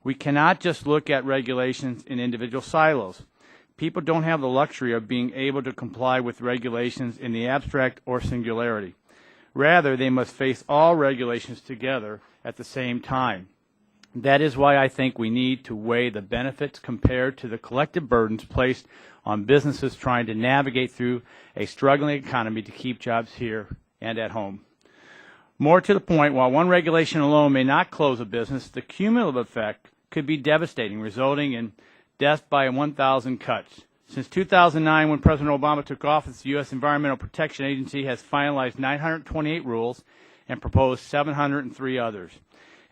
We cannot just look at regulations in individual silos. People don't have the luxury of being able to comply with regulations in the abstract or singularity. Rather, they must face all regulations together at the same time. That is why I think we need to weigh the benefits compared to the collective burdens placed on businesses trying to navigate through a struggling economy to keep jobs here and at home. More to the point, while one regulation alone may not close a business, the cumulative effect could be devastating, resulting in death by 1,000 cuts. Since 2009, when President Obama took office, the U.S. Environmental Protection Agency has finalized 928 rules and proposed 703 others.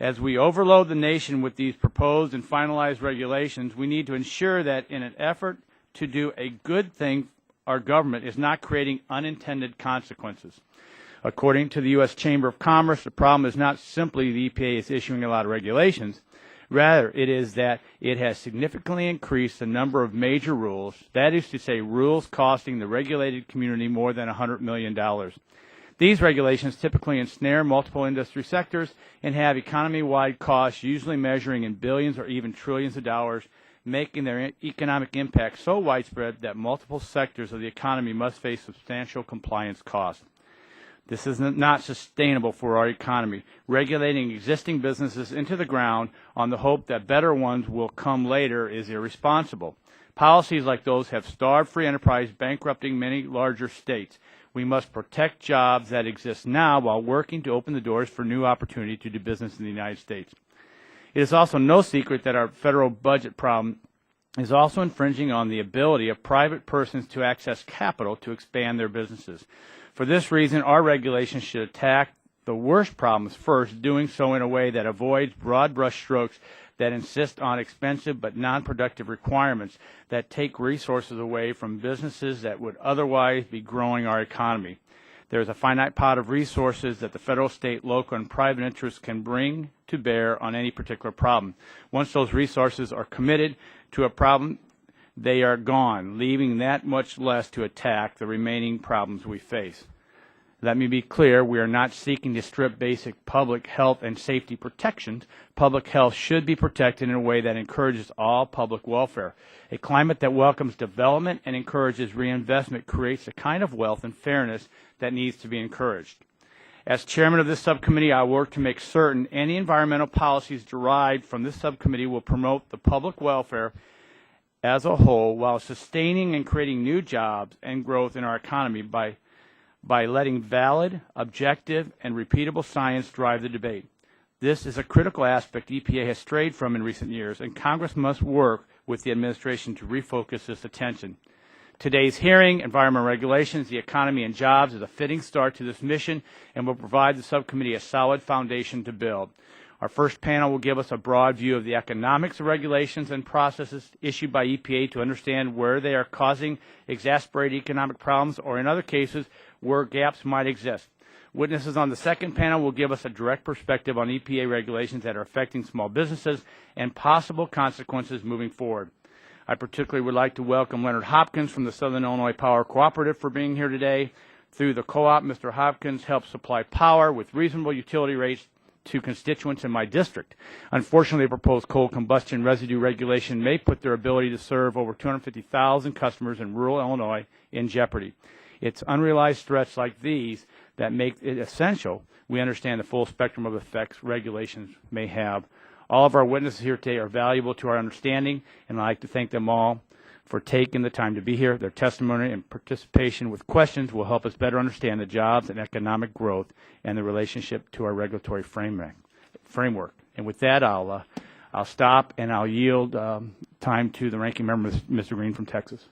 As we overload the nation with these proposed and finalized regulations, we need to ensure that in an effort to do a good thing, our government is not creating unintended consequences. According to the U.S. Chamber of Commerce, the problem is not simply the EPA is issuing a lot of regulations. Rather, it is that it has significantly increased the number of major rules, that is to say, rules costing the regulated community more than $100 million. These regulations typically ensnare multiple industry sectors and have economy-wide costs usually measuring in billions or even trillions of dollars, making their economic impact so widespread that multiple sectors of the economy must face substantial compliance costs. This is not sustainable for our economy. Regulating existing businesses into the ground on the hope that better ones will come later is irresponsible. Policies like those have starved free enterprise, bankrupting many larger states. We must protect jobs that exist now while working to open the doors for new opportunity to do business in the United States. It is also no secret that our federal budget problem is also infringing on the ability of private persons to access capital to expand their businesses. For this reason, our regulations should attack the worst problems first, doing so in a way that avoids broad brushstrokes that insist on expensive but non-productive requirements that take resources away from businesses that would otherwise be growing our economy. There is a finite pot of resources that the federal, state, local, and private interests can bring to bear on any particular problem. Once those resources are committed to a problem, they are gone, leaving that much less to attack the remaining problems we face. Let me be clear, we are not seeking to strip basic public health and safety protections. Public health should be protected in a way that encourages all public welfare. A climate that welcomes development and encourages reinvestment creates the kind of wealth and fairness that needs to be encouraged. As chairman of this subcommittee, I work to make certain any environmental policies derived from this subcommittee will promote the public welfare as a whole while sustaining and creating new jobs and growth in our economy by letting valid, objective, and repeatable science drive the debate. This is a critical aspect EPA has strayed from in recent years, and Congress must work with the administration to refocus this attention. Today's hearing, Environmental Regulations, the Economy, and Jobs, is a fitting start to this mission and will provide the subcommittee a solid foundation to build. Our first panel will give us a broad view of the economics of regulations and processes issued by EPA to understand where they are causing exacerbated economic problems or, in other cases, where gaps might exist. Witnesses on the second panel will give us a direct perspective on EPA regulations that are affecting small businesses and possible consequences moving forward. I particularly would like to welcome Leonard Hopkins from the Southern Illinois Power Cooperative for being here today. Through the co-op, Mr. Hopkins helps supply power with reasonable utility rates to constituents in my district. Unfortunately, the proposed coal combustion residue regulation may put their ability to serve over 250,000 customers in rural Illinois in jeopardy. It's unrealized threats like these that make it essential we understand the full spectrum of effects regulations may have. All of our witnesses here today are valuable to our understanding, and I'd like to thank them all for taking the time to be here. Their testimony and participation with questions will help us better understand the jobs and economic growth and the relationship to our regulatory framework. And with that, I'll stop and I'll yield time to the ranking member, Mr. Green from Texas.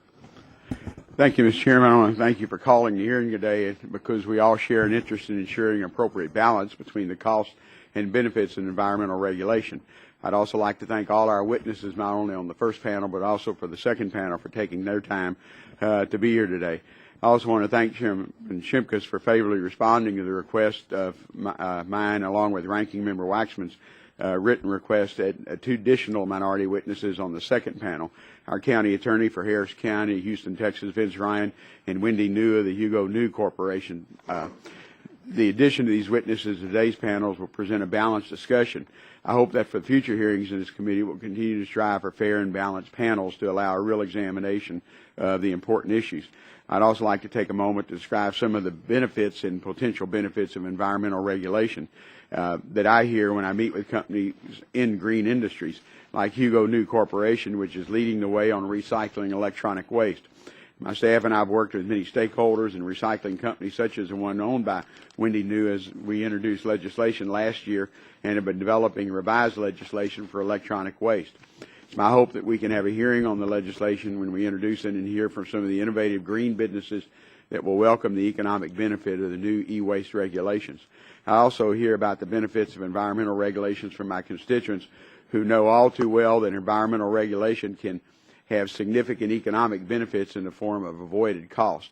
Thank you, Mr. Chairman. I want to thank you for calling the hearing today because we all share an interest in ensuring appropriate balance between the costs and benefits of environmental regulation. I'd also like to thank all our witnesses, not only on the first panel, but also for the second panel for taking their time to be here today. I also want to thank Chairman Shimkus for favorably responding to the request of mine, along with Ranking Member Waxman's written request at two additional minority witnesses on the second panel. Our county attorney for Harris County, Houston, Texas, Vince Ryan, and Wendy New of the Hugo New Corporation. The addition of these witnesses to today's panels will present a balanced discussion. I hope that for future hearings in this committee, we'll continue to strive for fair and balanced panels to allow a real examination of the important issues. I'd also like to take a moment to describe some of the benefits and potential benefits of environmental regulation that I hear when I meet with companies in green industries, like Hugo New Corporation, which is leading the way on recycling electronic waste. My staff and I have worked with many stakeholders and recycling companies, such as the one owned by Wendy New, as we introduced legislation last year and have been developing revised legislation for electronic waste. It's my hope that we can have a hearing on the legislation when we introduce it and hear from some of the innovative green businesses that will welcome the economic benefit of the new e-waste regulations. I also hear about the benefits of environmental regulations from my constituents who know all too well that environmental regulation can have significant economic benefits in the form of avoided cost.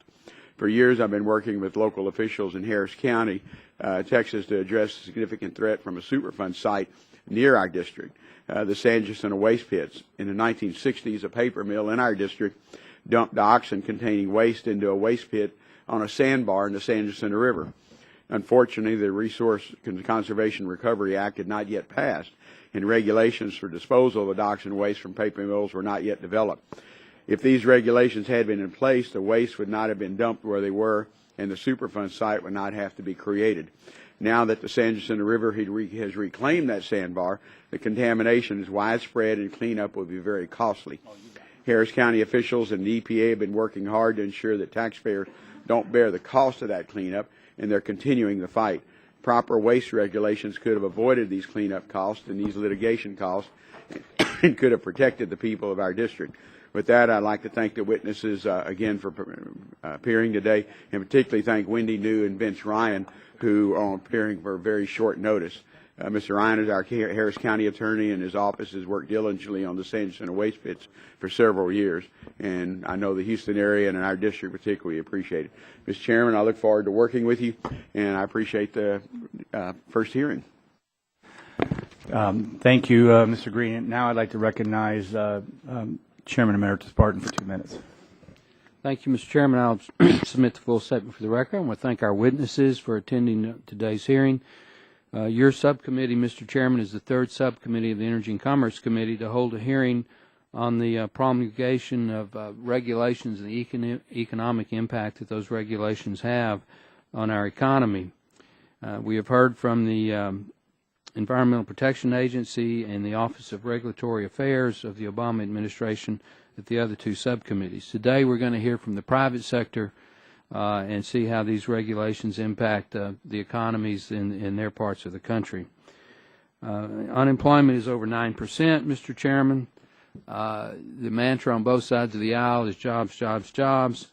For years, I've been working with local officials in Harris County, Texas, to address a significant threat from a Superfund site near our district, the San Jacinto waste pits. In the 1960s, a paper mill in our district dumped dioxin containing waste into a waste pit on a sandbar in the San Jacinto River. Unfortunately, the Resource Conservation Recovery Act had not yet passed, and regulations for disposal of the dioxin waste from paper mills were not yet developed. If these regulations had been in place, the waste would not have been dumped where they were, and the Superfund site would not have to be created. Now that the San Jacinto River has reclaimed that sandbar, the contamination is widespread and cleanup will be very costly. Harris County officials and the EPA have been working hard to ensure that taxpayers don't bear the cost of that cleanup, and they're continuing the fight. Proper waste regulations could have avoided these cleanup costs and these litigation costs and could have protected the people of our district. With that, I'd like to thank the witnesses again for appearing today, and particularly thank Wendy New and Vince Ryan, who are appearing for a very short notice. Mr. Ryan is our Harris County attorney, and his office has worked diligently on the San Jacinto waste pits for several years, and I know the Houston area and in our district particularly appreciate it. Mr. Chairman, I look forward to working with you, and I appreciate the first hearing. Thank you, Mr. Green. Now I'd like to recognize Chairman Emeritus Barton for 2 minutes. Thank you, Mr. Chairman. I'll submit the full statement for the record. I want to thank our witnesses for attending today's hearing. Your subcommittee, Mr. Chairman, is the third subcommittee of the Energy and Commerce Committee to hold a hearing on the promulgation of regulations and the economic impact that those regulations have on our economy. We have heard from the Environmental Protection Agency and the Office of Regulatory Affairs of the Obama administration at the other two subcommittees. Today we're going to hear from the private sector and see how these regulations impact the economies in their parts of the country. Unemployment is over 9%, Mr. Chairman. The mantra on both sides of the aisle is jobs, jobs, jobs.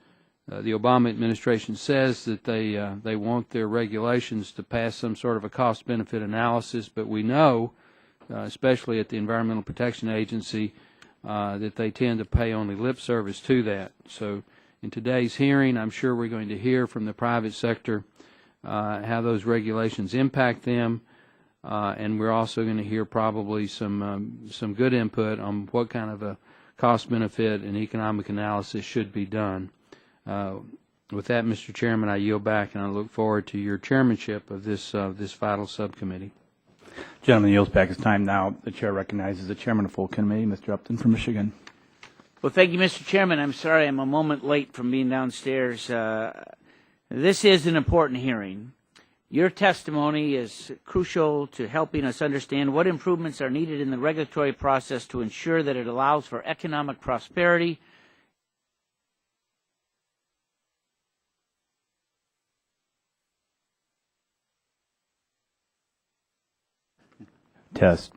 The Obama administration says that they want their regulations to pass some sort of a cost-benefit analysis, but we know, especially at the Environmental Protection Agency, that they tend to pay only lip service to that. So in today's hearing, I'm sure we're going to hear from the private sector how those regulations impact them, and we're also going to hear probably some good input on what kind of a cost-benefit and economic analysis should be done. With that, Mr. Chairman, I yield back, and I look forward to your chairmanship of this vital subcommittee. Gentleman yields back his time now. The chair recognizes the chairman of the full committee, Mr. Upton from Michigan. Well, thank you, Mr. Chairman. I'm sorry I'm a moment late from being downstairs. This is an important hearing. Your testimony is crucial to helping us understand what improvements are needed in the regulatory process to ensure that it allows for economic prosperity Test.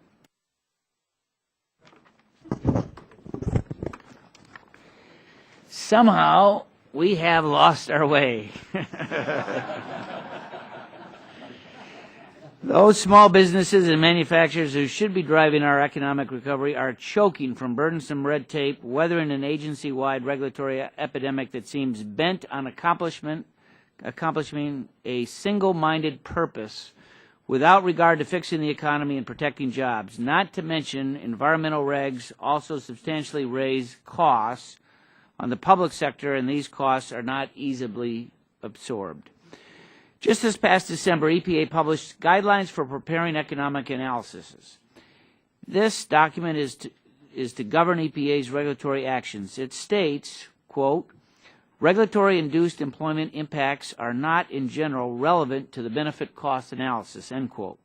Somehow, we have lost our way. Those small businesses and manufacturers who should be driving our economic recovery are choking from burdensome red tape, weathering an agency-wide regulatory epidemic that seems bent on accomplishing a single-minded purpose without regard to fixing the economy and protecting jobs. Not to mention, environmental regs also substantially raise costs on the public sector, and these costs are not easily absorbed. Just this past December, EPA published guidelines for preparing economic analyses. This document is to govern EPA's regulatory actions. It states, quote, regulatory-induced employment impacts are not in general relevant to the benefit-cost analysis, end quote.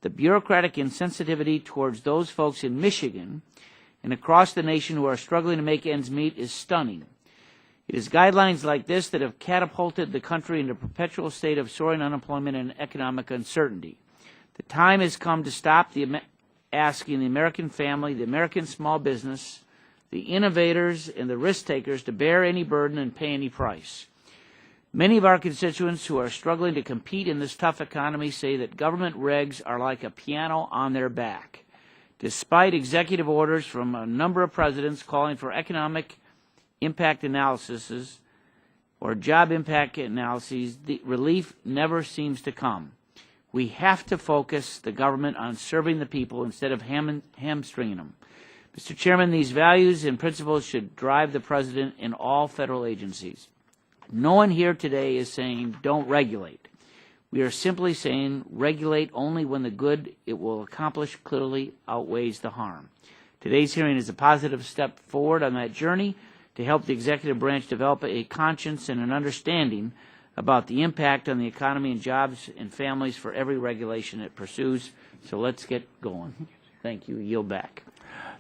The bureaucratic insensitivity towards those folks in Michigan and across the nation who are struggling to make ends meet is stunning. It is guidelines like this that have catapulted the country into a perpetual state of soaring unemployment and economic uncertainty. The time has come to stop asking the American family, the American small business, the innovators, and the risk takers to bear any burden and pay any price. Many of our constituents who are struggling to compete in this tough economy say that government regs are like a piano on their back. Despite executive orders from a number of presidents calling for economic impact analyses or job impact analyses, the relief never seems to come. We have to focus the government on serving the people instead of hamstringing them. Mr. Chairman, these values and principles should drive the President in all federal agencies. No one here today is saying don't regulate. We are simply saying regulate only when the good it will accomplish clearly outweighs the harm. Today's hearing is a positive step forward on that journey to help the executive branch develop a conscience and an understanding about the impact on the economy and jobs and families for every regulation it pursues. So let's get going. Thank you. Yield back.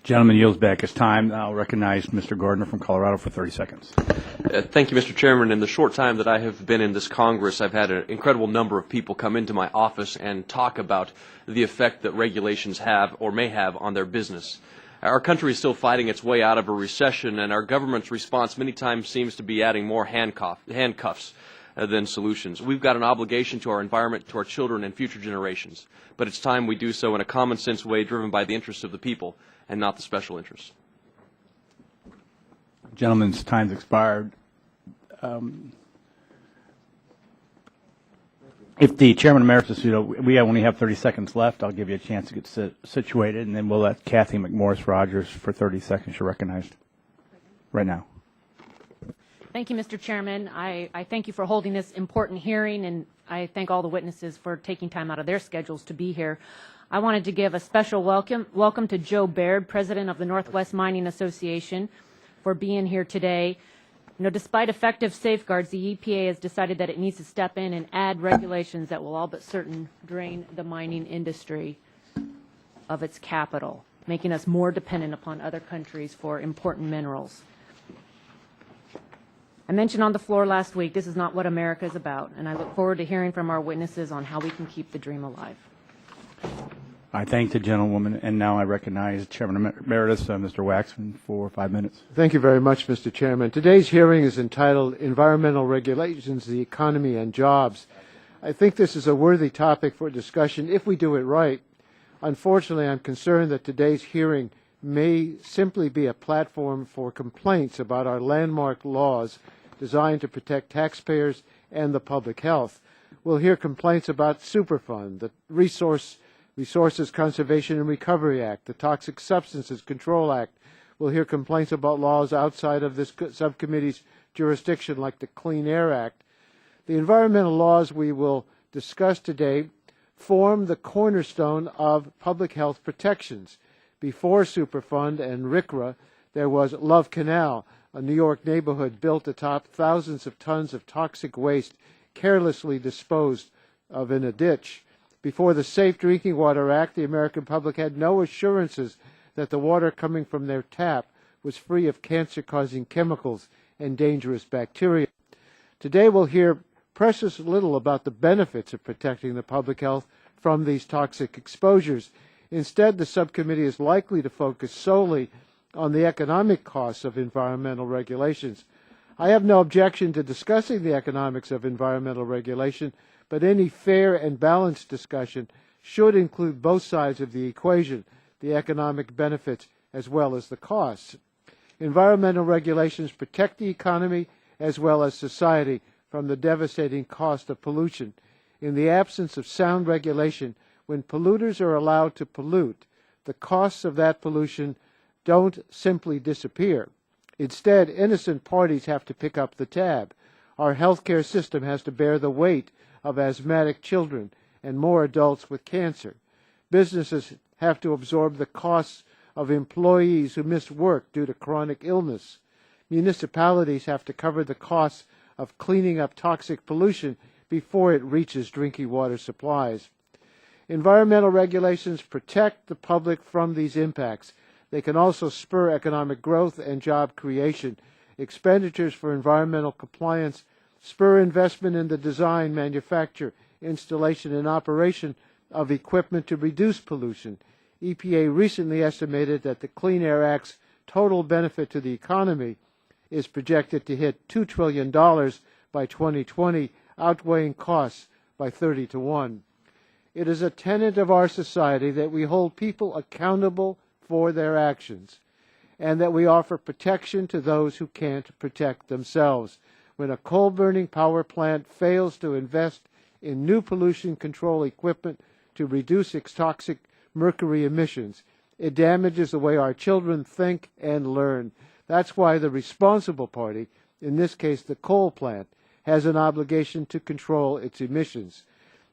Gentleman yields back his time. I'll recognize Mr. Gardner from Colorado for 30 seconds. Thank you, Mr. Chairman. In the short time that I have been in this Congress, I've had an incredible number of people come into my office and talk about the effect that regulations have or may have on their business. Our country is still fighting its way out of a recession, and our government's response many times seems to be adding more handcuffs than solutions. We've got an obligation to our environment, to our children and future generations, but it's time we do so in a common sense way driven by the interests of the people and not the special interests. Gentleman's time's expired. If the chairman emeritus, we only have 30 seconds left, I'll give you a chance to get situated, and then we'll let Kathy McMorris Rogers for 30 seconds. You're recognized right now. Thank you, Mr. Chairman. I thank you for holding this important hearing, and I thank all the witnesses for taking time out of their schedules to be here. I wanted to give a special welcome to Joe Baird, President of the Northwest Mining Association, for being here today. Despite effective safeguards, the EPA has decided that it needs to step in and add regulations that will all but certain drain the mining industry of its capital, making us more dependent upon other countries for important minerals. I mentioned on the floor last week, this is not what America is about, and I look forward to hearing from our witnesses on how we can keep the dream alive. I thank the gentlewoman, and now I recognize Chairman Emeritus, Mr. Waxman, for 5 minutes. Thank you very much, Mr. Chairman. Today's hearing is entitled Environmental Regulations, the Economy and Jobs. I think this is a worthy topic for discussion if we do it right. Unfortunately, I'm concerned that today's hearing may simply be a platform for complaints about our landmark laws designed to protect taxpayers and the public health. We'll hear complaints about Superfund, the Resources Conservation and Recovery Act, the Toxic Substances Control Act. We'll hear complaints about laws outside of this subcommittee's jurisdiction, like the Clean Air Act. The environmental laws we will discuss today form the cornerstone of public health protections. Before Superfund and RCRA, there was Love Canal, a New York neighborhood built atop thousands of tons of toxic waste carelessly disposed of in a ditch. Before the Safe Drinking Water Act, the American public had no assurances that the water coming from their tap was free of cancer-causing chemicals and dangerous bacteria. Today we'll hear precious little about the benefits of protecting the public health from these toxic exposures. Instead, the subcommittee is likely to focus solely on the economic costs of environmental regulations. I have no objection to discussing the economics of environmental regulation, but any fair and balanced discussion should include both sides of the equation, the economic benefits as well as the costs. Environmental regulations protect the economy as well as society from the devastating cost of pollution. In the absence of sound regulation, when polluters are allowed to pollute, the costs of that pollution don't simply disappear. Instead, innocent parties have to pick up the tab. Our healthcare system has to bear the weight of asthmatic children and more adults with cancer. Businesses have to absorb the costs of employees who miss work due to chronic illness. Municipalities have to cover the costs of cleaning up toxic pollution before it reaches drinking water supplies. Environmental regulations protect the public from these impacts. They can also spur economic growth and job creation. Expenditures for environmental compliance spur investment in the design, manufacture, installation, and operation of equipment to reduce pollution. EPA recently estimated that the Clean Air Act's total benefit to the economy is projected to hit $2 trillion by 2020, outweighing costs by 30 to 1. It is a tenet of our society that we hold people accountable for their actions and that we offer protection to those who can't protect themselves. When a coal-burning power plant fails to invest in new pollution control equipment to reduce its toxic mercury emissions, it damages the way our children think and learn. That's why the responsible party, in this case the coal plant, has an obligation to control its emissions.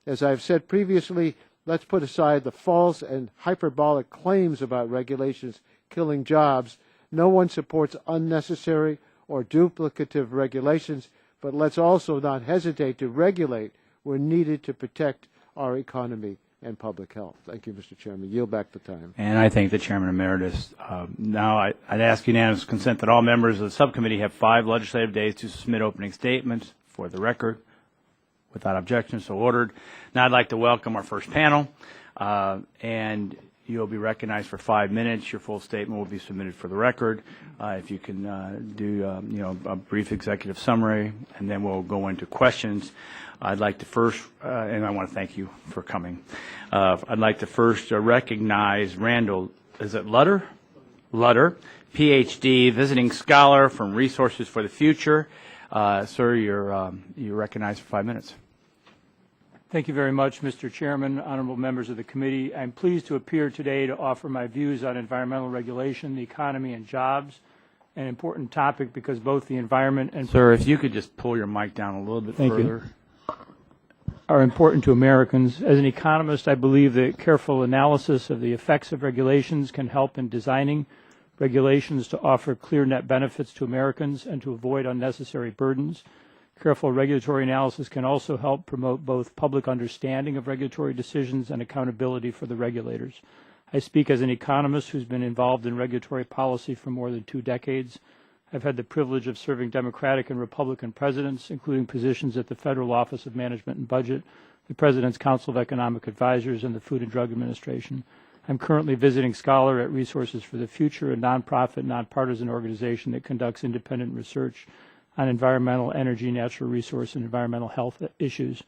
As I've said previously, let's put aside the false and hyperbolic claims about regulations killing jobs. No one supports unnecessary or duplicative regulations, but let's also not hesitate to regulate where needed to protect our economy and public health. Thank you, Mr. Chairman. Yield back the time. And I thank the Chairman Emeritus. Now I'd ask unanimous consent that all members of the subcommittee have 5 legislative days to submit opening statements for the record. Without objection, so ordered. Now I'd like to welcome our first panel, and you'll be recognized for 5 minutes. Your full statement will be submitted for the record. If you can do a brief executive summary, and then we'll go into questions. I'd like to first, and I want to thank you for coming. I'd like to first recognize Randall, is it Lutter? Lutter, PhD, visiting scholar from Resources for the Future. Sir, you're recognized for 5 minutes. Thank you very much, Mr. Chairman, honorable members of the committee. I'm pleased to appear today to offer my views on environmental regulation, the economy, and jobs, an important topic because both the environment and... Sir, if you could just pull your mic down a little bit further. Are important to Americans. As an economist, I believe that careful analysis of the effects of regulations can help in designing regulations to offer clear net benefits to Americans and to avoid unnecessary burdens. Careful regulatory analysis can also help promote both public understanding of regulatory decisions and accountability for the regulators. I speak as an economist who's been involved in regulatory policy for more than 2 decades. I've had the privilege of serving Democratic and Republican presidents, including positions at the Federal Office of Management and Budget, the President's Council of Economic Advisors, and the Food and Drug Administration. I'm currently visiting scholar at Resources for the Future, a nonprofit, nonpartisan organization that conducts independent research on environmental, energy, natural resource, and environmental health issues.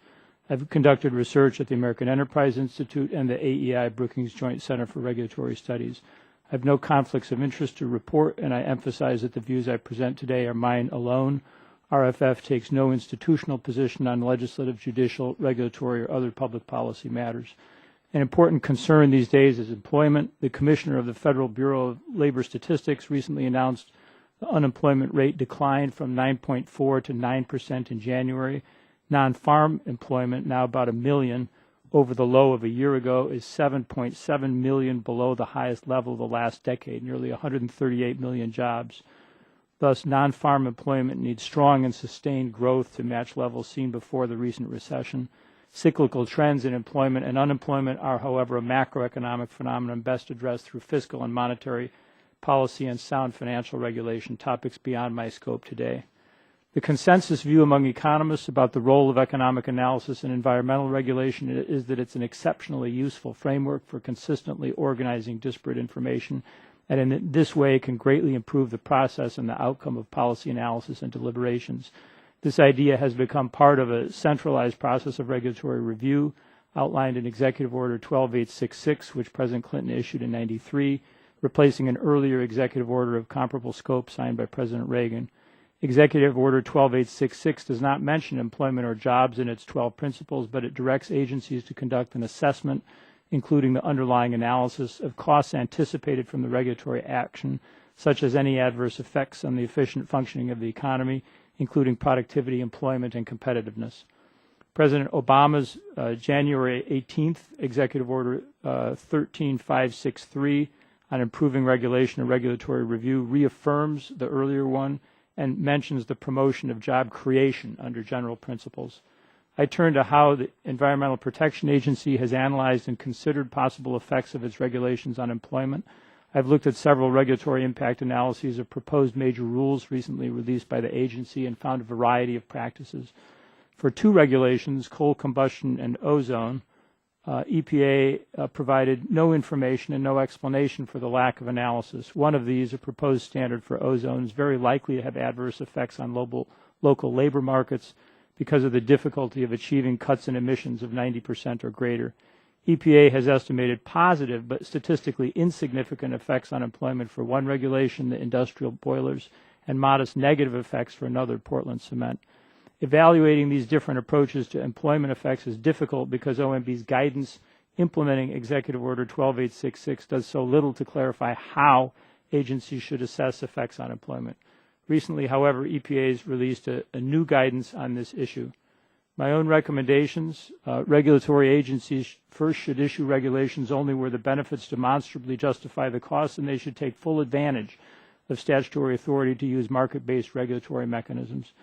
I've conducted research at the American Enterprise Institute and the AEI Brookings Joint Center for Regulatory Studies. I have no conflicts of interest to report, and I emphasize that the views I present today are mine alone. RFF takes no institutional position on legislative, judicial, regulatory, or other public policy matters. An important concern these days is employment. The Commissioner of the Federal Bureau of Labor Statistics recently announced the unemployment rate declined from 9.4 to 9% in January. Non-farm employment, now about 1 million, over the low of a year ago, is 7.7 million below the highest level of the last decade, nearly 138 million jobs. Thus, non-farm employment needs strong and sustained growth to match levels seen before the recent recession. Cyclical trends in employment and unemployment are, however, a macroeconomic phenomenon best addressed through fiscal and monetary policy and sound financial regulation, topics beyond my scope today. The consensus view among economists about the role of economic analysis in environmental regulation is that it's an exceptionally useful framework for consistently organizing disparate information, and in this way can greatly improve the process and the outcome of policy analysis and deliberations. This idea has become part of a centralized process of regulatory review outlined in Executive Order 12866, which President Clinton issued in '93, replacing an earlier executive order of comparable scope signed by President Reagan. Executive Order 12866 does not mention employment or jobs in its 12 principles, but it directs agencies to conduct an assessment, including the underlying analysis of costs anticipated from the regulatory action, such as any adverse effects on the efficient functioning of the economy, including productivity, employment, and competitiveness. President Obama's January 18th Executive Order 13563 on improving regulation and regulatory review reaffirms the earlier one and mentions the promotion of job creation under general principles. I turn to how the Environmental Protection Agency has analyzed and considered possible effects of its regulations on employment. I've looked at several regulatory impact analyses of proposed major rules recently released by the agency and found a variety of practices. For two regulations, coal combustion and ozone, EPA provided no information and no explanation for the lack of analysis. One of these, a proposed standard for ozone, is very likely to have adverse effects on local labor markets because of the difficulty of achieving cuts in emissions of 90% or greater. EPA has estimated positive but statistically insignificant effects on employment for one regulation, the industrial boilers, and modest negative effects for another, Portland cement. Evaluating these different approaches to employment effects is difficult because OMB's guidance implementing Executive Order 12866 does so little to clarify how agencies should assess effects on employment. Recently, however, EPA has released a new guidance on this issue. My own recommendations, regulatory agencies first should issue regulations only where the benefits demonstrably justify the costs, and they should take full advantage of statutory authority to use market-based regulatory mechanisms.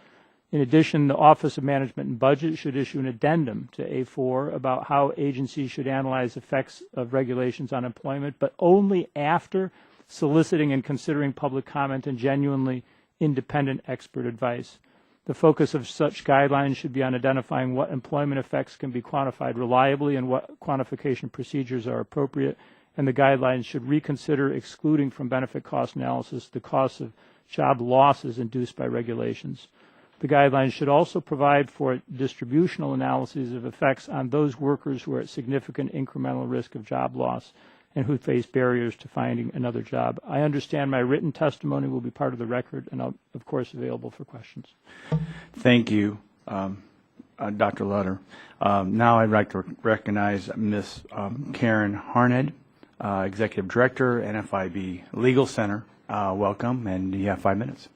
In addition, the Office of Management and Budget should issue an addendum to A4 about how agencies should analyze effects of regulations on employment, but only after soliciting and considering public comment and genuinely independent expert advice. The focus of such guidelines should be on identifying what employment effects can be quantified reliably and what quantification procedures are appropriate, and the guidelines should reconsider excluding from benefit cost analysis the costs of job losses induced by regulations. The guidelines should also provide for distributional analyses of effects on those workers who are at significant incremental risk of job loss and who face barriers to finding another job. I understand my written testimony will be part of the record, and I'll, of course, available for questions. Thank you, Dr. Lutter. Now I'd like to recognize Ms. Karen Harned, Executive Director, NFIB Legal Center. Welcome, and you have 5 minutes.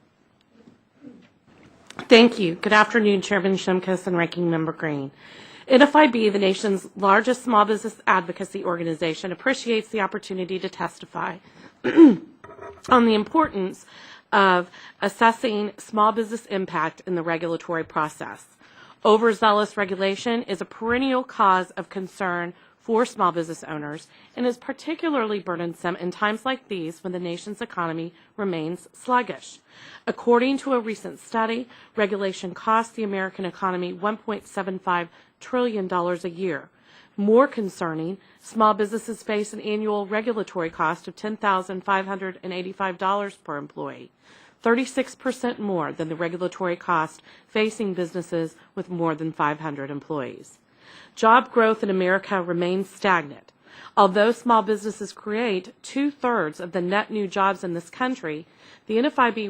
Thank you. Good afternoon, Chairman Shimkus and Ranking Member Green. NFIB, the nation's largest small business advocacy organization, appreciates the opportunity to testify on the importance of assessing small business impact in the regulatory process. Overzealous regulation is a perennial cause of concern for small business owners and is particularly burdensome in times like these when the nation's economy remains sluggish. According to a recent study, regulation costs the American economy $1.75 trillion a year. More concerning, small businesses face an annual regulatory cost of $10,585 per employee, 36% more than the regulatory cost facing businesses with more than 500 employees. Job growth in America remains stagnant. Although small businesses create 2/3 of the net new jobs in this country, the NFIB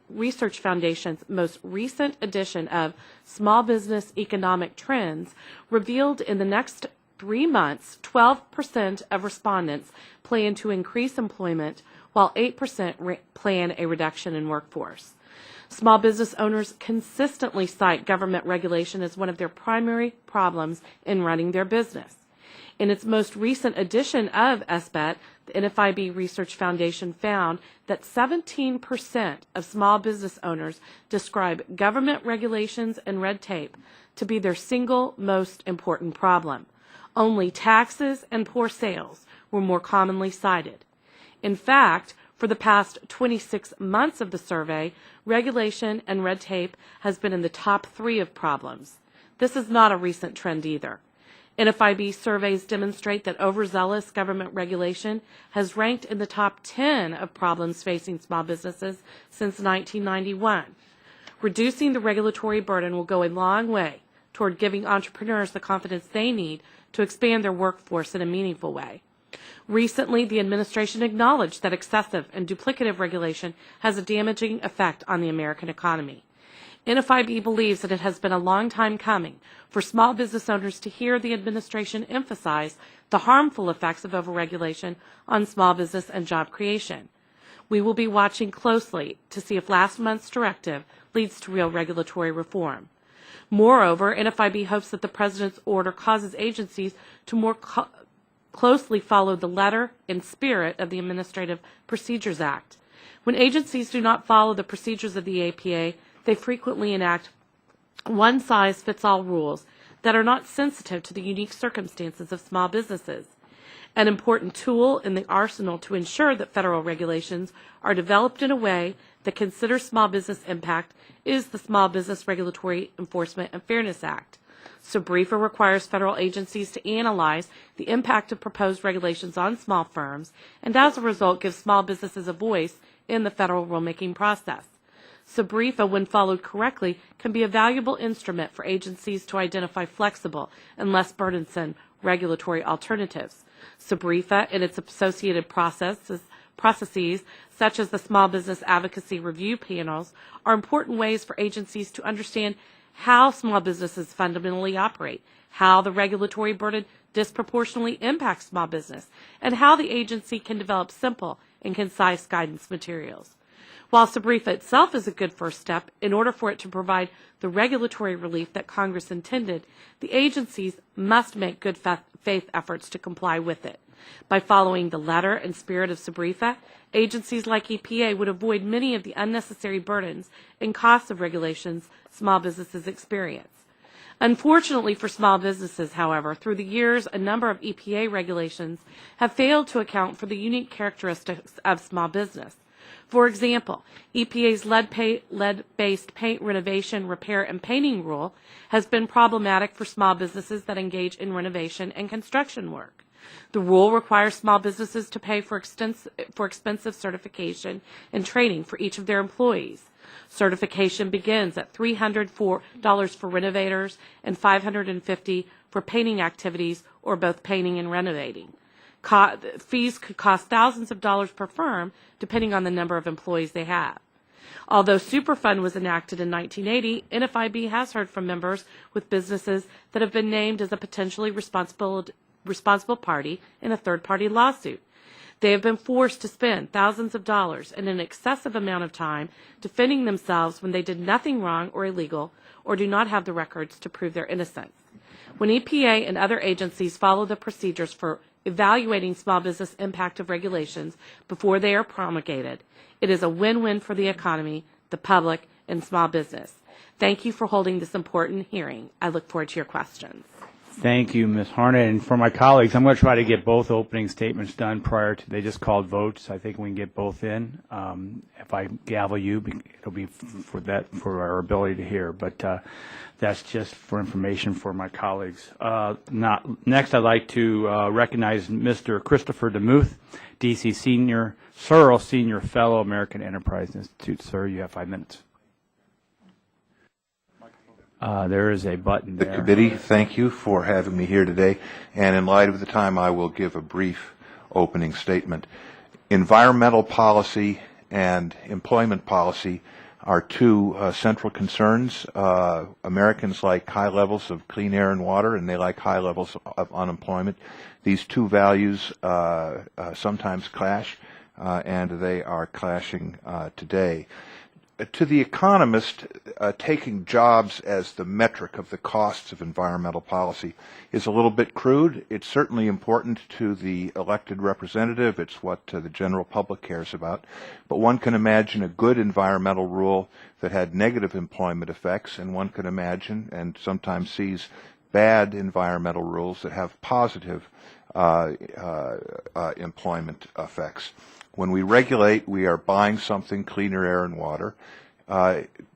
Research Foundation's most recent edition of Small Business Economic Trends revealed in the next 3 months, 12% of respondents plan to increase employment, while 8% plan a reduction in workforce. Small business owners consistently cite government regulation as one of their primary problems in running their business. In its most recent edition of SBET, the NFIB Research Foundation found that 17% of small business owners describe government regulations and red tape to be their single most important problem. Only taxes and poor sales were more commonly cited. In fact, for the past 26 months of the survey, regulation and red tape has been in the top 3 of problems. This is not a recent trend either. NFIB surveys demonstrate that overzealous government regulation has ranked in the top 10 of problems facing small businesses since 1991. Reducing the regulatory burden will go a long way toward giving entrepreneurs the confidence they need to expand their workforce in a meaningful way. Recently, the administration acknowledged that excessive and duplicative regulation has a damaging effect on the American economy. NFIB believes that it has been a long time coming for small business owners to hear the administration emphasize the harmful effects of overregulation on small business and job creation. We will be watching closely to see if last month's directive leads to real regulatory reform. Moreover, NFIB hopes that the President's order causes agencies to more closely follow the letter and spirit of the Administrative Procedures Act. When agencies do not follow the procedures of the APA, they frequently enact one-size-fits-all rules that are not sensitive to the unique circumstances of small businesses. An important tool in the arsenal to ensure that federal regulations are developed in a way that considers small business impact is the Small Business Regulatory Enforcement and Fairness Act. SBREFA requires federal agencies to analyze the impact of proposed regulations on small firms and as a result gives small businesses a voice in the federal rulemaking process. SBREFA, when followed correctly, can be a valuable instrument for agencies to identify flexible and less burdensome regulatory alternatives. SBREFA and its associated processes, such as the Small Business Advocacy Review Panels, are important ways for agencies to understand how small businesses fundamentally operate, how the regulatory burden disproportionately impacts small business, and how the agency can develop simple and concise guidance materials. While SBREFA itself is a good first step, in order for it to provide the regulatory relief that Congress intended, the agencies must make good faith efforts to comply with it. By following the letter and spirit of SBREFA, agencies like EPA would avoid many of the unnecessary burdens and costs of regulations small businesses experience. Unfortunately for small businesses, however, through the years, a number of EPA regulations have failed to account for the unique characteristics of small business. For example, EPA's lead-based paint renovation, repair, and painting rule has been problematic for small businesses that engage in renovation and construction work. The rule requires small businesses to pay for expensive certification and training for each of their employees. Certification begins at $300 for renovators and $550 for painting activities or both painting and renovating. Fees could cost thousands of dollars per firm, depending on the number of employees they have. Although Superfund was enacted in 1980, NFIB has heard from members with businesses that have been named as a potentially responsible party in a third-party lawsuit. They have been forced to spend thousands of dollars and an excessive amount of time defending themselves when they did nothing wrong or illegal or do not have the records to prove their innocence. When EPA and other agencies follow the procedures for evaluating small business impact of regulations before they are promulgated, it is a win-win for the economy, the public, and small business. Thank you for holding this important hearing. I look forward to your questions. Thank you, Ms. Harnett. And for my colleagues, I'm going to try to get both opening statements done prior to, they just called votes. I think we can get both in. If I gavel you, it'll be for our ability to hear. But that's just for information for my colleagues. Next, I'd like to recognize Mr. Christopher DeMuth, D.C. Searle Senior Fellow, American Enterprise Institute. Sir, you have 5 minutes. There is a button there. The committee, thank you for having me here today. And in light of the time, I will give a brief opening statement. Environmental policy and employment policy are two central concerns. Americans like high levels of clean air and water, and they like high levels of unemployment. These two values sometimes clash, and they are clashing today. To the economist, taking jobs as the metric of the costs of environmental policy is a little bit crude. It's certainly important to the elected representative. It's what the general public cares about. But one can imagine a good environmental rule that had negative employment effects, and one can imagine and sometimes sees bad environmental rules that have positive employment effects. When we regulate, we are buying something, cleaner air and water.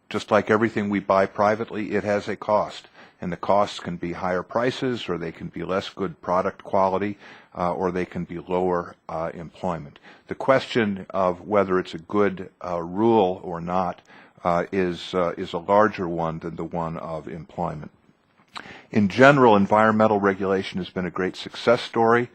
Just like everything we buy privately, it has a cost. And the costs can be higher prices, or they can be less good product quality, or they can be lower employment. The question of whether it's a good rule or not is a larger one than the one of employment. In general, environmental regulation has been a great success story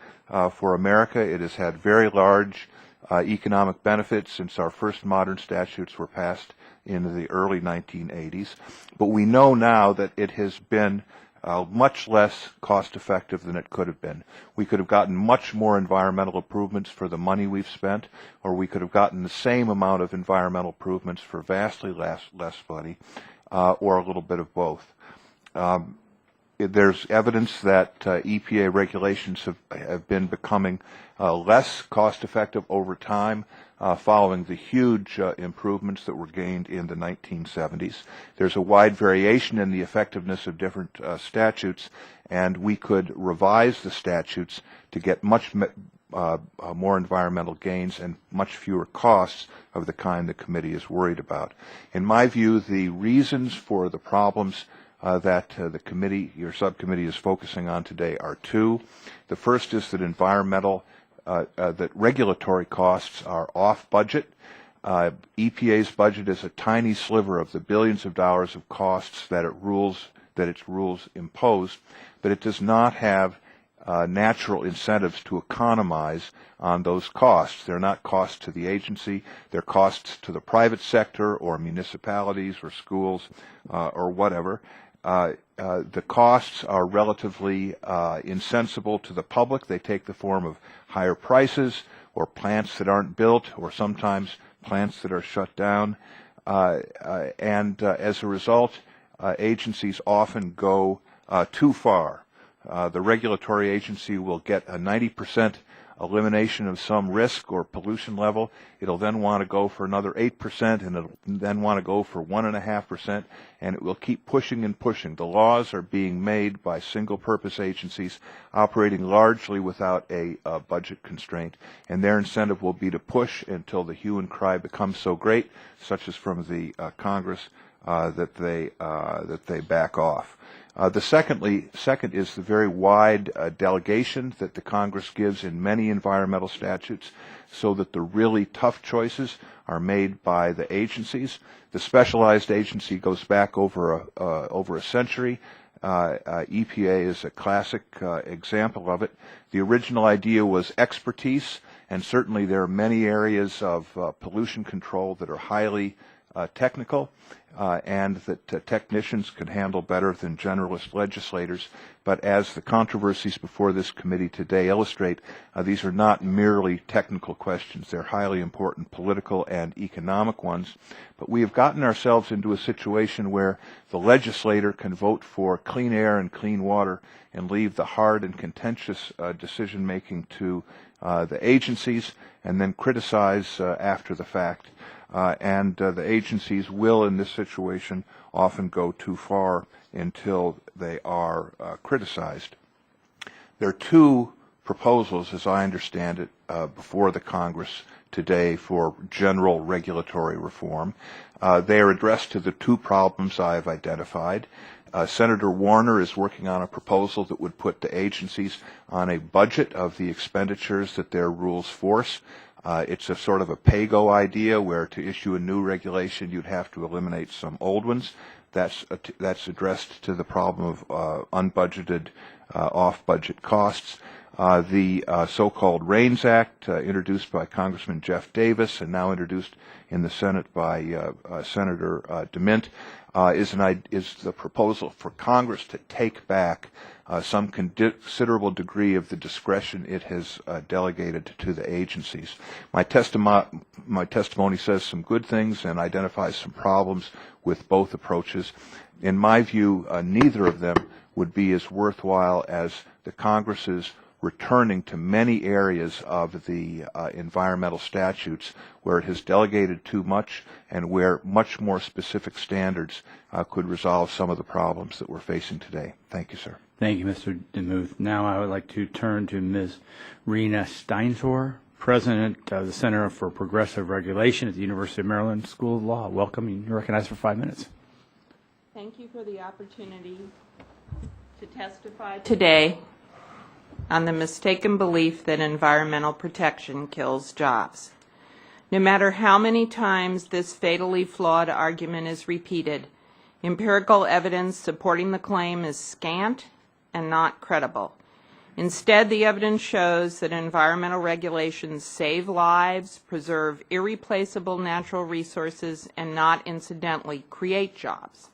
for America. It has had very large economic benefits since our first modern statutes were passed in the early 1980s. But we know now that it has been much less cost effective than it could have been. We could have gotten much more environmental improvements for the money we've spent, or we could have gotten the same amount of environmental improvements for vastly less money, or a little bit of both. There's evidence that EPA regulations have been becoming less cost-effective over time following the huge improvements that were gained in the 1970s. There's a wide variation in the effectiveness of different statutes, and we could revise the statutes to get much more environmental gains and much fewer costs of the kind the committee is worried about. In my view, the reasons for the problems that the committee, your subcommittee, is focusing on today are two. The first is that that regulatory costs are off budget. EPA's budget is a tiny sliver of the billions of dollars of costs that its rules impose, but it does not have natural incentives to economize on those costs. They're not costs to the agency. They're costs to the private sector or municipalities or schools or whatever. The costs are relatively insensible to the public. They take the form of higher prices or plants that aren't built or sometimes plants that are shut down. And as a result, agencies often go too far. The regulatory agency will get a 90% elimination of some risk or pollution level. It'll then want to go for another 8%, and it'll then want to go for 1.5%, and it will keep pushing and pushing. The laws are being made by single-purpose agencies operating largely without a budget constraint, and their incentive will be to push until the hue and cry becomes so great, such as from the Congress, that they back off. The second is the very wide delegation that the Congress gives in many environmental statutes so that the really tough choices are made by the agencies. The specialized agency goes back over a century. EPA is a classic example of it. The original idea was expertise, and certainly there are many areas of pollution control that are highly technical, and that technicians can handle better than generalist legislators. But as the controversies before this committee today illustrate, these are not merely technical questions. They're highly important political and economic ones. But we have gotten ourselves into a situation where the legislator can vote for clean air and clean water and leave the hard and contentious decision-making to the agencies and then criticize after the fact. And the agencies will, in this situation, often go too far until they are criticized. There are two proposals, as I understand it, before the Congress today for general regulatory reform. They are addressed to the two problems I have identified. Senator Warner is working on a proposal that would put the agencies on a budget of the expenditures that their rules force. It's a sort of a pay-go idea where to issue a new regulation you'd have to eliminate some old ones. That's addressed to the problem of unbudgeted, off-budget costs. The so-called RAINS Act, introduced by Congressman Jeff Davis and now introduced in the Senate by Senator DeMint, is the proposal for Congress to take back some considerable degree of the discretion it has delegated to the agencies. My testimony says some good things and identifies some problems with both approaches. In my view, neither of them would be as worthwhile as the Congress's returning to many areas of the environmental statutes where it has delegated too much and where much more specific standards could resolve some of the problems that we're facing today. Thank you, sir. Thank you, Mr. DeMuth. Now I would like to turn to Ms. Rena Steintor, President of the Center for Progressive Regulation at the University of Maryland School of Law. Welcome. You're recognized for 5 minutes. Thank you for the opportunity to testify today on the mistaken belief that environmental protection kills jobs. No matter how many times this fatally flawed argument is repeated, empirical evidence supporting the claim is scant and not credible. Instead, the evidence shows that environmental regulations save lives, preserve irreplaceable natural resources, and not incidentally create jobs.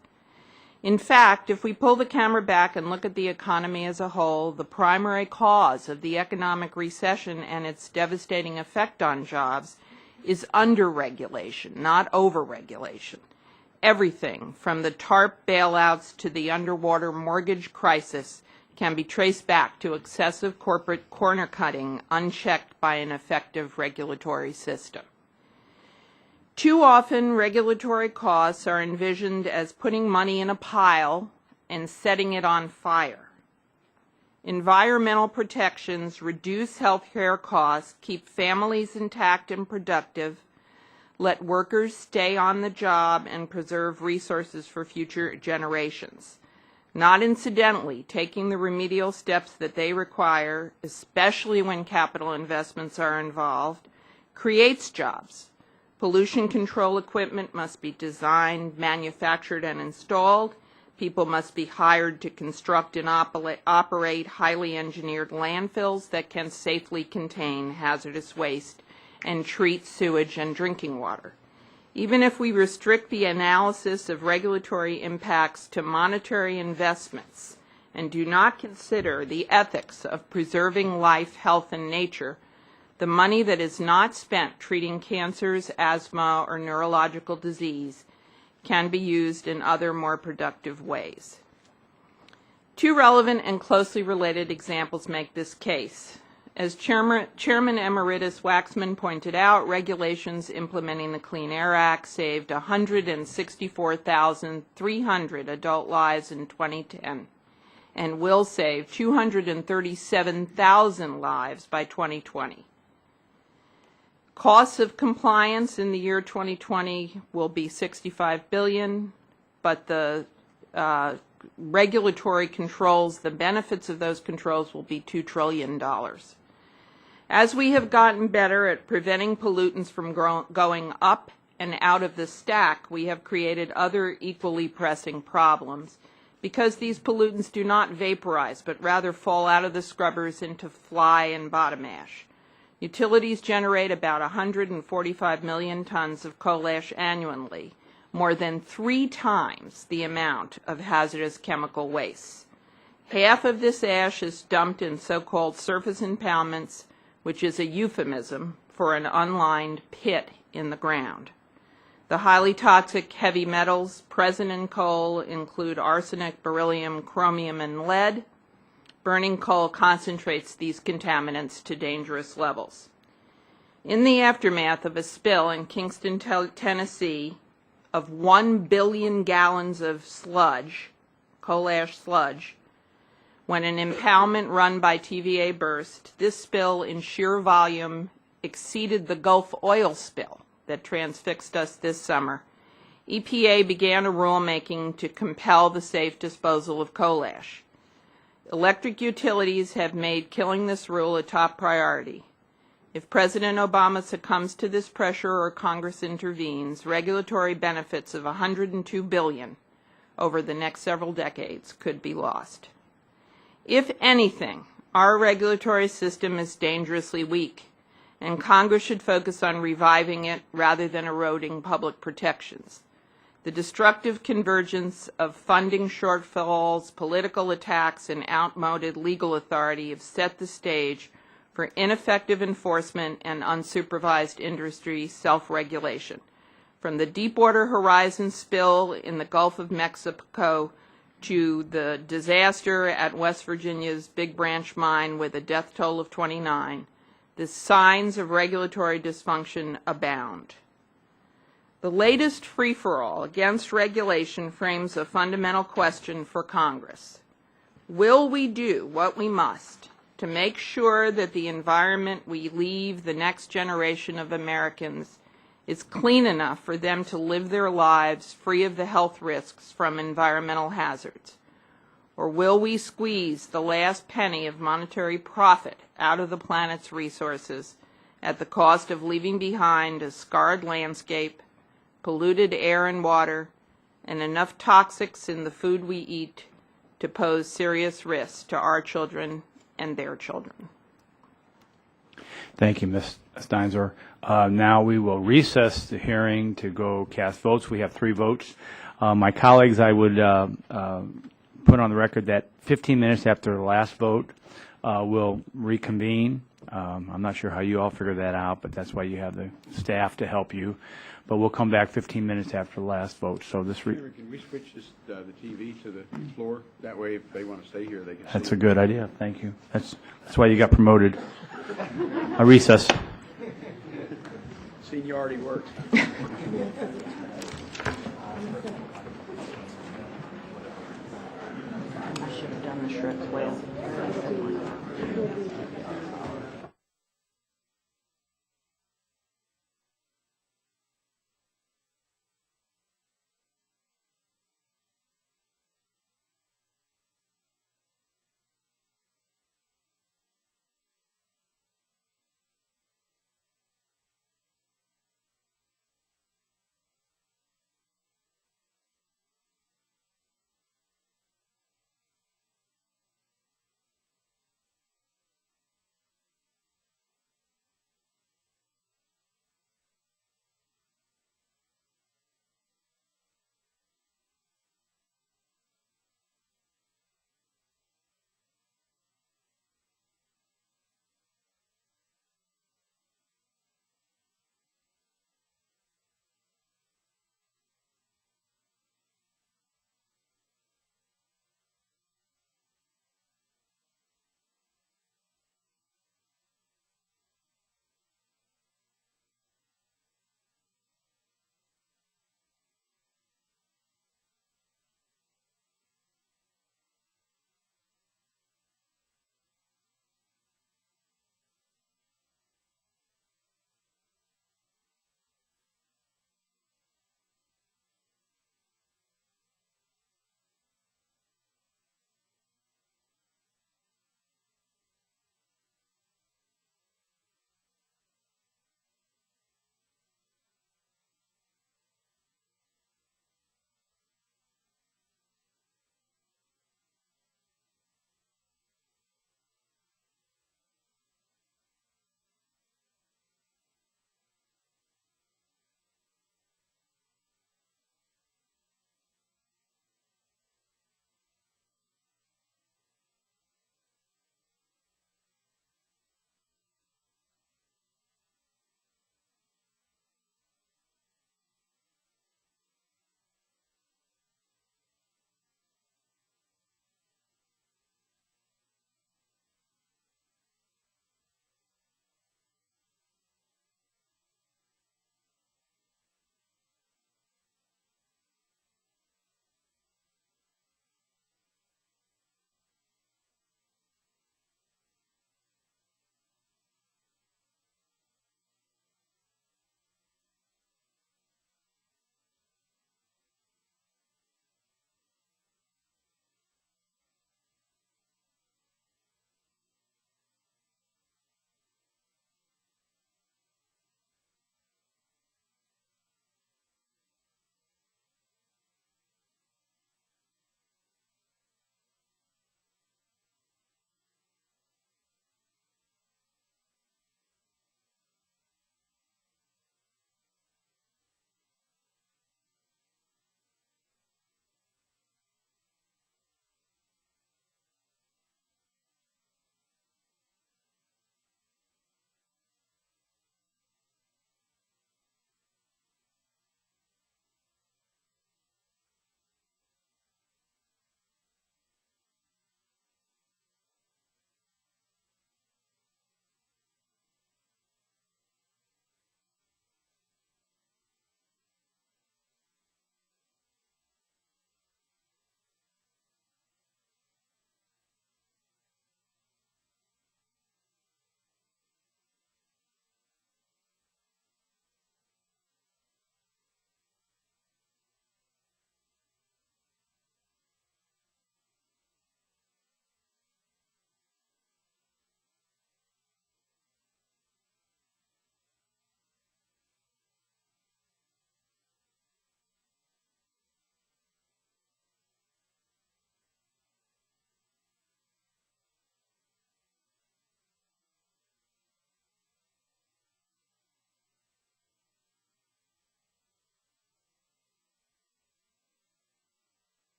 In fact, if we pull the camera back and look at the economy as a whole, the primary cause of the economic recession and its devastating effect on jobs is under-regulation, not over-regulation. Everything from the TARP bailouts to the underwater mortgage crisis can be traced back to excessive corporate corner cutting unchecked by an effective regulatory system. Too often, regulatory costs are envisioned as putting money in a pile and setting it on fire. Environmental protections reduce health care costs, keep families intact and productive, let workers stay on the job, and preserve resources for future generations. Not incidentally, taking the remedial steps that they require, especially when capital investments are involved, creates jobs. Pollution control equipment must be designed, manufactured, and installed. People must be hired to construct and operate highly engineered landfills that can safely contain hazardous waste and treat sewage and drinking water. Even if we restrict the analysis of regulatory impacts to monetary investments and do not consider the ethics of preserving life, health, and nature, the money that is not spent treating cancers, asthma, or neurological disease can be used in other more productive ways. Two relevant and closely related examples make this case. As Chairman Emeritus Waxman pointed out, regulations implementing the Clean Air Act saved 164,300 adult lives in 2010 and will save 237,000 lives by 2020. Costs of compliance in the year 2020 will be $65 billion, but the regulatory controls, the benefits of those controls will be $2 trillion. As we have gotten better at preventing pollutants from going up and out of the stack, we have created other equally pressing problems because these pollutants do not vaporize, but rather fall out of the scrubbers into fly and bottom ash. Utilities generate about 145 million tons of coal ash annually, more than 3 times the amount of hazardous chemical waste. Half of this ash is dumped in so-called surface impoundments, which is a euphemism for an unlined pit in the ground. The highly toxic heavy metals present in coal include arsenic, beryllium, chromium, and lead. Burning coal concentrates these contaminants to dangerous levels. In the aftermath of a spill in Kingston, Tennessee, of 1 billion gallons of sludge, coal ash sludge, when an impoundment run by TVA burst, this spill in sheer volume exceeded the Gulf oil spill that transfixed us this summer. EPA began a rulemaking to compel the safe disposal of coal ash. Electric utilities have made killing this rule a top priority. If President Obama succumbs to this pressure or Congress intervenes, regulatory benefits of $102 billion over the next several decades could be lost. If anything, our regulatory system is dangerously weak, and Congress should focus on reviving it rather than eroding public protections. The destructive convergence of funding shortfalls, political attacks, and outmoded legal authority have set the stage for ineffective enforcement and unsupervised industry self-regulation. From the Deepwater Horizon spill in the Gulf of Mexico to the disaster at West Virginia's Big Branch mine with a death toll of 29, the signs of regulatory dysfunction abound. The latest free-for-all against regulation frames a fundamental question for Congress. Will we do what we must to make sure that the environment we leave the next generation of Americans is clean enough for them to live their lives free of the health risks from environmental hazards? Or will we squeeze the last penny of monetary profit out of the planet's resources at the cost of leaving behind a scarred landscape, polluted air and water, and enough toxics in the food we eat to pose serious risks to our children and their children? Thank you, Ms. Steinzer. Now we will recess the hearing to go cast votes. We have 3 votes. My colleagues, I would put on the record that 15 minutes after the last vote, we'll reconvene I'm not sure how you all figure that out, but that's why you have the staff to help you. But we'll come back 15 minutes after the last vote. So this. Chairman, can we switch this, the TV to the floor? That way, if they want to stay here, they can. That's a good idea. Thank you. That's why you got promoted. A recess. Seniority works. I should have done the shirts well.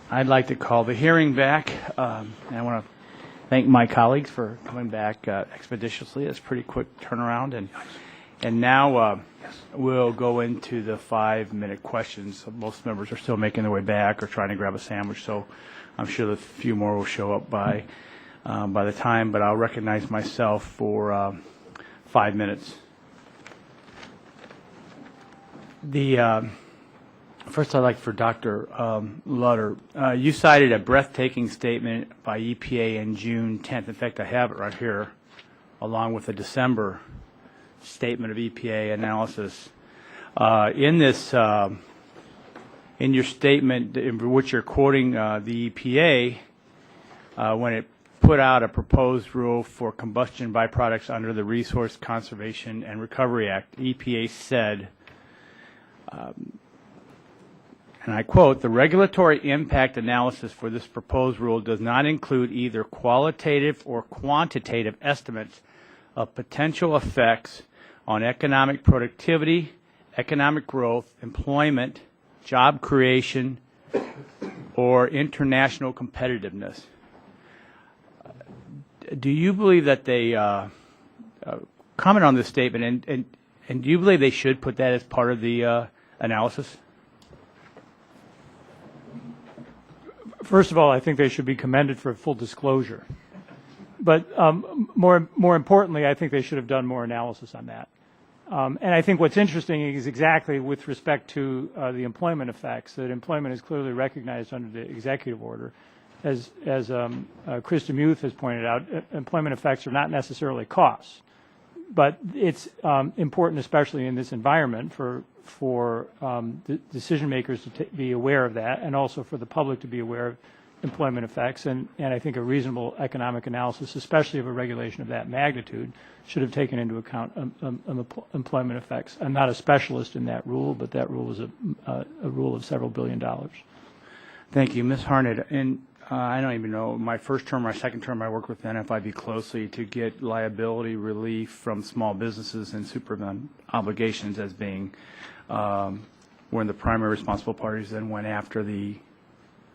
I'd like to call the hearing back, and I want to thank my colleagues for coming back expeditiously. It's a pretty quick turnaround, and now we'll go into the 5-minute questions. Most members are still making their way back or trying to grab a sandwich, so I'm sure a few more will show up by the time. But I'll recognize myself for 5 minutes. First, I'd like for Dr. Lutter. You cited a breathtaking statement by EPA in June 10th. In fact, I have it right here, along with the December statement of EPA analysis. In your statement, in which you're quoting the EPA, when it put out a proposed rule for combustion byproducts under the Resource Conservation and Recovery Act, EPA said, and I quote, "The regulatory impact analysis for this proposed rule does not include either qualitative or quantitative estimates of potential effects on economic productivity, economic growth, employment, job creation, or international competitiveness." Do you believe that they comment on this statement, and do you believe they should put that as part of the analysis? First of all, I think they should be commended for full disclosure. But more importantly, I think they should have done more analysis on that. And I think what's interesting is exactly with respect to the employment effects, that employment is clearly recognized under the executive order. As Chris DeMuth has pointed out, employment effects are not necessarily costs. But it's important, especially in this environment, for the decision makers to be aware of that, and also for the public to be aware of employment effects. And I think a reasonable economic analysis, especially of a regulation of that magnitude, should have taken into account employment effects. I'm not a specialist in that rule, but that rule is a rule of several $billion. Thank you, Ms. Harned. And I don't even know, my first term, my second term, I worked with NFIB closely to get liability relief from small businesses and superfund obligations as being one of the primary responsible parties, then went after the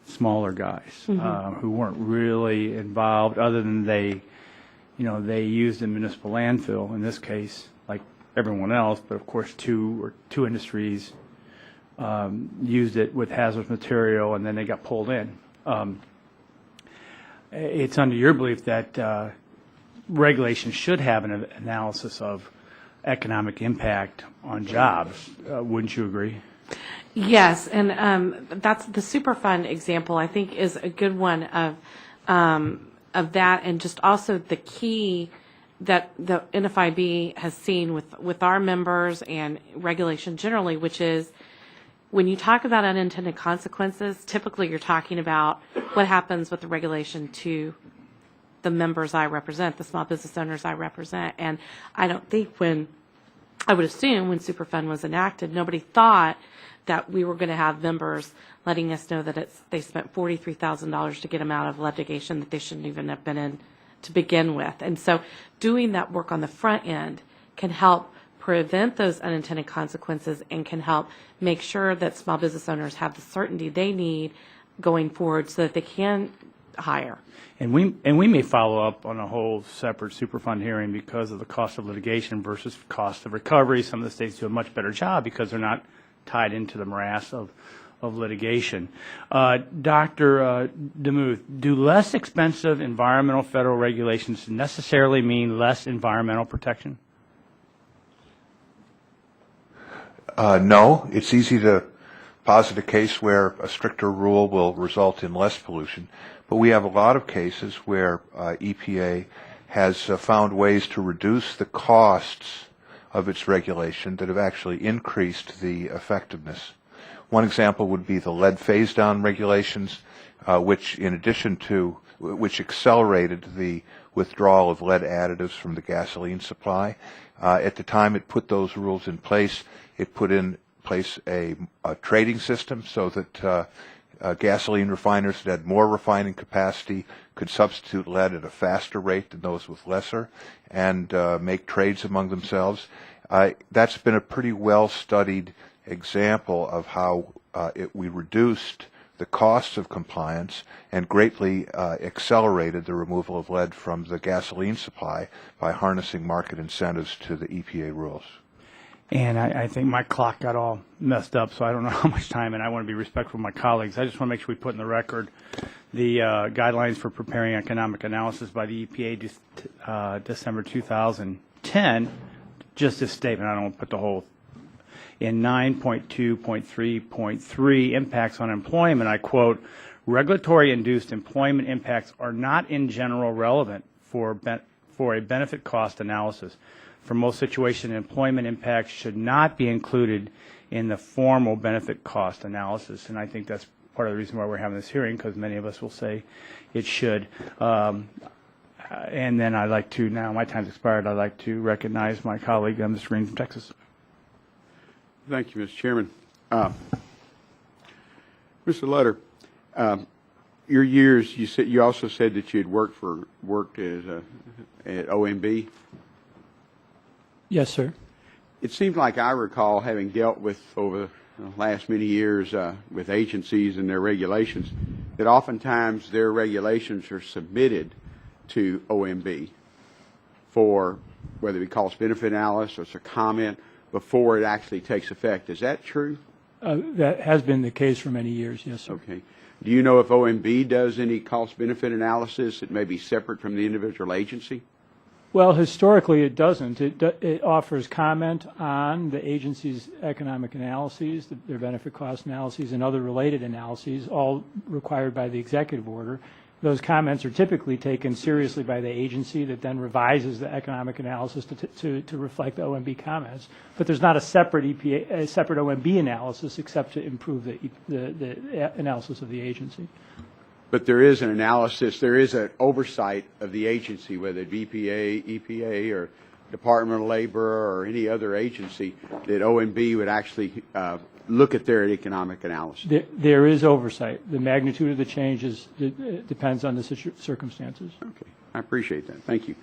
smaller guys who weren't really involved, other than they used a municipal landfill in this case, like everyone else. But of course, two industries used it with hazardous material, and then they got pulled in. It's under your belief that regulation should have an analysis of economic impact on jobs. Wouldn't you agree? Yes, and that's the Superfund example, I think, is a good one of that, and just also the key that the NFIB has seen with our members and regulation generally, which is when you talk about unintended consequences, typically you're talking about what happens with the regulation to the members I represent, the small business owners I represent. And I don't think I would assume when Superfund was enacted, nobody thought that we were going to have members letting us know that they spent $43,000 to get them out of litigation that they shouldn't even have been in to begin with. And so doing that work on the front end can help prevent those unintended consequences and can help make sure that small business owners have the certainty they need going forward so that they can hire. And we may follow up on a whole separate Superfund hearing because of the cost of litigation versus cost of recovery. Some of the states do a much better job because they're not tied into the morass of litigation. Dr. DeMuth, do less expensive environmental federal regulations necessarily mean less environmental protection? No, it's easy to posit a case where a stricter rule will result in less pollution, but we have a lot of cases where EPA has found ways to reduce the costs of its regulation that have actually increased the effectiveness. One example would be the lead phase-down regulations, which accelerated the withdrawal of lead additives from the gasoline supply. At the time it put those rules in place, it put in place a trading system so that gasoline refiners that had more refining capacity could substitute lead at a faster rate than those with lesser and make trades among themselves. That's been a pretty well-studied example of how we reduced the costs of compliance and greatly accelerated the removal of lead from the gasoline supply by harnessing market incentives to the EPA rules. And I think my clock got all messed up, so I don't know how much time, and I want to be respectful of my colleagues. I just want to make sure we put in the record the guidelines for preparing economic analysis by the EPA December 2010, just this statement. I don't want to put the whole. In 9.2.3.3, impacts on employment, I quote, regulatory-induced employment impacts are not in general relevant for a benefit cost analysis. For most situations, employment impacts should not be included in the formal benefit cost analysis, and I think that's part of the reason why we're having this hearing, because many of us will say it should. And then I'd like to, now my time's expired, I'd like to recognize my colleague, Mr. Green from Texas. Thank you, Mr. Chairman. Mr. Lutter, your years, you also said that you had worked as at OMB. Yes, sir. It seems like I recall having dealt with over the last many years with agencies and their regulations, that oftentimes their regulations are submitted to OMB for whether it be cost benefit analysis or comment before it actually takes effect. Is that true? That has been the case for many years, yes, sir. Okay. Do you know if OMB does any cost benefit analysis that may be separate from the individual agency? Well, historically, it doesn't. It offers comment on the agency's economic analyses, their benefit cost analyses, and other related analyses, all required by the executive order. Those comments are typically taken seriously by the agency that then revises the economic analysis to reflect the OMB comments. But there's not a separate OMB analysis except to improve the analysis of the agency. But there is an analysis, there is an oversight of the agency, whether it be EPA, or Department of Labor, or any other agency, that OMB would actually look at their economic analysis. There is oversight. The magnitude of the changes depends on the circumstances. Okay, I appreciate that. Thank you.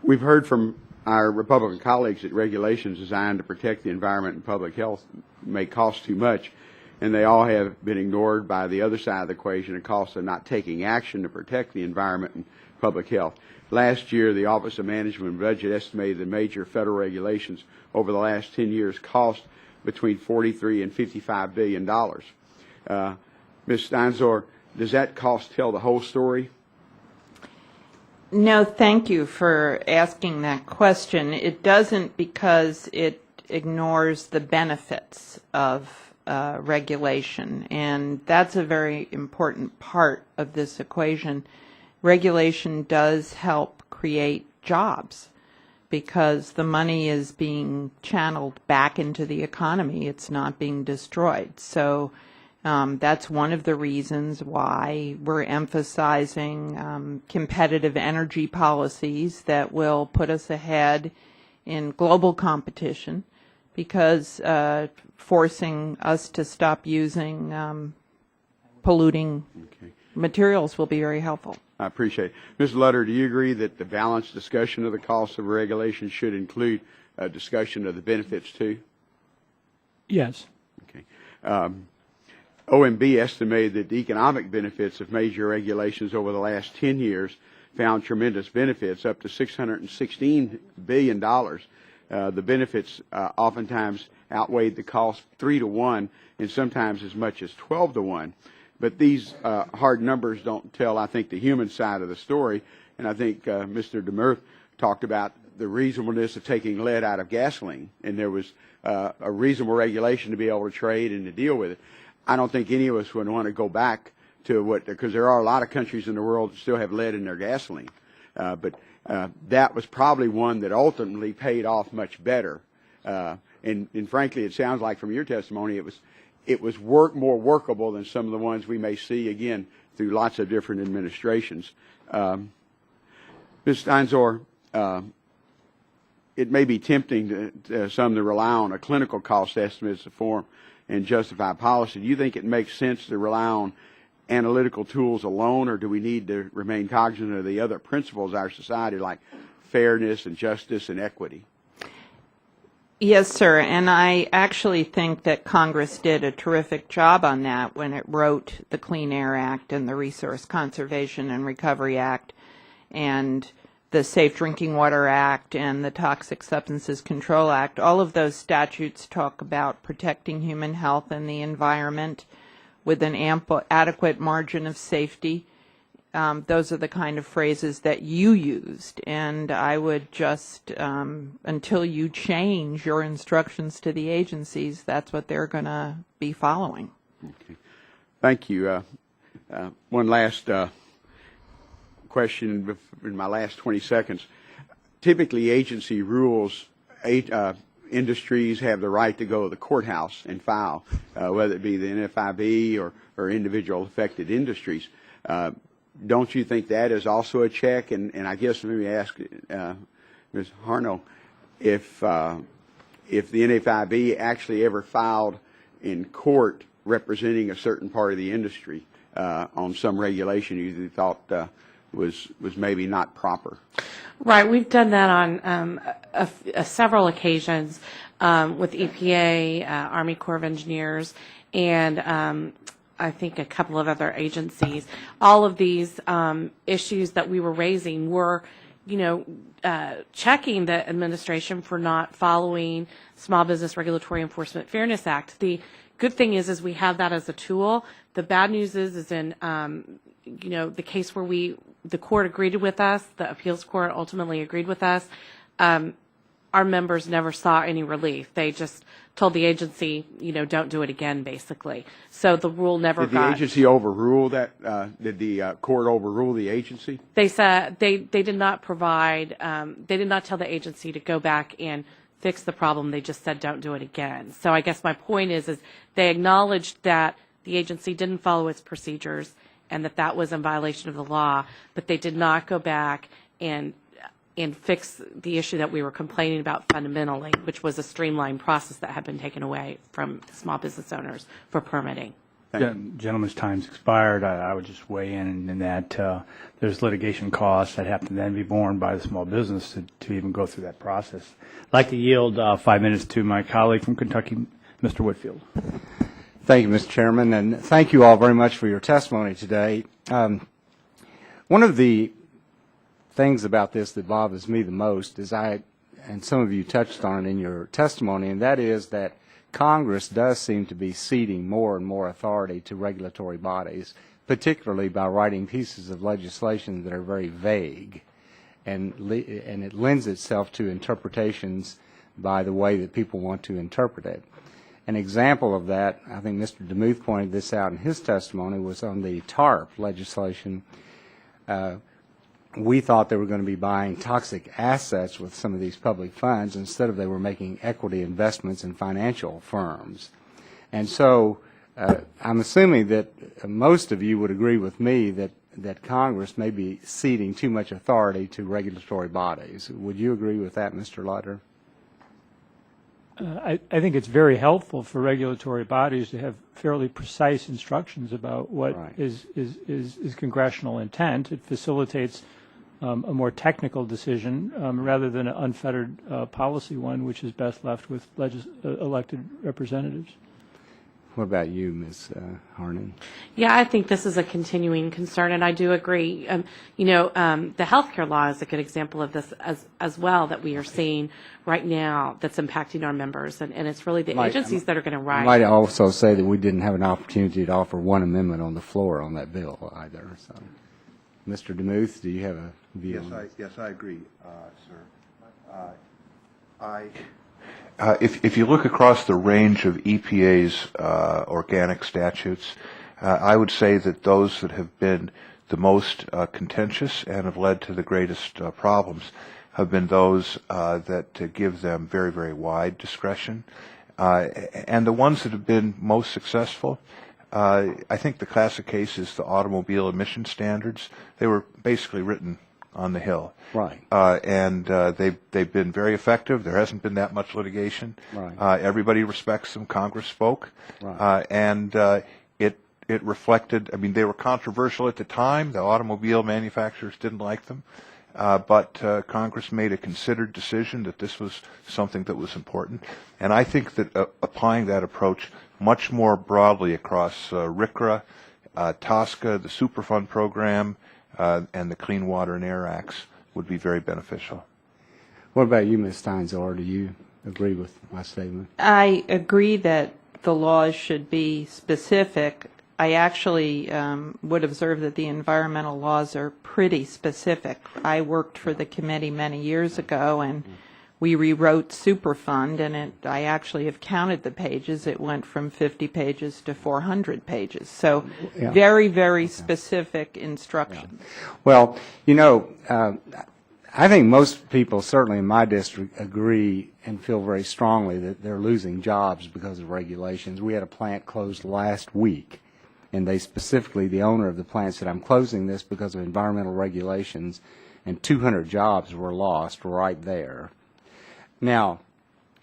We've heard from our Republican colleagues that regulations designed to protect the environment and public health may cost too much, and they all have been ignored by the other side of the equation, the cost of not taking action to protect the environment and public health. Last year, the Office of Management and Budget estimated that major federal regulations over the last 10 years cost between $43 and $55 billion. Ms. Steinzor, does that cost tell the whole story? No, thank you for asking that question. It doesn't, because it ignores the benefits of regulation, and that's a very important part of this equation. Regulation does help create jobs because the money is being channeled back into the economy. It's not being destroyed. So that's one of the reasons why we're emphasizing competitive energy policies that will put us ahead in global competition, because forcing us to stop using polluting materials will be very helpful. I appreciate it. Mr. Lutter, do you agree that the balanced discussion of the costs of regulation should include a discussion of the benefits too? Yes. Okay. OMB estimated that the economic benefits of major regulations over the last 10 years found tremendous benefits, up to $616 billion. The benefits oftentimes outweighed the cost 3 to 1, and sometimes as much as 12 to 1. But these hard numbers don't tell, I think, the human side of the story. And I think Mr. DeMurth talked about the reasonableness of taking lead out of gasoline, and there was a reasonable regulation to be able to trade and to deal with it. I don't think any of us would want to go back to what, because there are a lot of countries in the world that still have lead in their gasoline. But that was probably one that ultimately paid off much better. And frankly, it sounds like from your testimony, it was more workable than some of the ones we may see, again, through lots of different administrations. Ms. Steinzor, it may be tempting to some to rely on a clinical cost estimate to form and justify policy. Do you think it makes sense to rely on analytical tools alone, or do we need to remain cognizant of the other principles of our society like fairness and justice and equity? Yes, sir, and I actually think that Congress did a terrific job on that when it wrote the Clean Air Act and the Resource Conservation and Recovery Act and the Safe Drinking Water Act and the Toxic Substances Control Act. All of those statutes talk about protecting human health and the environment with an adequate margin of safety. Those are the kind of phrases that you used, and I would just, until you change your instructions to the agencies, that's what they're going to be following. Okay. Thank you. One last question in my last 20 seconds. Typically, agency rules, industries have the right to go to the courthouse and file, whether it be the NFIB or individual affected industries. Don't you think that is also a check? And I guess let me ask Ms. Harno, if the NFIB actually ever filed in court representing a certain part of the industry on some regulation you thought was maybe not proper. Right. We've done that on several occasions with EPA, Army Corps of Engineers, and I think a couple of other agencies. All of these issues that we were raising were, checking the administration for not following Small Business Regulatory Enforcement Fairness Act. The good thing is we have that as a tool. The bad news is in, the case where the court agreed with us, the appeals court ultimately agreed with us, our members never saw any relief. They just told the agency, don't do it again, basically. So the rule never got. Did the agency overrule that? Did the court overrule the agency? They said they did not provide, they did not tell the agency to go back and fix the problem. They just said don't do it again. So I guess my point is they acknowledged that the agency didn't follow its procedures and that was in violation of the law, but they did not go back and fix the issue that we were complaining about fundamentally, which was a streamlined process that had been taken away from small business owners for permitting. Gentleman's time's expired. I would just weigh in that there's litigation costs that have to then be borne by the small business to even go through that process. I'd like to yield 5 minutes to my colleague from Kentucky, Mr. Whitfield. Thank you, Mr. Chairman, and thank you all very much for your testimony today. One of the things about this that bothers me the most is and some of you touched on it in your testimony, and that is that Congress does seem to be ceding more and more authority to regulatory bodies, particularly by writing pieces of legislation that are very vague, and it lends itself to interpretations by the way that people want to interpret it. An example of that, I think Mr. DeMuth pointed this out in his testimony, was on the TARP legislation. We thought they were going to be buying toxic assets with some of these public funds. Instead of they were making equity investments in financial firms. And so I'm assuming that most of you would agree with me that Congress may be ceding too much authority to regulatory bodies. Would you agree with that, Mr. Lutter? I think it's very helpful for regulatory bodies to have fairly precise instructions about what is congressional intent. It facilitates a more technical decision rather than an unfettered policy one, which is best left with elected representatives. What about you, Ms. Harnan? Yeah, I think this is a continuing concern, and I do agree. The healthcare law is a good example of this as well that we are seeing right now that's impacting our members, and it's really the agencies that are going to write. I might also say that we didn't have an opportunity to offer one amendment on the floor on that bill either. So, Mr. DeMuth, do you have a view? Yes, I agree, sir. If you look across the range of EPA's organic statutes, I would say that those that have been the most contentious and have led to the greatest problems have been those that give them very, very wide discretion. And the ones that have been most successful, I think the classic case is the automobile emission standards. They were basically written on the Hill. Right. And they've been very effective. There hasn't been that much litigation. Right. Everybody respects them. Congress spoke. Right. And it reflected, I mean, they were controversial at the time. The automobile manufacturers didn't like them. But Congress made a considered decision that this was something that was important. And I think that applying that approach much more broadly across RCRA, TSCA, the Superfund program, and the Clean Water and Air Acts would be very beneficial. What about you, Ms. Steinzor? Do you agree with my statement? I agree that the laws should be specific. I actually would observe that the environmental laws are pretty specific. I worked for the committee many years ago, and we rewrote Superfund, and I actually have counted the pages. It went from 50 pages to 400 pages. So Yeah. very, very specific instructions. Well, you know, I think most people, certainly in my district, agree and feel very strongly that they're losing jobs because of regulations. We had a plant closed last week, and they specifically, the owner of the plant said, I'm closing this because of environmental regulations, and 200 jobs were lost right there. Now,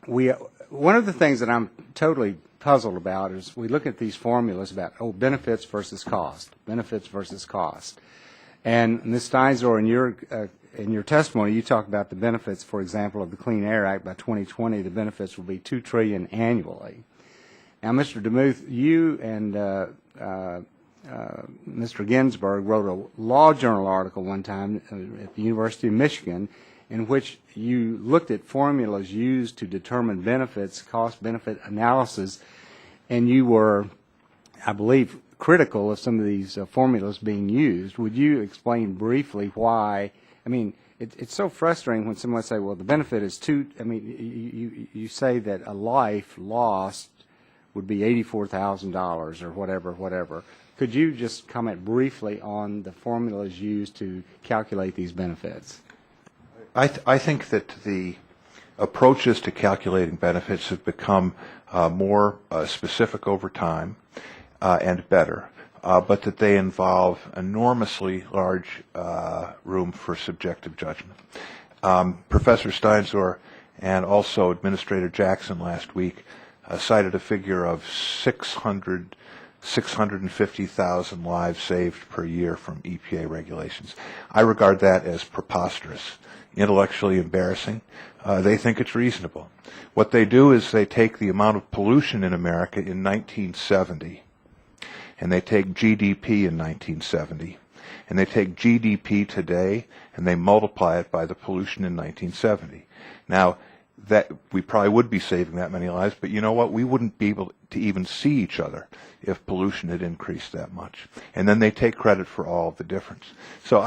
one of the things that I'm totally puzzled about is we look at these formulas about, benefits versus cost, benefits versus cost. And Ms. Steinzor, in your testimony, you talk about the benefits, for example, of the Clean Air Act. By 2020, the benefits will be $2 trillion annually. Now, Mr. DeMuth, you and Mr. Ginsburg wrote a law journal article one time at the University of Michigan in which you looked at formulas used to determine benefits, cost-benefit analysis, and you were, I believe, critical of some of these formulas being used. Would you explain briefly why? I mean, it's so frustrating when someone say, well, the benefit is you say that a life lost would be $84,000 or whatever. Could you just comment briefly on the formulas used to calculate these benefits? I think that the approaches to calculating benefits have become more specific over time and better, but that they involve enormously large room for subjective judgment. Professor Steinzor and also Administrator Jackson last week cited a figure of 650,000 lives saved per year from EPA regulations. I regard that as preposterous, intellectually embarrassing. They think it's reasonable. What they do is they take the amount of pollution in America in 1970, and they take GDP in 1970, and they take GDP today, and they multiply it by the pollution in 1970. Now, that we probably would be saving that many lives, but you know what? We wouldn't be able to even see each other if pollution had increased that much. And then they take credit for all of the difference. So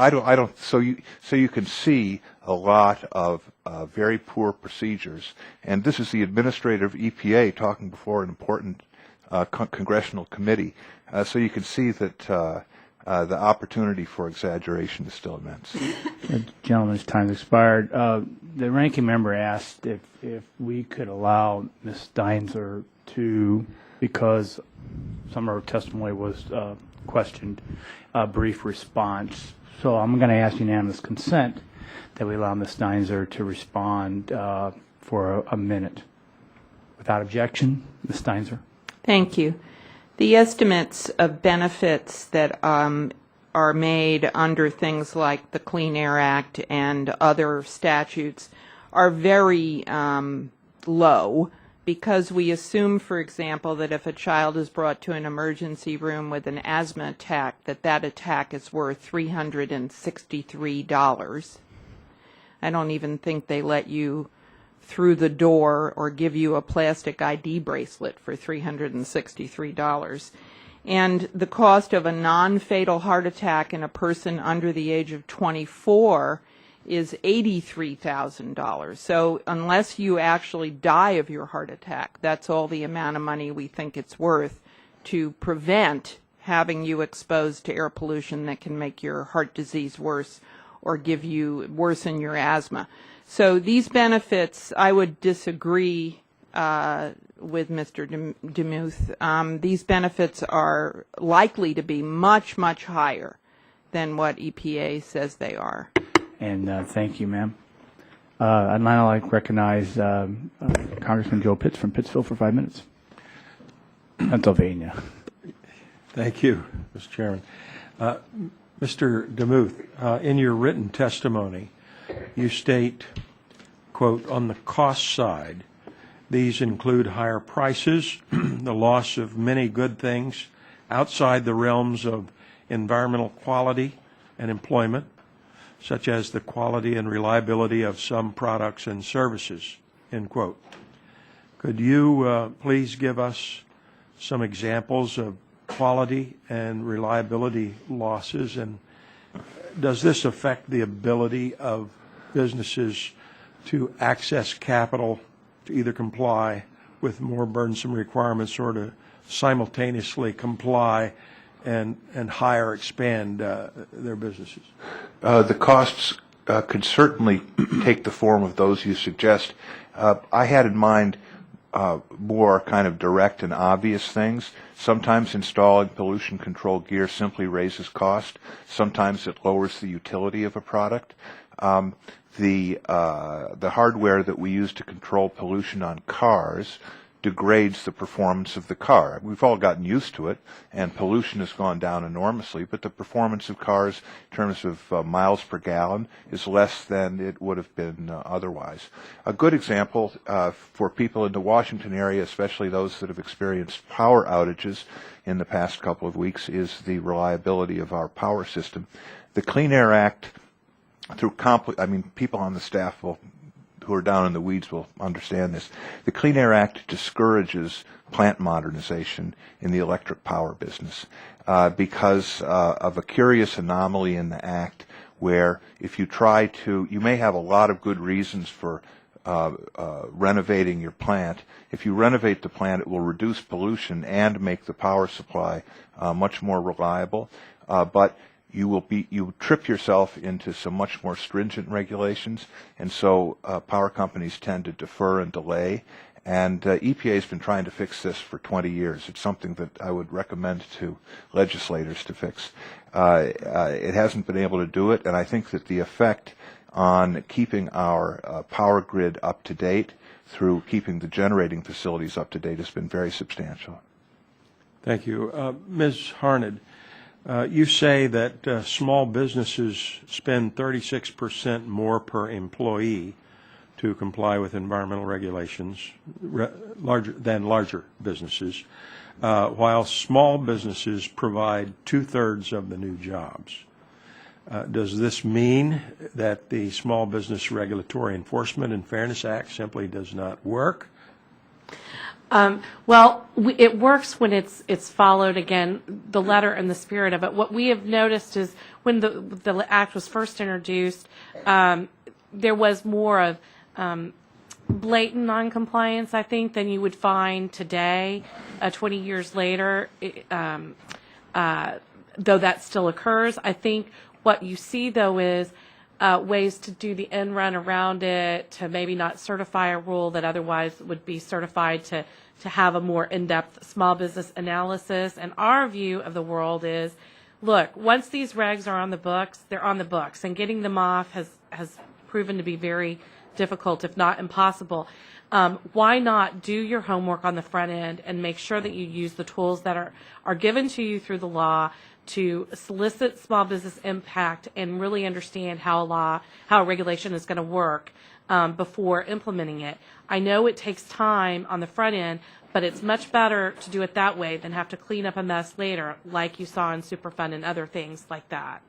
so you can see a lot of very poor procedures. And this is the administrator of EPA talking before an important congressional committee. So you can see that the opportunity for exaggeration is still immense. Gentleman's time expired. The ranking member asked if we could allow Ms. Steinzor to, because some of her testimony was questioned, a brief response. So I'm going to ask unanimous consent that we allow Ms. Steinzor to respond for a minute. Without objection, Ms. Steinzor. Thank you. The estimates of benefits that are made under things like the Clean Air Act and other statutes are very low, because we assume, for example, that if a child is brought to an emergency room with an asthma attack, that attack is worth $363. I don't even think they let you through the door or give you a plastic ID bracelet for $363. And the cost of a non-fatal heart attack in a person under the age of 24 is $83,000. So unless you actually die of your heart attack, that's all the amount of money we think it's worth to prevent having you exposed to air pollution that can make your heart disease worse or worsen your asthma. So these benefits, I would disagree with Mr. DeMuth. These benefits are likely to be much, much higher than what EPA says they are. And thank you, ma'am. I'd now like to recognize Congressman Joe Pitts from Pittsville for 5 minutes. Pennsylvania. Thank you, Mr. Chairman. Mr. DeMuth, in your written testimony, you state, quote, on the cost side, these include higher prices, the loss of many good things outside the realms of environmental quality and employment, such as the quality and reliability of some products and services, end quote. Could you please give us some examples of quality and reliability losses, and does this affect the ability of businesses to access capital to either comply with more burdensome requirements or to simultaneously comply and hire, expand their businesses? The costs could certainly take the form of those you suggest. I had in mind more kind of direct and obvious things. Sometimes installing pollution control gear simply raises cost. Sometimes it lowers the utility of a product. The hardware that we use to control pollution on cars degrades the performance of the car. We've all gotten used to it, and pollution has gone down enormously, but the performance of cars in terms of miles per gallon is less than it would have been otherwise. A good example for people in the Washington area, especially those that have experienced power outages in the past couple of weeks, is the reliability of our power system. The Clean Air Act, through people on the staff who are down in the weeds will understand this. The Clean Air Act discourages plant modernization in the electric power business because of a curious anomaly in the Act where if you try to, you may have a lot of good reasons for renovating your plant. If you renovate the plant, it will reduce pollution and make the power supply much more reliable. But you trip yourself into some much more stringent regulations, and so power companies tend to defer and delay. And EPA has been trying to fix this for 20 years. It's something that I would recommend to legislators to fix. It hasn't been able to do it, and I think that the effect on keeping our power grid up to date through keeping the generating facilities up to date has been very substantial. Thank you. Ms. Harned, you say that small businesses spend 36% more per employee to comply with environmental regulations than larger businesses, while small businesses provide 2/3 of the new jobs. Does this mean that the Small Business Regulatory Enforcement and Fairness Act simply does not work? It works when it's followed, again, the letter and the spirit of it. What we have noticed is when the Act was first introduced, there was more of blatant noncompliance, I think, than you would find today, 20 years later, though that still occurs. I think what you see, though, is ways to do the end run around it, to maybe not certify a rule that otherwise would be certified, to have a more in-depth small business analysis. And our view of the world is, look, once these regs are on the books, they're on the books, and getting them off has proven to be very difficult, if not impossible. Why not do your homework on the front end and make sure that you use the tools that are given to you through the law to solicit small business impact and really understand how a regulation is going to work before implementing it. I know it takes time on the front end, but it's much better to do it that way than have to clean up a mess later, like you saw in Superfund and other things like that.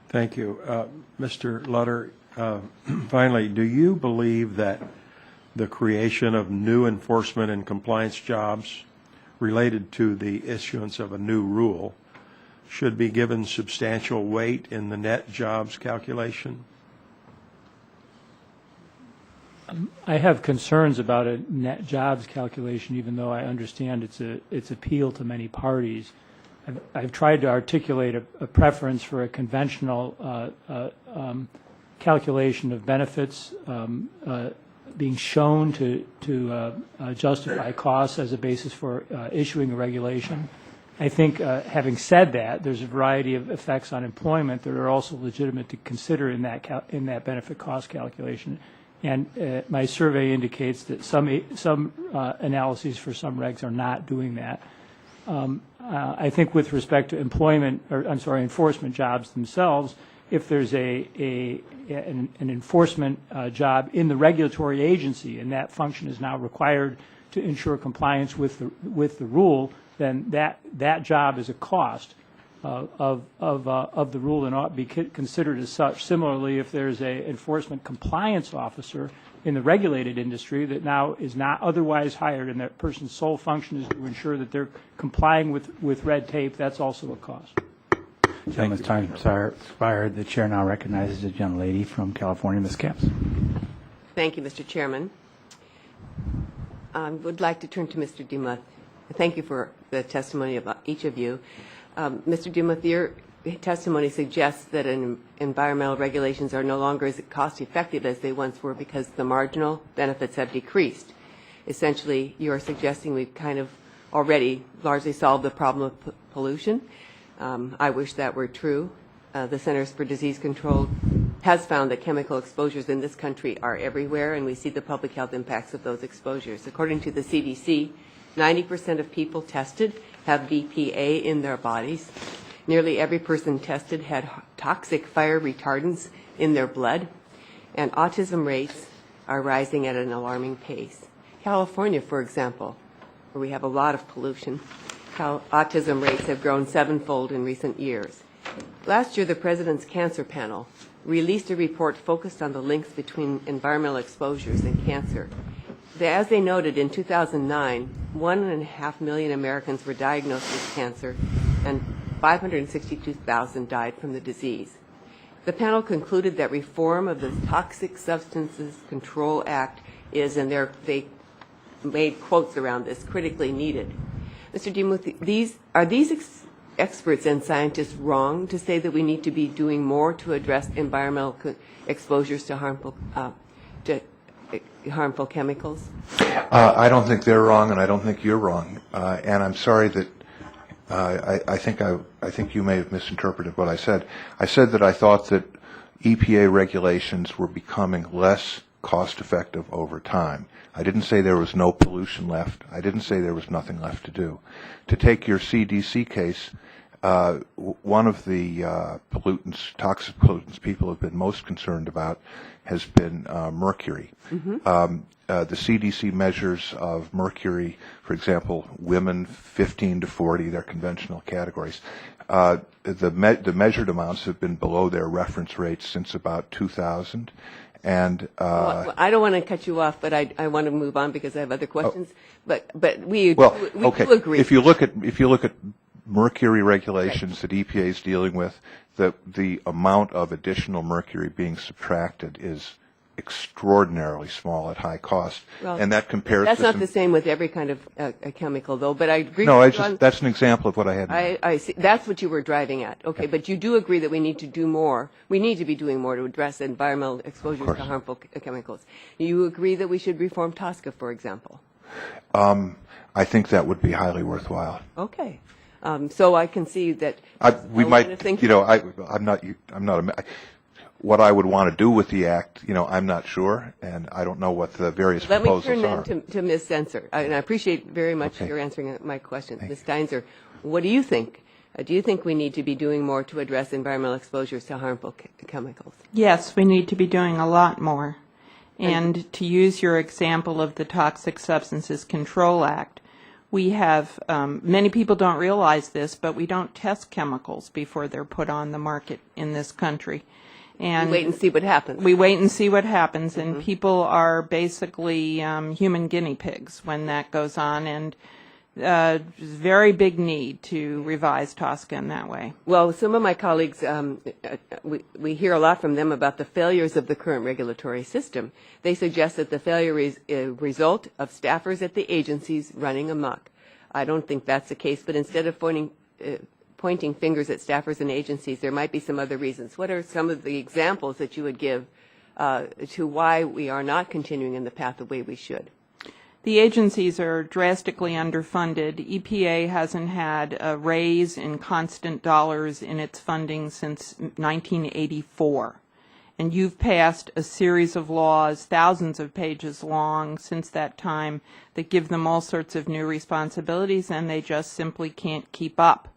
Thank you. Mr. Lutter, finally, do you believe that the creation of new enforcement and compliance jobs related to the issuance of a new rule should be given substantial weight in the net jobs calculation? I have concerns about a net jobs calculation, even though I understand its appeal to many parties. I've tried to articulate a preference for a conventional calculation of benefits being shown to justify costs as a basis for issuing a regulation, I think, having said that, there's a variety of effects on employment that are also legitimate to consider in that benefit cost calculation. And my survey indicates that some analyses for some regs are not doing that. I think with respect to enforcement jobs themselves, if there's an enforcement job in the regulatory agency and that function is now required to ensure compliance with the rule, then that job is a cost of the rule and ought to be considered as such. Similarly, if there's an enforcement compliance officer in the regulated industry that now is not otherwise hired and that person's sole function is to ensure that they're complying with red tape, that's also a cost. Gentleman's time expired. The chair now recognizes the gentlelady from California, Ms. Capps. Thank you, Mr. Chairman. I would like to turn to Mr. Demuth. Thank you for the testimony of each of you. Mr. Demuth, your testimony suggests that environmental regulations are no longer as cost effective as they once were because the marginal benefits have decreased. Essentially, you are suggesting we've kind of already largely solved the problem of pollution. I wish that were true. The Centers for Disease Control has found that chemical exposures in this country are everywhere, and we see the public health impacts of those exposures. According to the CDC, 90% of people tested have BPA in their bodies. Nearly every person tested had toxic fire retardants in their blood, and autism rates are rising at an alarming pace. California, for example, where we have a lot of pollution, autism rates have grown 7-fold in recent years. Last year, the President's Cancer Panel released a report focused on the links between environmental exposures and cancer. As they noted, in 2009, 1.5 million Americans were diagnosed with cancer, and 562,000 died from the disease. The panel concluded that reform of the Toxic Substances Control Act is, and they made quotes around this, critically needed. Mr. Demuth, are these experts and scientists wrong to say that we need to be doing more to address environmental exposures to harmful chemicals? I don't think they're wrong, and I don't think you're wrong. And I'm sorry that I think you may have misinterpreted what I said. I said that I thought that EPA regulations were becoming less cost-effective over time. I didn't say there was no pollution left. I didn't say there was nothing left to do. To take your CDC case, one of the toxic pollutants people have been most concerned about has been mercury. Mm-hmm. The CDC measures of mercury, for example, women 15 to 40, they're conventional categories. The measured amounts have been below their reference rates since about 2000. And I don't want to cut you off, but I want to move on because I have other questions. But we okay. do agree. If you look at mercury regulations that EPA is dealing with, the amount of additional mercury being subtracted is extraordinarily small at high cost, and that compares. That's to not the same with every kind of a chemical, though. But I agree. No, that's an example of what I had. I see. That's what you were driving at. Okay, yeah. But you do agree that we need to do more. We need to be doing more to address environmental exposures to harmful chemicals. You agree that we should reform TSCA, for example? I think that would be highly worthwhile. Okay. So I can see that we might. You know, I'm not. What I would want to do with the act, I'm not sure, and I don't know what the various proposals are. Let me turn then to Ms. Stenzer, and I appreciate very much your answering my question. Ms. Steinzer, what do you think? Do you think we need to be doing more to address environmental exposures to harmful chemicals? Yes, we need to be doing a lot more. And to use your example of the Toxic Substances Control Act, we have, many people don't realize this, but we don't test chemicals before they're put on the market in this country. And we wait and see what happens. We wait and see what happens, and people are basically human guinea pigs when that goes on, and very big need to revise TSCA in that way. Well, some of my colleagues, we hear a lot from them about the failures of the current regulatory system. They suggest that the failure is a result of staffers at the agencies running amok. I don't think that's the case, but instead of pointing fingers at staffers and agencies, there might be some other reasons. What are some of the examples that you would give to why we are not continuing in the path the way we should? The agencies are drastically underfunded. EPA hasn't had a raise in constant dollars in its funding since 1984. And you've passed a series of laws, thousands of pages long since that time, that give them all sorts of new responsibilities, and they just simply can't keep up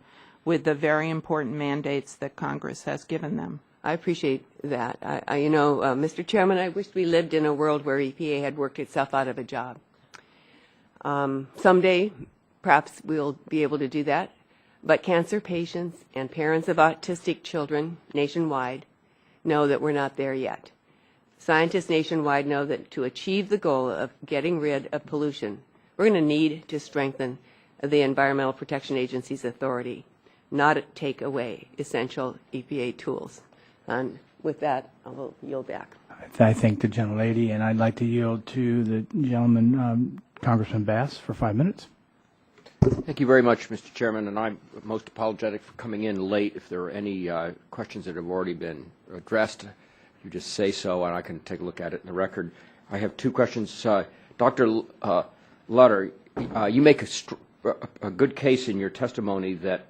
with the very important mandates that Congress has given them. I appreciate that. Mr. Chairman, I wish we lived in a world where EPA had worked itself out of a job. Someday, perhaps we'll be able to do that, but cancer patients and parents of autistic children nationwide know that we're not there yet. Scientists nationwide know that to achieve the goal of getting rid of pollution, we're going to need to strengthen the Environmental Protection Agency's authority, not take away essential EPA tools. And with that, I will yield back. I thank the gentlelady, and I'd like to yield to the gentleman, Congressman Bass, for 5 minutes. Thank you very much, Mr. Chairman, and I'm most apologetic for coming in late. If there are any questions that have already been addressed, you just say so, and I can take a look at it in the record. I have two questions. Dr. Lutter, you make a good case in your testimony that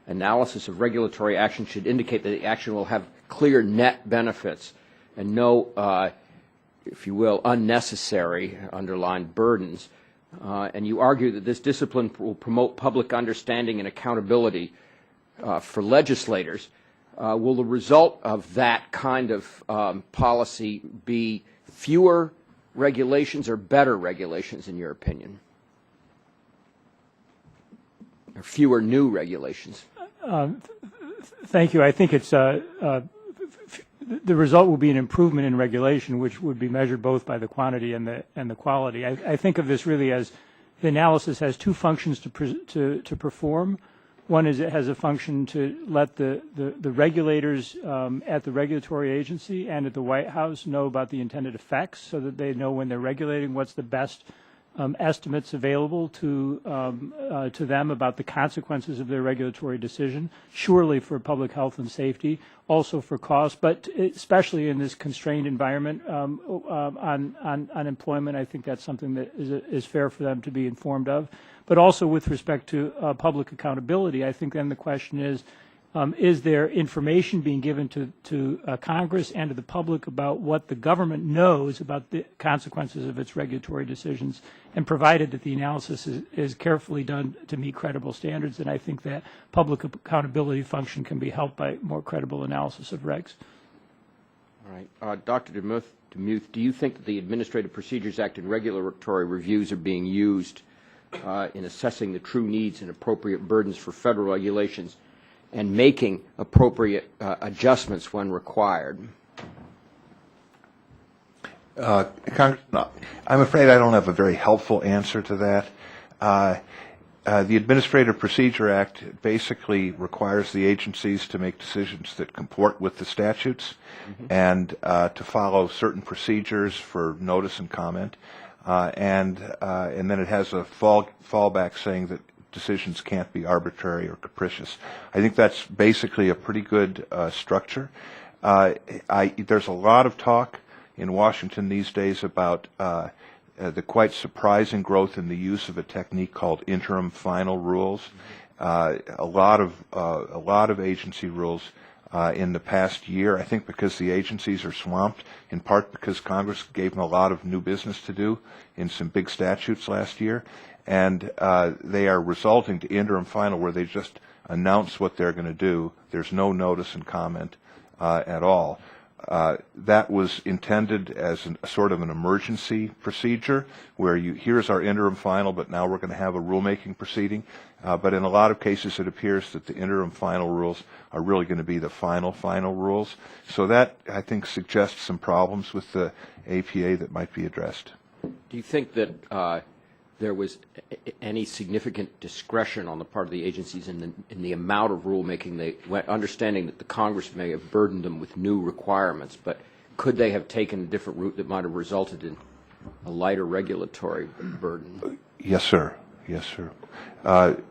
analysis of regulatory action should indicate that the action will have clear net benefits and no, if you will, unnecessary underlined burdens. And you argue that this discipline will promote public understanding and accountability for legislators. Will the result of that kind of policy be fewer regulations or better regulations, in your opinion? Or fewer new regulations? Thank you. I think it's the result will be an improvement in regulation, which would be measured both by the quantity and the quality. I think of this really as the analysis has two functions to perform. One is it has a function to let the regulators at the regulatory agency and at the White House know about the intended effects, so that they know when they're regulating what's the best estimates available to them about the consequences of their regulatory decision, surely for public health and safety, also for cost, but especially in this constrained environment on unemployment. I think that's something that is fair for them to be informed of. But also with respect to public accountability, I think then the question is there information being given to Congress and to the public about what the government knows about the consequences of its regulatory decisions, and provided that the analysis is carefully done to meet credible standards, and I think that public accountability function can be helped by more credible analysis of regs. All right. Dr. DeMuth, do you think that the Administrative Procedures Act and regulatory reviews are being used in assessing the true needs and appropriate burdens for federal regulations and making appropriate adjustments when required? Congressman, I'm afraid I don't have a very helpful answer to that. The Administrative Procedure Act basically requires the agencies to make decisions that comport with the statutes and to follow certain procedures for notice and comment. And then it has a fallback saying that decisions can't be arbitrary or capricious. I think that's basically a pretty good structure. There's a lot of talk in Washington these days about the quite surprising growth in the use of a technique called interim final rules. A lot of agency rules in the past year, I think because the agencies are swamped, in part because Congress gave them a lot of new business to do in some big statutes last year. And they are resulting to interim final where they just announce what they're going to do. There's no notice and comment at all. That was intended as a sort of an emergency procedure where here's our interim final, but now we're going to have a rulemaking proceeding. But in a lot of cases, it appears that the interim final rules are really going to be the final rules. So that, I think, suggests some problems with the APA that might be addressed. Do you think that there was any significant discretion on the part of the agencies in the amount of rulemaking, understanding that the Congress may have burdened them with new requirements, but could they have taken a different route that might have resulted in a lighter regulatory burden? Yes, sir. Yes, sir.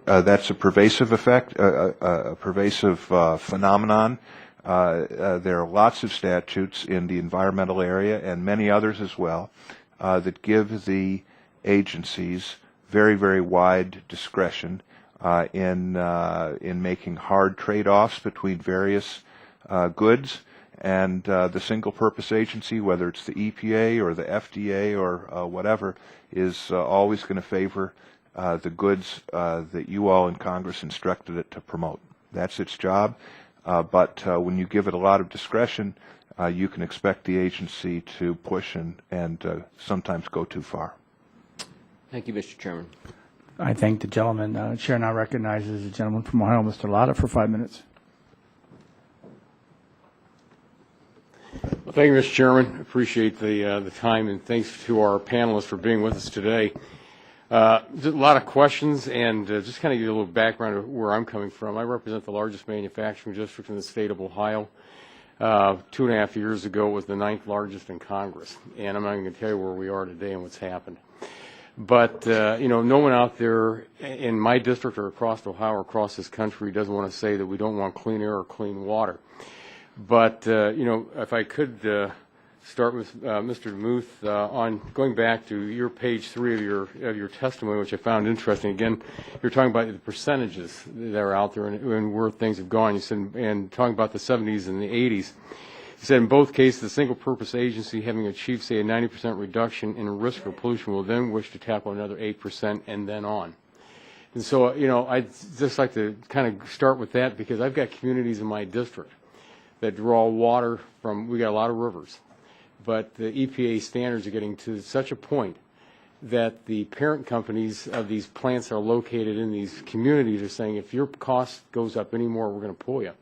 That's a pervasive effect, a pervasive phenomenon. There are lots of statutes in the environmental area and many others as well that give the agencies very, very wide discretion in making hard trade-offs between various goods, and the single-purpose agency, whether it's the EPA or the FDA or whatever, is always going to favor the goods that you all in Congress instructed it to promote. That's its job, but when you give it a lot of discretion, you can expect the agency to push and sometimes go too far. Thank you, Mr. Chairman. I thank the gentleman. The chair now recognizes the gentleman from Ohio, Mr. Lotta, for 5 minutes. Well, thank you, Mr. Chairman. Appreciate the time, and thanks to our panelists for being with us today. Just a lot of questions, and just kind of give you a little background of where I'm coming from. I represent the largest manufacturing district in the state of Ohio. 2.5 years ago, it was the 9th largest in Congress, and I'm not going to tell you where we are today and what's happened. But, no one out there in my district or across Ohio or across this country doesn't want to say that we don't want clean air or clean water. But, if I could start with Mr. DeMuth on going back to your page 3 of your testimony, which I found interesting. Again, you're talking about the percentages that are out there and where things have gone. You said, and talking about the 70s and the 80s. He said in both cases, the single-purpose agency having achieved, say, a 90% reduction in risk for pollution will then wish to tackle another 8% and then on. And so, I'd just like to kind of start with that because I've got communities in my district that draw water from, we got a lot of rivers, but the EPA standards are getting to such a point that the parent companies of these plants that are located in these communities are saying, if your cost goes up anymore, we're going to pull you.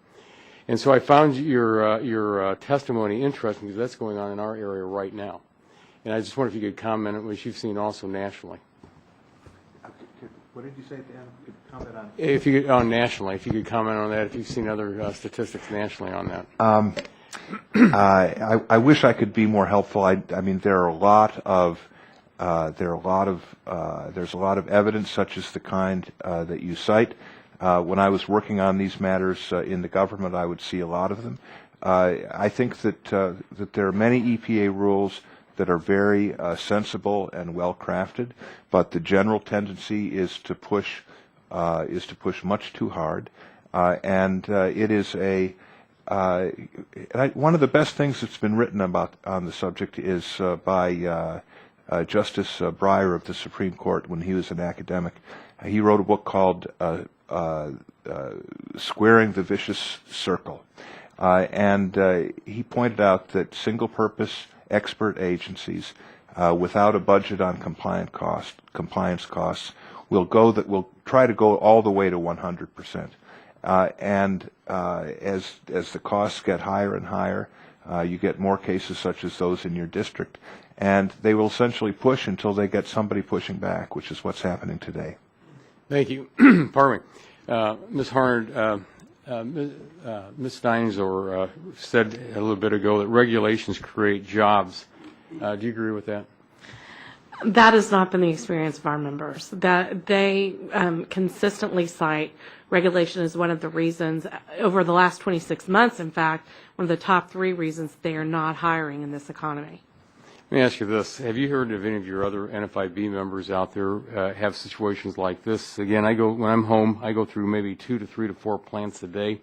And so I found your testimony interesting because that's going on in our area right now. And I just wonder if you could comment on what you've seen also nationally. What did you say at the end? Comment on? If you could, nationally, if you could comment on that, if you've seen other statistics nationally on that. I wish I could be more helpful. I mean, there's a lot of evidence, such as the kind that you cite. When I was working on these matters in the government, I would see a lot of them. I think that there are many EPA rules that are very sensible and well crafted, but the general tendency is to push much too hard, and it is one of the best things that's been written about on the subject is by Justice Breyer of the Supreme Court when he was an academic. He wrote a book called Squaring the Vicious Circle, and he pointed out that single-purpose expert agencies without a budget on compliance costs will try to go all the way to 100%. And as the costs get higher and higher, you get more cases such as those in your district, and they will essentially push until they get somebody pushing back, which is what's happening today. Thank you. Pardon me. Ms. Harnard, Ms. Steinzor said a little bit ago that regulations create jobs. Do you agree with that? That has not been the experience of our members. That they consistently cite regulation as one of the reasons, over the last 26 months, in fact, one of the top 3 reasons they are not hiring in this economy. Let me ask you this. Have you heard of any of your other NFIB members out there have situations like this? Again, when I'm home, I go through maybe 2 to 3 to 4 plants a day,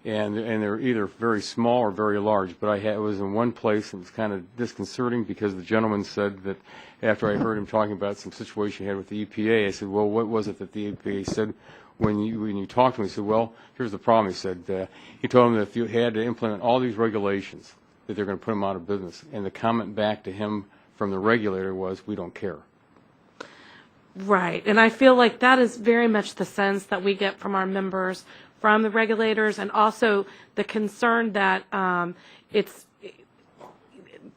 and they're either very small or very large. But I was in one place, and it was kind of disconcerting because the gentleman said that after I heard him talking about some situation he had with the EPA, I said, well, what was it that the EPA said when you talked to him? He said, well, here's the problem. He said, he told him that if you had to implement all these regulations, that they're going to put him out of business. And the comment back to him from the regulator was, we don't care. Right. And I feel like that is very much the sense that we get from our members, from the regulators, and also the concern that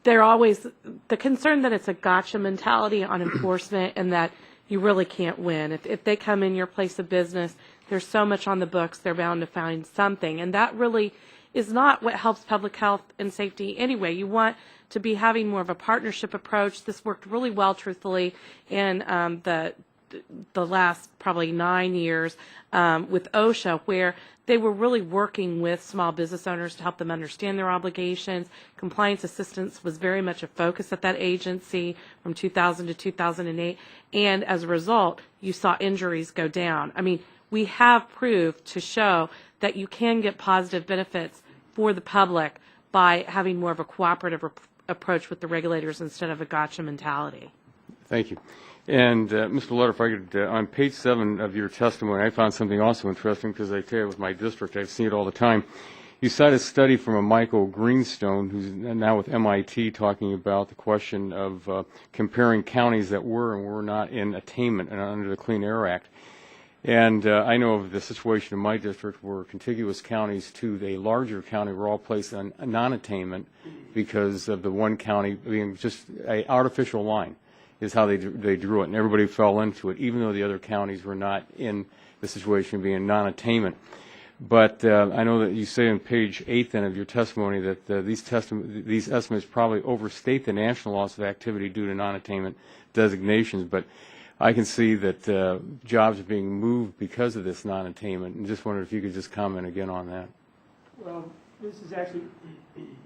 they're always the concern that it's a gotcha mentality on enforcement and that you really can't win. If they come in your place of business, there's so much on the books, they're bound to find something. And that really is not what helps public health and safety anyway. You want to be having more of a partnership approach. This worked really well, truthfully, in the the last probably 9 years with OSHA, where they were really working with small business owners to help them understand their obligations. Compliance assistance was very much a focus at that agency from 2000 to 2008, and as a result, you saw injuries go down. I mean, we have proved to show that you can get positive benefits for the public by having more of a cooperative approach with the regulators instead of a gotcha mentality. Thank you. And Mr. Lutter, if I could, on page 7 of your testimony, I found something also interesting because I tell you with my district, I've seen it all the time. You cite a study from a Michael Greenstone, who's now with MIT, talking about the question of comparing counties that were and were not in attainment and under the Clean Air Act. And I know of the situation in my district where contiguous counties to a larger county were all placed on a non-attainment because of the one county being just an artificial line is how they drew it, and everybody fell into it, even though the other counties were not in the situation of being non-attainment. But I know that you say on page 8 then of your testimony that these estimates probably overstate the national loss of activity due to non-attainment designations, but I can see that jobs are being moved because of this non-attainment, and just wondered if you could just comment again on that. Well, this is actually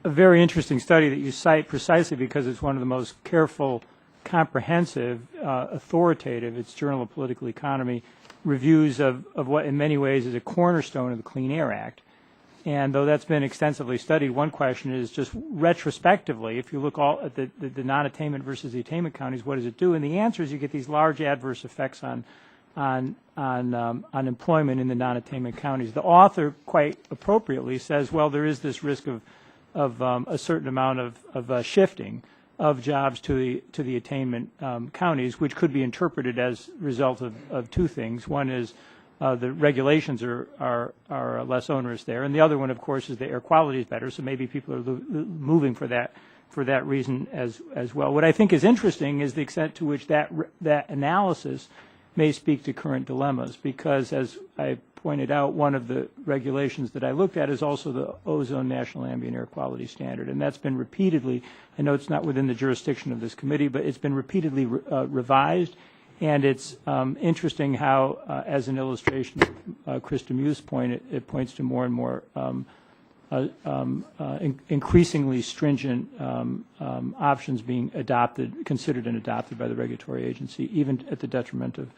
a very interesting study that you cite precisely because it's one of the most careful, comprehensive, authoritative, it's Journal of Political Economy, reviews of what in many ways is a cornerstone of the Clean Air Act. And though that's been extensively studied, one question is just retrospectively, if you look all at the non-attainment versus the attainment counties, what does it do? And the answer is you get these large adverse effects on employment in the non-attainment counties. The author quite appropriately says, well, there is this risk of a certain amount of shifting of jobs to the attainment counties, which could be interpreted as a result of two things. One is the regulations are less onerous there, and the other one, of course, is the air quality is better. So maybe people are moving for that reason as well. What I think is interesting is the extent to which that analysis may speak to current dilemmas, because as I pointed out, one of the regulations that I looked at is also the Ozone National Ambient Air Quality Standard, and that's been repeatedly, I know it's not within the jurisdiction of this committee, but it's been repeatedly revised, and it's interesting how, as an illustration, Chris Demuth's point, it points to more and more increasingly stringent options being considered and adopted by the regulatory agency, even at the detriment of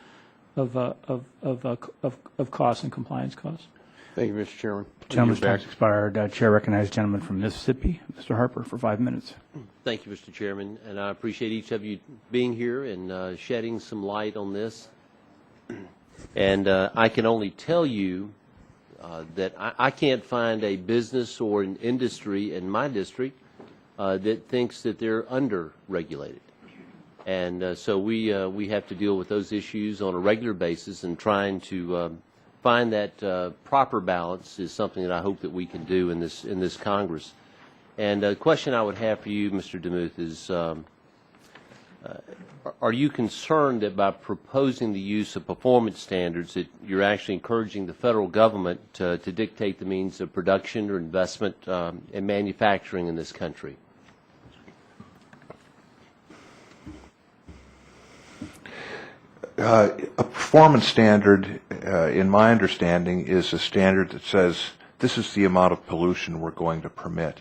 costs and compliance costs. Thank you, Mr. Chairman. Gentleman's time's expired. Chair recognizes the gentleman from Mississippi, Mr. Harper, for 5 minutes. Thank you, Mr. Chairman, and I appreciate each of you being here and shedding some light on this. And I can only tell you that I can't find a business or an industry in my district that thinks that they're under-regulated. And so we have to deal with those issues on a regular basis, and trying to find that proper balance is something that I hope that we can do in this Congress. And the question I would have for you, Mr. Demuth, is are you concerned that by proposing the use of performance standards that you're actually encouraging the federal government to dictate the means of production or investment in manufacturing in this country? A performance standard, in my understanding, is a standard that says this is the amount of pollution we're going to permit.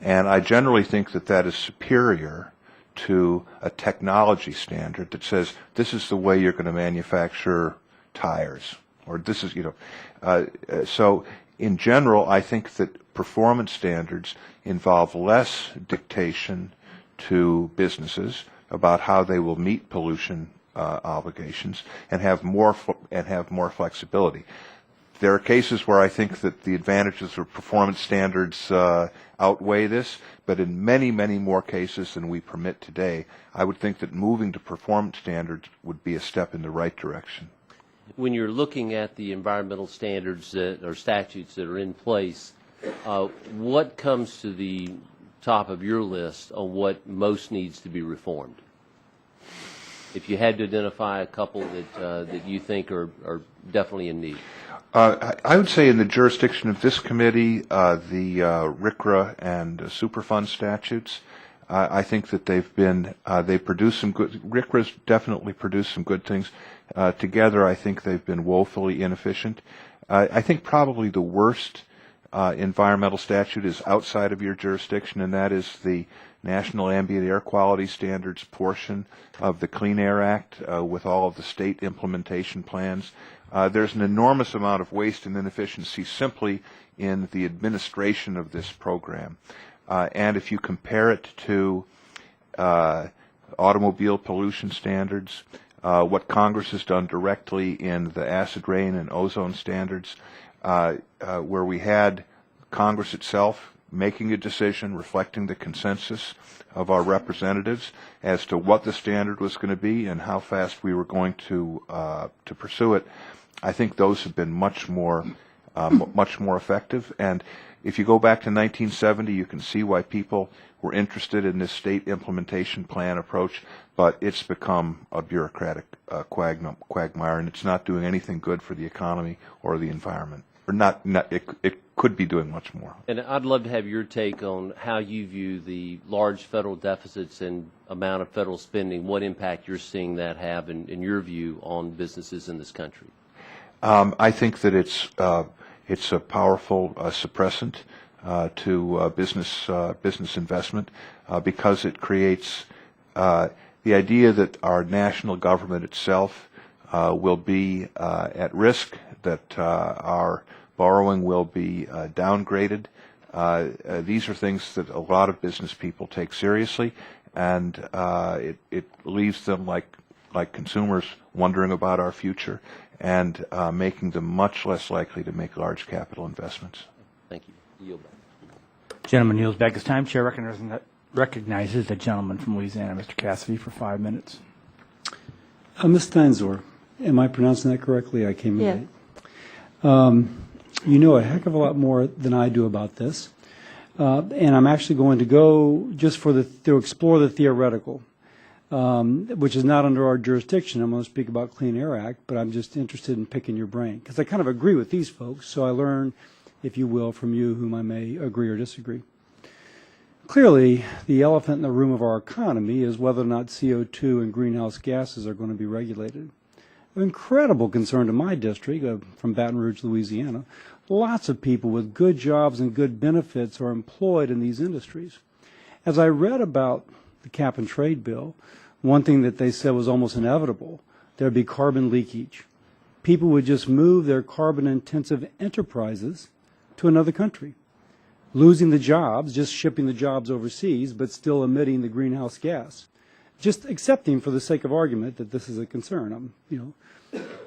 And I generally think that that is superior to a technology standard that says this is the way you're going to manufacture tires, or this is, so in general, I think that performance standards involve less dictation to businesses about how they will meet pollution obligations and have more flexibility. There are cases where I think that the advantages of performance standards outweigh this, but in many, many more cases than we permit today, I would think that moving to performance standards would be a step in the right direction. When you're looking at the environmental standards or statutes that are in place, what comes to the top of your list on what most needs to be reformed? If you had to identify a couple that you think are definitely in need. I would say in the jurisdiction of this committee, the RCRA and Superfund statutes, I think that they've produced some good, RCRA's definitely produced some good things. Together, I think they've been woefully inefficient. I think probably the worst environmental statute is outside of your jurisdiction, and that is the National Ambient Air Quality Standards portion of the Clean Air Act with all of the state implementation plans. There's an enormous amount of waste and inefficiency simply in the administration of this program. And if you compare it to automobile pollution standards, what Congress has done directly in the acid rain and ozone standards, where we had Congress itself making a decision reflecting the consensus of our representatives as to what the standard was going to be and how fast we were going to pursue it, I think those have been much more effective. And if you go back to 1970, you can see why people were interested in this state implementation plan approach, but it's become a bureaucratic quagmire, and it's not doing anything good for the economy or the environment. Or it could be doing much more. And I'd love to have your take on how you view the large federal deficits and amount of federal spending, what impact you're seeing that have, in your view, on businesses in this country. I think that it's a powerful suppressant to business investment because it creates the idea that our national government itself will be at risk, that our borrowing will be downgraded. These are things that a lot of business people take seriously, and it leaves them like consumers wondering about our future and making them much less likely to make large capital investments. Thank you. Yield back. Gentleman yields back his time. Chair recognizes the gentleman from Louisiana, Mr. Cassidy, for 5 minutes. Ms. Steinzor, am I pronouncing that correctly? I came in Yeah. late. You know a heck of a lot more than I do about this, and I'm actually going to go just to explore the theoretical, which is not under our jurisdiction. I'm going to speak about Clean Air Act, but I'm just interested in picking your brain because I kind of agree with these folks, so I learn, if you will, from you whom I may agree or disagree. Clearly, the elephant in the room of our economy is whether or not CO2 and greenhouse gases are going to be regulated. Of incredible concern to my district, from Baton Rouge, Louisiana. Lots of people with good jobs and good benefits are employed in these industries. As I read about the cap and trade bill, one thing that they said was almost inevitable, there'd be carbon leakage. People would just move their carbon-intensive enterprises to another country, losing the jobs, just shipping the jobs overseas, but still emitting the greenhouse gas. Just accepting for the sake of argument that this is a concern,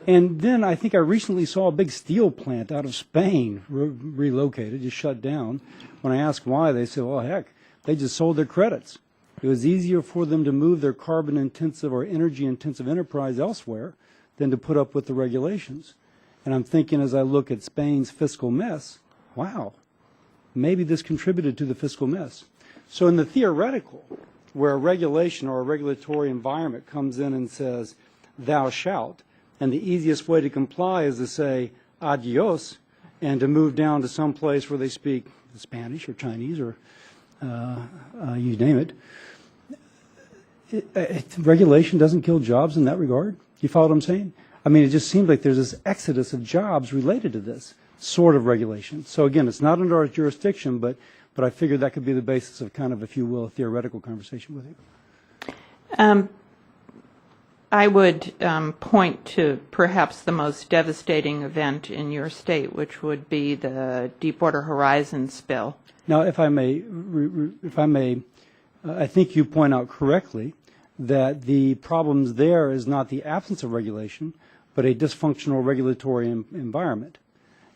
And then I think I recently saw a big steel plant out of Spain relocated, just shut down. When I asked why, they said, well, heck, they just sold their credits. It was easier for them to move their carbon-intensive or energy-intensive enterprise elsewhere than to put up with the regulations. And I'm thinking as I look at Spain's fiscal mess, wow, maybe this contributed to the fiscal mess. So in the theoretical, where a regulation or a regulatory environment comes in and says, thou shalt, and the easiest way to comply is to say adios and to move down to some place where they speak Spanish or Chinese or you name it. Regulation doesn't kill jobs in that regard. You follow what I'm saying? I mean, it just seems like there's this exodus of jobs related to this sort of regulation. So again, it's not under our jurisdiction, but I figured that could be the basis of kind of, if you will, a theoretical conversation with you. I would point to perhaps the most devastating event in your state, which would be the Deepwater Horizon spill. Now, if I may, I think you point out correctly that the problems there is not the absence of regulation, but a dysfunctional regulatory environment.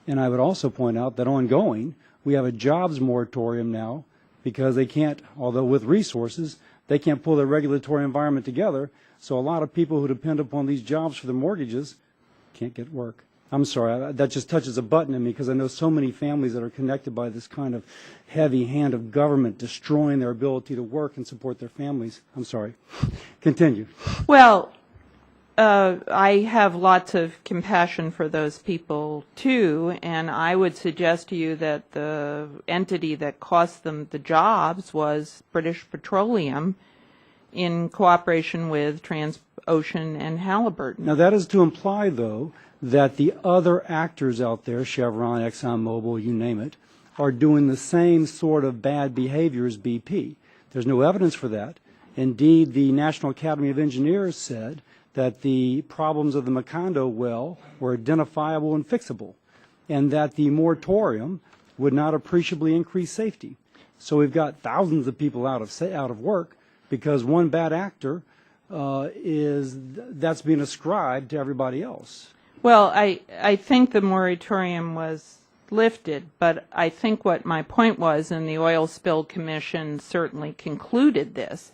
And I would also point out that ongoing, we have a jobs moratorium now because they can't, although with resources, they can't pull their regulatory environment together. So a lot of people who depend upon these jobs for their mortgages can't get work. I'm sorry, that just touches a button in me because I know so many families that are connected by this kind of heavy hand of government destroying their ability to work and support their families. I'm sorry. Continue. Well, I have lots of compassion for those people too, and I would suggest to you that the entity that cost them the jobs was British Petroleum, in cooperation with Transocean and Halliburton. Now, that is to imply, though, that the other actors out there, Chevron, ExxonMobil, you name it, are doing the same sort of bad behavior as BP. There's no evidence for that. Indeed, the National Academy of Engineers said that the problems of the Macondo well were identifiable and fixable, and that the moratorium would not appreciably increase safety. So we've got thousands of people out of work because one bad actor that's being ascribed to everybody else. Well, I think the moratorium was lifted, but I think what my point was, and the Oil Spill Commission certainly concluded this,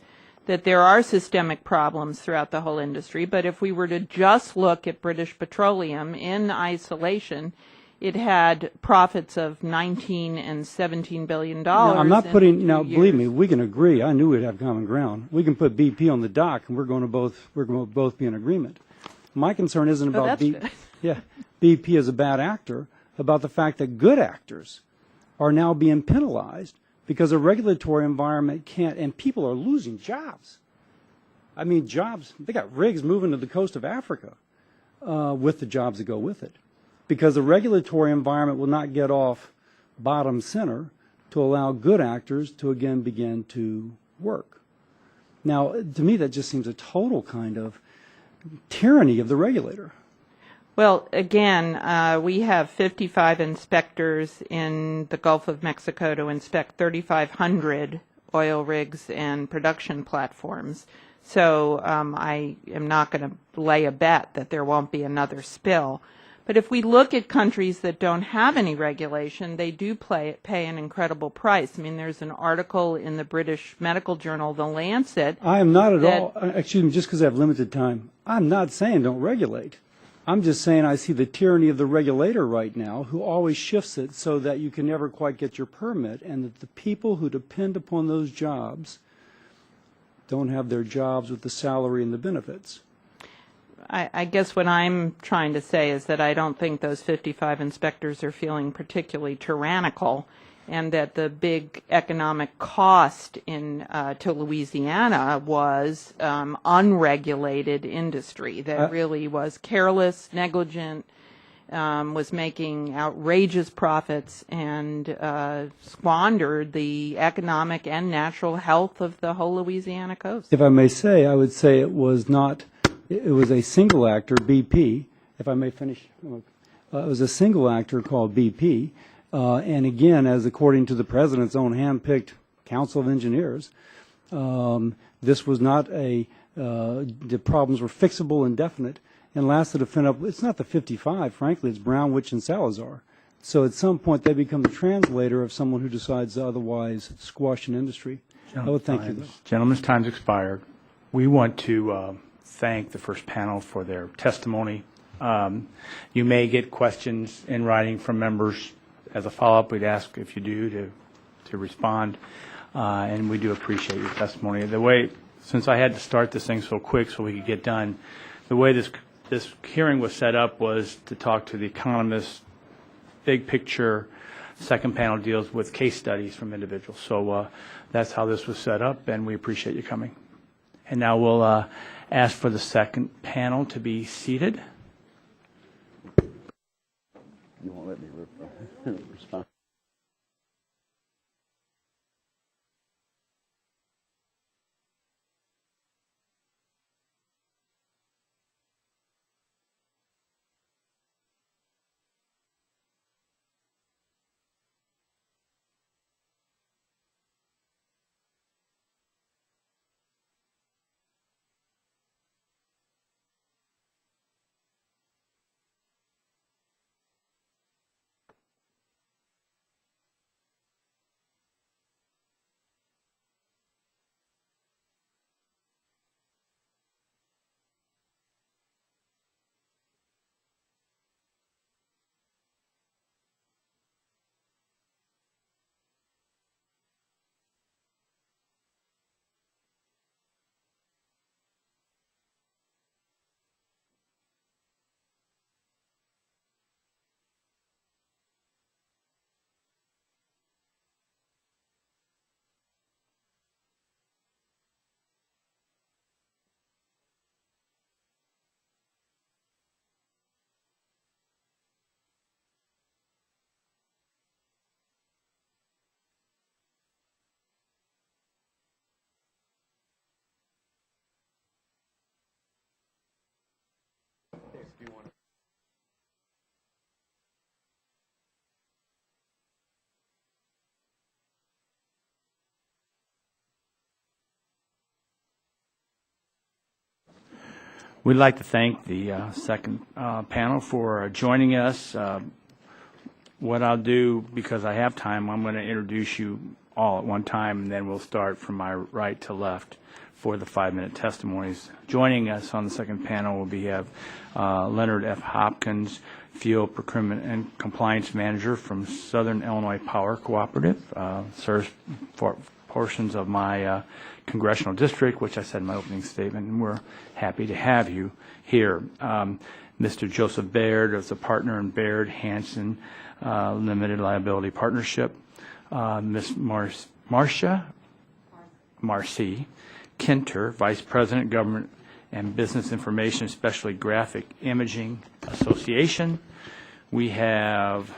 that there are systemic problems throughout the whole industry, but if we were to just look at British Petroleum in isolation, it had profits of $19 and $17 billion. Now, I'm not putting, now believe me, we can agree. I knew we'd have common ground. We can put BP on the dock and we're going to both be in agreement. My concern isn't about BP as a bad actor, about the fact that good actors are now being penalized because a regulatory environment can't, and people are losing jobs. I mean, jobs, they got rigs moving to the coast of Africa with the jobs that go with it, because the regulatory environment will not get off bottom center to allow good actors to again begin to work. Now, to me, that just seems a total kind of tyranny of the regulator. Well, again, we have 55 inspectors in the Gulf of Mexico to inspect 3,500 oil rigs and production platforms. So I am not going to lay a bet that there won't be another spill. But if we look at countries that don't have any regulation, they do pay an incredible price. I mean, there's an article in the British medical journal, The Lancet. I am not at all, excuse me, just because I have limited time, I'm not saying don't regulate. I'm just saying I see the tyranny of the regulator right now, who always shifts it so that you can never quite get your permit, and that the people who depend upon those jobs don't have their jobs with the salary and the benefits. I guess what I'm trying to say is that I don't think those 55 inspectors are feeling particularly tyrannical, and that the big economic cost to Louisiana was unregulated industry that really was careless, negligent, was making outrageous profits, and squandered the economic and natural health of the whole Louisiana coast. If I may say, I would say it was a single actor, BP, if I may finish. It was a single actor called BP. And again, as according to the President's own hand-picked Council of Engineers, this was not the problems were fixable and definite and lasted it's not the 55, frankly, it's Brown, Witch, and Salazar. So at some point they become the translator of someone who decides to otherwise squash an industry. I would thank you, though. Gentlemen's time's expired. We want to thank the first panel for their testimony. You may get questions in writing from members. As a follow-up, we'd ask if you do to respond, and we do appreciate your testimony. Since I had to start this thing so quick so we could get done, the way this hearing was set up was to talk to the economists, big picture. Second panel deals with case studies from individuals. So that's how this was set up, and we appreciate you coming. And now we'll ask for the second panel to be seated. You won't let me respond. We'd like to thank the second panel for joining us. What I'll do, because I have time, I'm going to introduce you all at one time, and then we'll start from my right to left for the 5-minute testimonies. Joining us on the second panel will be Leonard F. Hopkins, Field Procurement and Compliance Manager from Southern Illinois Power Cooperative, serves for portions of my congressional district, which I said in my opening statement, and we're happy to have you here. Mr. Joseph Baird is a partner in Baird Hanson Limited Liability Partnership. Ms. Marcy Kinter, Vice President, Government and Business Information, especially Graphic Imaging Association. We have,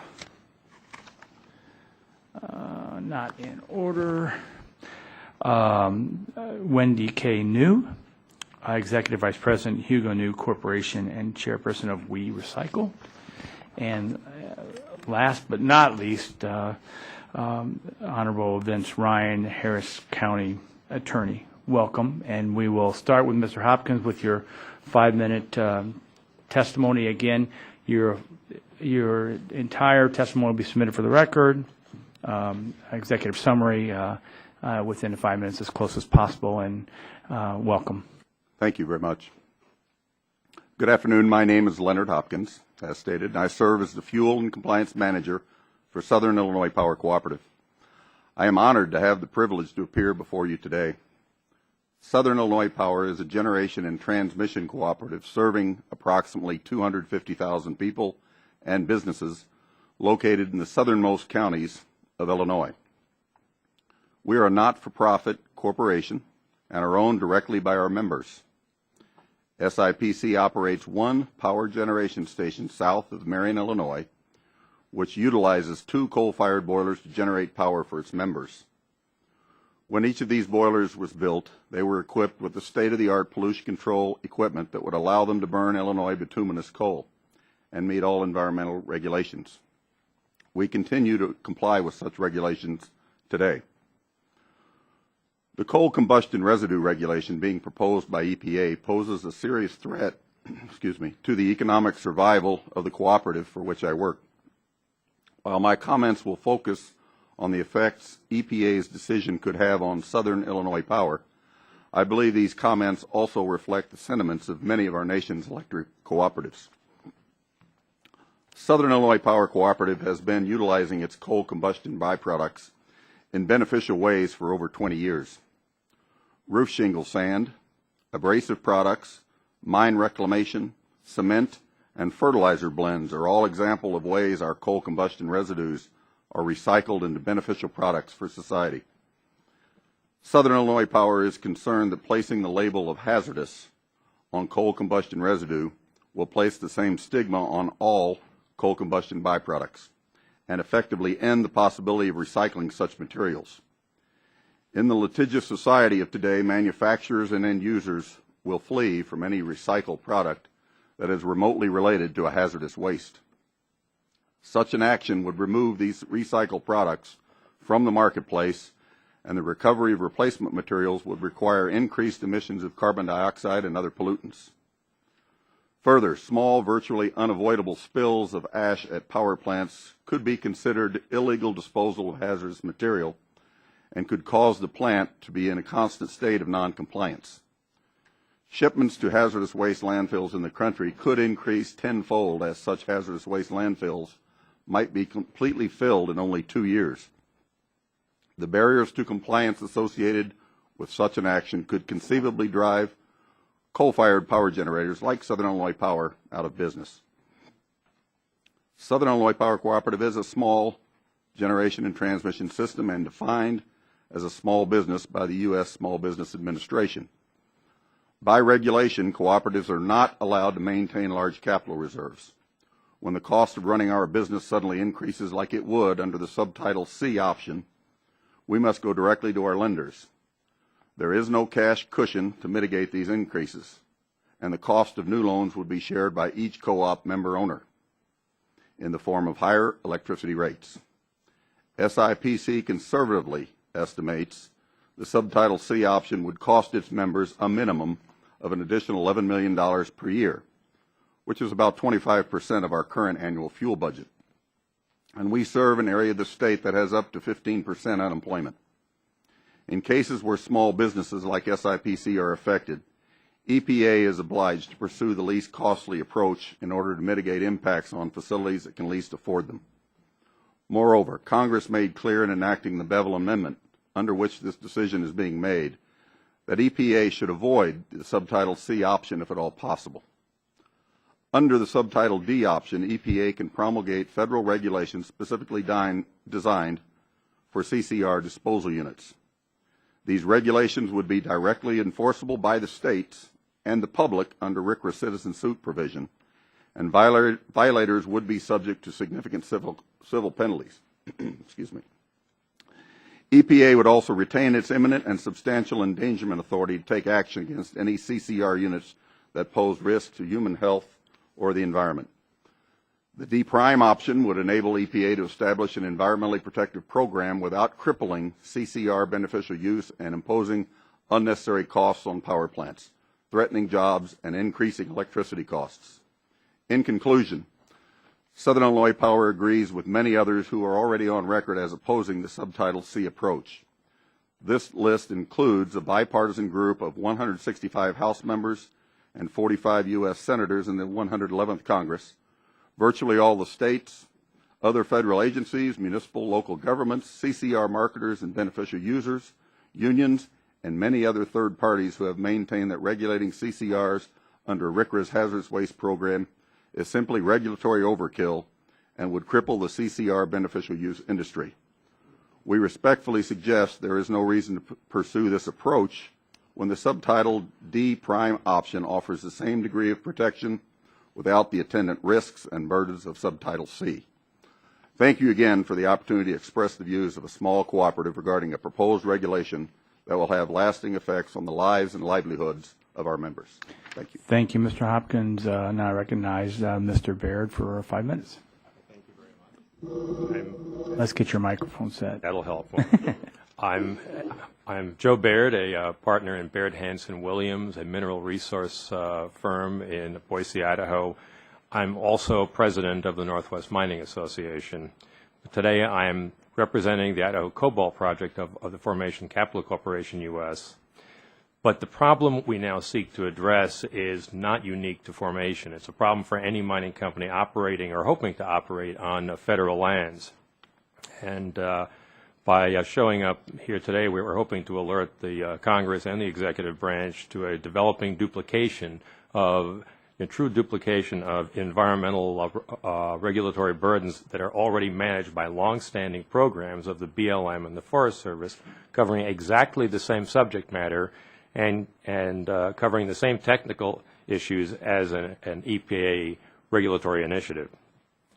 not in order, Wendy K. New, Executive Vice President, Hugo New Corporation, and Chairperson of We Recycle. And last but not least, Honorable Vince Ryan, Harris County Attorney. Welcome, and we will start with Mr. Hopkins with your 5-minute testimony. Again, your entire testimony will be submitted for the record. Executive summary within 5 minutes, as close as possible, and welcome. Thank you very much. Good afternoon. My name is Leonard Hopkins, as stated, and I serve as the Fuel and Compliance Manager for Southern Illinois Power Cooperative. I am honored to have the privilege to appear before you today. Southern Illinois Power is a generation and transmission cooperative serving approximately 250,000 people and businesses located in the southernmost counties of Illinois. We are a not-for-profit corporation and are owned directly by our members. SIPC operates one power generation station south of Marion, Illinois, which utilizes 2 coal-fired boilers to generate power for its members. When each of these boilers was built, they were equipped with the state-of-the-art pollution control equipment that would allow them to burn Illinois bituminous coal and meet all environmental regulations. We continue to comply with such regulations today. The coal combustion residue regulation being proposed by EPA poses a serious threat to the economic survival of the cooperative for which I work. While my comments will focus on the effects EPA's decision could have on Southern Illinois Power, I believe these comments also reflect the sentiments of many of our nation's electric cooperatives. Southern Illinois Power Cooperative has been utilizing its coal combustion byproducts in beneficial ways for over 20 years. Roof shingle sand, abrasive products, mine reclamation, cement, and fertilizer blends are all examples of ways our coal combustion residues are recycled into beneficial products for society. Southern Illinois Power is concerned that placing the label of hazardous on coal combustion residue will place the same stigma on all coal combustion byproducts and effectively end the possibility of recycling such materials. In the litigious society of today, manufacturers and end users will flee from any recycled product that is remotely related to a hazardous waste. Such an action would remove these recycled products from the marketplace, and the recovery of replacement materials would require increased emissions of carbon dioxide and other pollutants. Further, small, virtually unavoidable spills of ash at power plants could be considered illegal disposal of hazardous material and could cause the plant to be in a constant state of noncompliance. Shipments to hazardous waste landfills in the country could increase tenfold, as such hazardous waste landfills might be completely filled in only 2 years. The barriers to compliance associated with such an action could conceivably drive coal-fired power generators like Southern Illinois Power out of business. Southern Illinois Power Cooperative is a small generation and transmission system and defined as a small business by the U.S. Small Business Administration. By regulation, cooperatives are not allowed to maintain large capital reserves. When the cost of running our business suddenly increases like it would under the subtitle C option, we must go directly to our lenders. There is no cash cushion to mitigate these increases, and the cost of new loans would be shared by each co-op member owner in the form of higher electricity rates. SIPC conservatively estimates the subtitle C option would cost its members a minimum of an additional $11 million per year, which is about 25% of our current annual fuel budget. And we serve an area of the state that has up to 15% unemployment. In cases where small businesses like SIPC are affected, EPA is obliged to pursue the least costly approach in order to mitigate impacts on facilities that can least afford them. Moreover, Congress made clear in enacting the Bevel Amendment, under which this decision is being made, that EPA should avoid the Subtitle C option if at all possible. Under the Subtitle D option, EPA can promulgate federal regulations specifically designed for CCR disposal units. These regulations would be directly enforceable by the states and the public under RCRA citizen suit provision, and violators would be subject to significant civil penalties. Excuse me. EPA would also retain its imminent and substantial endangerment authority to take action against any CCR units that pose risk to human health or the environment. The D prime option would enable EPA to establish an environmentally protective program without crippling CCR beneficial use and imposing unnecessary costs on power plants, threatening jobs and increasing electricity costs. In conclusion, Southern Illinois Power agrees with many others who are already on record as opposing the Subtitle C approach. This list includes a bipartisan group of 165 House members and 45 U.S. senators in the 111th Congress, virtually all the states, other federal agencies, municipal, local governments, CCR marketers and beneficial users, unions, and many other third parties who have maintained that regulating CCRs under RCRA's hazardous waste program is simply regulatory overkill and would cripple the CCR beneficial use industry. We respectfully suggest there is no reason to pursue this approach when the Subtitle D prime option offers the same degree of protection without the attendant risks and burdens of Subtitle C. Thank you again for the opportunity to express the views of a small cooperative regarding a proposed regulation that will have lasting effects on the lives and livelihoods of our members. Thank you. Thank you, Mr. Hopkins. Now I recognize Mr. Baird for 5 minutes. Thank you very much. Let's get your microphone set. That'll help. I'm Joe Baird, a partner in Baird Hanson Williams, a mineral resource firm in Boise, Idaho. I'm also president of the Northwest Mining Association. Today I am representing the Idaho Cobalt Project of the Formation Capital Corporation U.S. But the problem we now seek to address is not unique to Formation. It's a problem for any mining company operating or hoping to operate on federal lands. And by showing up here today, we were hoping to alert the Congress and the executive branch to a developing duplication of a true duplication of environmental regulatory burdens that are already managed by longstanding programs of the BLM and the Forest Service, covering exactly the same subject matter and covering the same technical issues as an EPA regulatory initiative.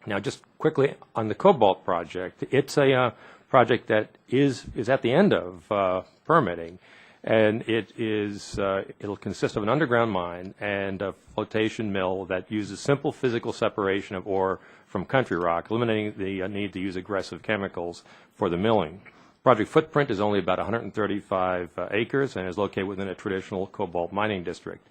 Now, just quickly on the Cobalt project, it's a project that is at the end of permitting, and it'll consist of an underground mine and a flotation mill that uses simple physical separation of ore from country rock, eliminating the need to use aggressive chemicals for the milling. Project footprint is only about 135 acres and is located within a traditional cobalt mining district.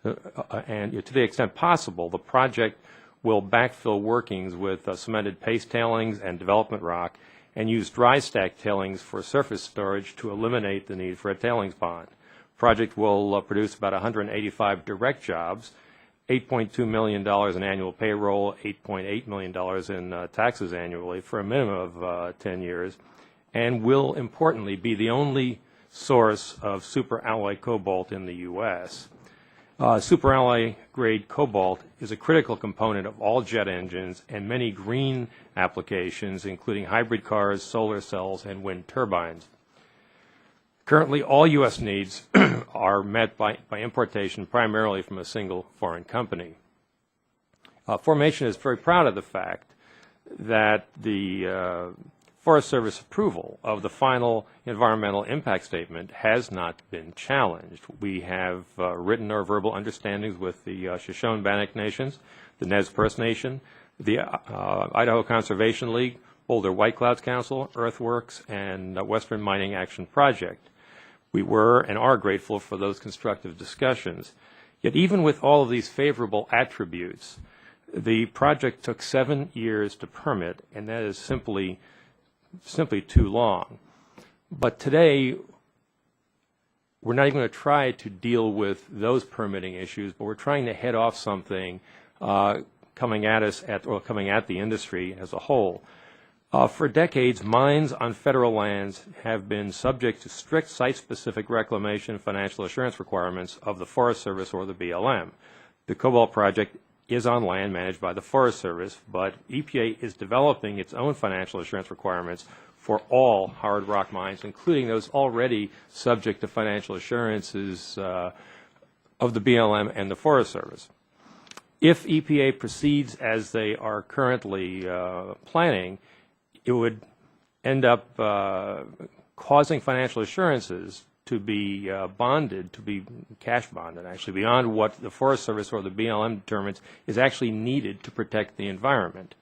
And to the extent possible, the project will backfill workings with cemented paste tailings and development rock and use dry stack tailings for surface storage to eliminate the need for a tailings pond. The project will produce about 185 direct jobs, $8.2 million in annual payroll, $8.8 million in taxes annually for a minimum of 10 years, and will importantly be the only source of superalloy cobalt in the U.S. Superalloy grade cobalt is a critical component of all jet engines and many green applications, including hybrid cars, solar cells, and wind turbines. Currently, all U.S. needs are met by importation primarily from a single foreign company. Formation is very proud of the fact that the Forest Service approval of the final environmental impact statement has not been challenged. We have written our verbal understandings with the Shoshone-Bannock Nations, the Nez Perce Nation, the Idaho Conservation League, Boulder White Clouds Council, Earthworks, and Western Mining Action Project. We were and are grateful for those constructive discussions. Yet even with all of these favorable attributes, the project took 7 years to permit, and that is simply too long. But today, we're not even going to try to deal with those permitting issues, but we're trying to head off something coming at the industry as a whole. For decades, mines on federal lands have been subject to strict site-specific reclamation financial assurance requirements of the Forest Service or the BLM. The Cobalt Project is on land managed by the Forest Service, but EPA is developing its own financial assurance requirements for all hard rock mines, including those already subject to financial assurances of the BLM and the Forest Service. If EPA proceeds as they are currently planning, it would end up causing financial assurances to be bonded, to be cash bonded, actually, beyond what the Forest Service or the BLM determines is actually needed to protect the environment.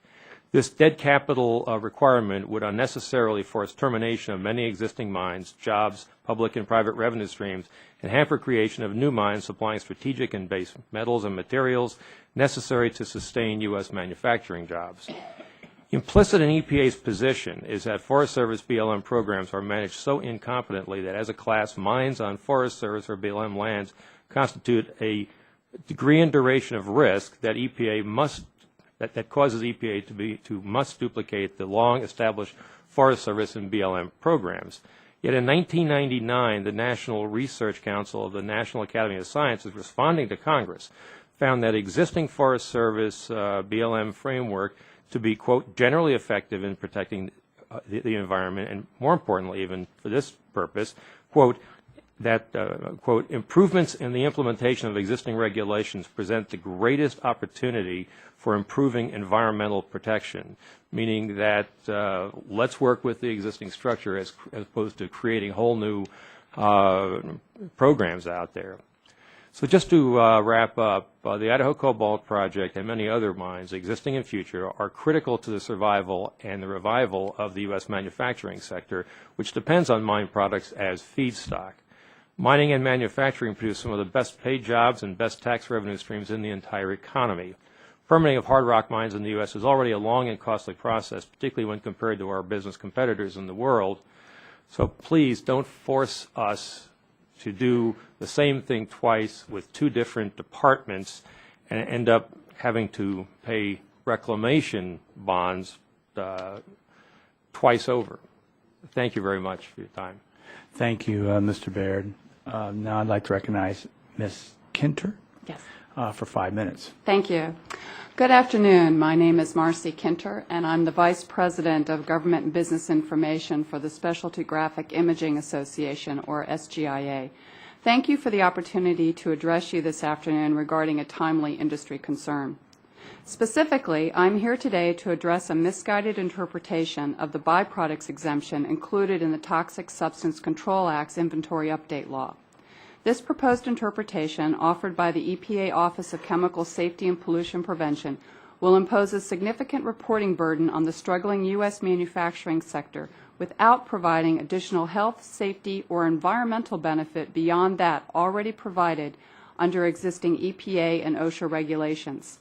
This dead capital requirement would unnecessarily force termination of many existing mines, jobs, public and private revenue streams, and hamper creation of new mines supplying strategic and base metals and materials necessary to sustain U.S. manufacturing jobs. Implicit in EPA's position is that Forest Service BLM programs are managed so incompetently that as a class, mines on Forest Service or BLM lands constitute a degree and duration of risk that that causes EPA to must duplicate the long-established Forest Service and BLM programs. Yet in 1999, the National Research Council of the National Academy of Sciences, responding to Congress, found that existing Forest Service BLM framework to be, quote, generally effective in protecting the environment, and more importantly, even for this purpose, quote, that, quote, improvements in the implementation of existing regulations present the greatest opportunity for improving environmental protection, meaning that let's work with the existing structure as opposed to creating whole new programs out there. So just to wrap up, the Idaho Cobalt Project and many other mines, existing and future, are critical to the survival and the revival of the U.S. manufacturing sector, which depends on mine products as feedstock. Mining and manufacturing produce some of the best paid jobs and best tax revenue streams in the entire economy. Permitting of hard rock mines in the U.S. is already a long and costly process, particularly when compared to our business competitors in the world. So please don't force us to do the same thing twice with two different departments and end up having to pay reclamation bonds twice over. Thank you very much for your time. Thank you, Mr. Baird. Now I'd like to recognize Ms. Kinter for 5 minutes. Thank you. Good afternoon. My name is Marcy Kinter, and I'm the Vice President of Government and Business Information for the Specialty Graphic Imaging Association, or SGIA. Thank you for the opportunity to address you this afternoon regarding a timely industry concern. Specifically, I'm here today to address a misguided interpretation of the byproducts exemption included in the Toxic Substance Control Act's Inventory Update Law. This proposed interpretation, offered by the EPA Office of Chemical Safety and Pollution Prevention, will impose a significant reporting burden on the struggling U.S. manufacturing sector without providing additional health, safety, or environmental benefit beyond that already provided under existing EPA and OSHA regulations.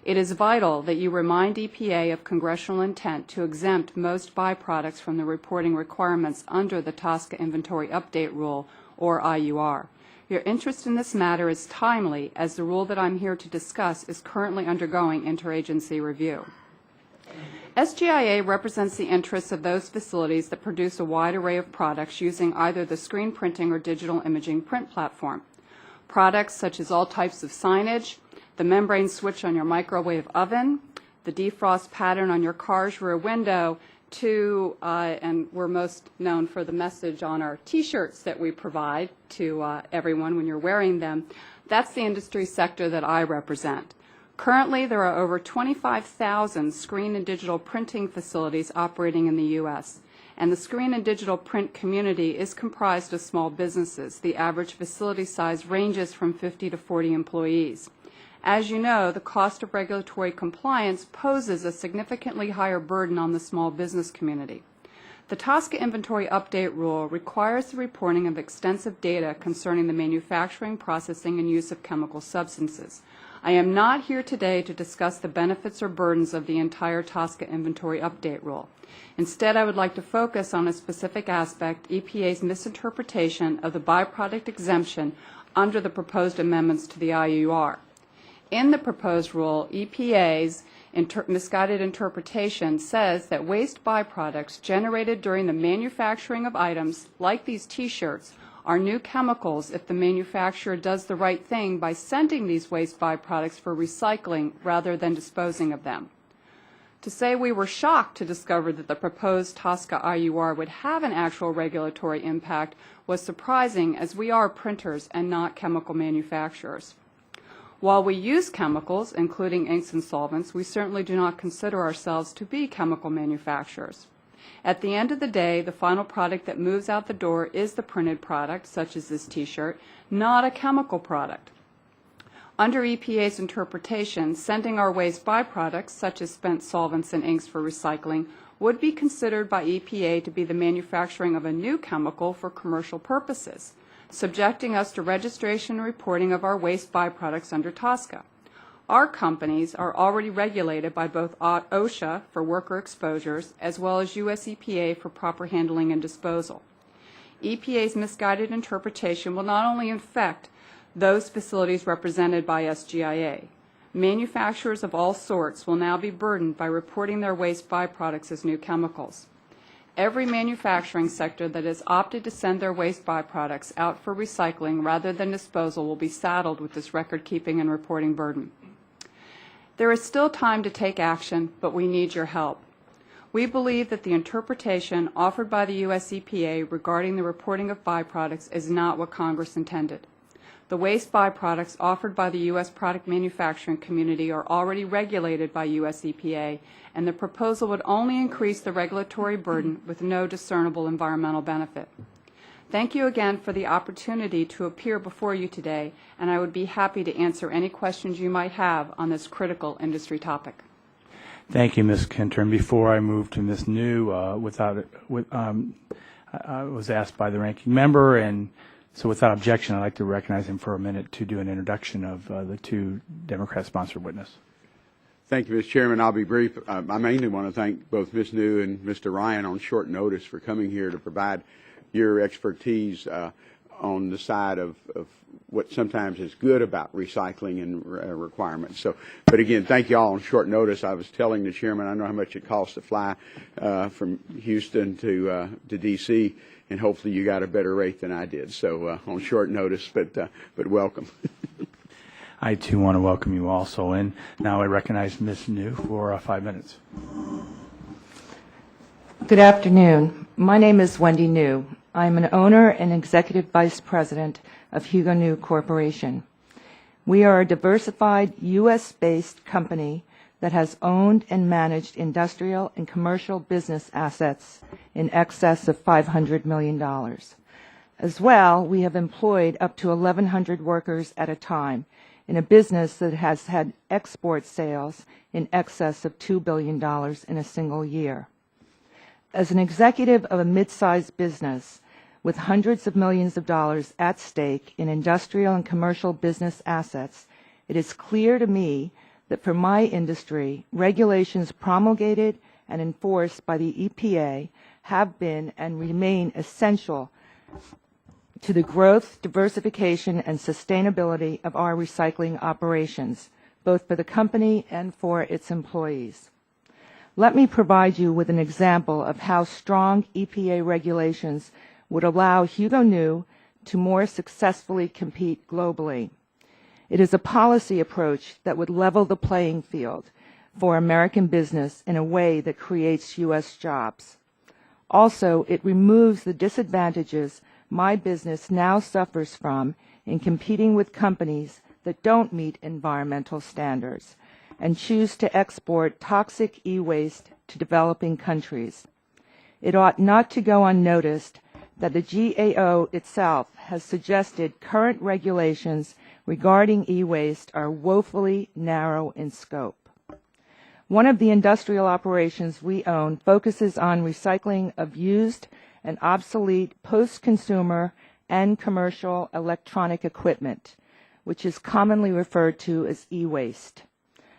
It is vital that you remind EPA of congressional intent to exempt most byproducts from the reporting requirements under the TSCA Inventory Update Rule, or IUR. Your interest in this matter is timely, as the rule that I'm here to discuss is currently undergoing interagency review. SGIA represents the interests of those facilities that produce a wide array of products using either the screen printing or digital imaging print platform. Products such as all types of signage, the membrane switch on your microwave oven, the defrost pattern on your car's rear window, and we're most known for the message on our T-shirts that we provide to everyone when you're wearing them. That's the industry sector that I represent. Currently, there are over 25,000 screen and digital printing facilities operating in the U.S., and the screen and digital print community is comprised of small businesses. The average facility size ranges from 50 to 40 employees. As you know, the cost of regulatory compliance poses a significantly higher burden on the small business community. The TSCA Inventory Update Rule requires the reporting of extensive data concerning the manufacturing, processing, and use of chemical substances. I am not here today to discuss the benefits or burdens of the entire TSCA Inventory Update Rule. Instead, I would like to focus on a specific aspect, EPA's misinterpretation of the byproduct exemption under the proposed amendments to the IUR. In the proposed rule, EPA's misguided interpretation says that waste byproducts generated during the manufacturing of items like these T-shirts are new chemicals if the manufacturer does the right thing by sending these waste byproducts for recycling rather than disposing of them. To say we were shocked to discover that the proposed TSCA IUR would have an actual regulatory impact was surprising, as we are printers and not chemical manufacturers. While we use chemicals, including inks and solvents, we certainly do not consider ourselves to be chemical manufacturers. At the end of the day, the final product that moves out the door is the printed product, such as this T-shirt, not a chemical product. Under EPA's interpretation, sending our waste byproducts, such as spent solvents and inks for recycling, would be considered by EPA to be the manufacturing of a new chemical for commercial purposes, subjecting us to registration and reporting of our waste byproducts under TSCA. Our companies are already regulated by both OSHA for worker exposures as well as US EPA for proper handling and disposal. EPA's misguided interpretation will not only affect those facilities represented by SGIA. Manufacturers of all sorts will now be burdened by reporting their waste byproducts as new chemicals. Every manufacturing sector that has opted to send their waste byproducts out for recycling rather than disposal will be saddled with this record-keeping and reporting burden. There is still time to take action, but we need your help. We believe that the interpretation offered by the US EPA regarding the reporting of byproducts is not what Congress intended. The waste byproducts offered by the U.S. product manufacturing community are already regulated by US EPA, and the proposal would only increase the regulatory burden with no discernible environmental benefit. Thank you again for the opportunity to appear before you today, and I would be happy to answer any questions you might have on this critical industry topic. Thank you, Ms. Kinter. And before I move to Ms. New, I was asked by the ranking member, and so without objection, I'd like to recognize him for a minute to do an introduction of the two Democrat-sponsored witnesses. Thank you, Mr. Chairman. I'll be brief. I mainly want to thank both Ms. New and Mr. Ryan on short notice for coming here to provide your expertise on the side of what sometimes is good about recycling and requirements. So, but again, thank you all on short notice. I was telling the chairman I know how much it costs to fly from Houston to D.C., and hopefully you got a better rate than I did. So on short notice, but welcome. I, too, want to welcome you also. And now I recognize Ms. New for 5 minutes. Good afternoon. My name is Wendy New. I'm an owner and executive vice president of Hugo New Corporation. We are a diversified U.S.-based company that has owned and managed industrial and commercial business assets in excess of $500 million. As well, we have employed up to 1,100 workers at a time in a business that has had export sales in excess of $2 billion in a single year. As an executive of a mid-sized business with hundreds of millions of dollars at stake in industrial and commercial business assets, it is clear to me that for my industry, regulations promulgated and enforced by the EPA have been and remain essential to the growth, diversification, and sustainability of our recycling operations, both for the company and for its employees. Let me provide you with an example of how strong EPA regulations would allow Hugo New to more successfully compete globally. It is a policy approach that would level the playing field for American business in a way that creates U.S. jobs. Also, it removes the disadvantages my business now suffers from in competing with companies that don't meet environmental standards and choose to export toxic e-waste to developing countries. It ought not to go unnoticed that the GAO itself has suggested current regulations regarding e-waste are woefully narrow in scope. One of the industrial operations we own focuses on recycling of used and obsolete post-consumer and commercial electronic equipment, which is commonly referred to as e-waste.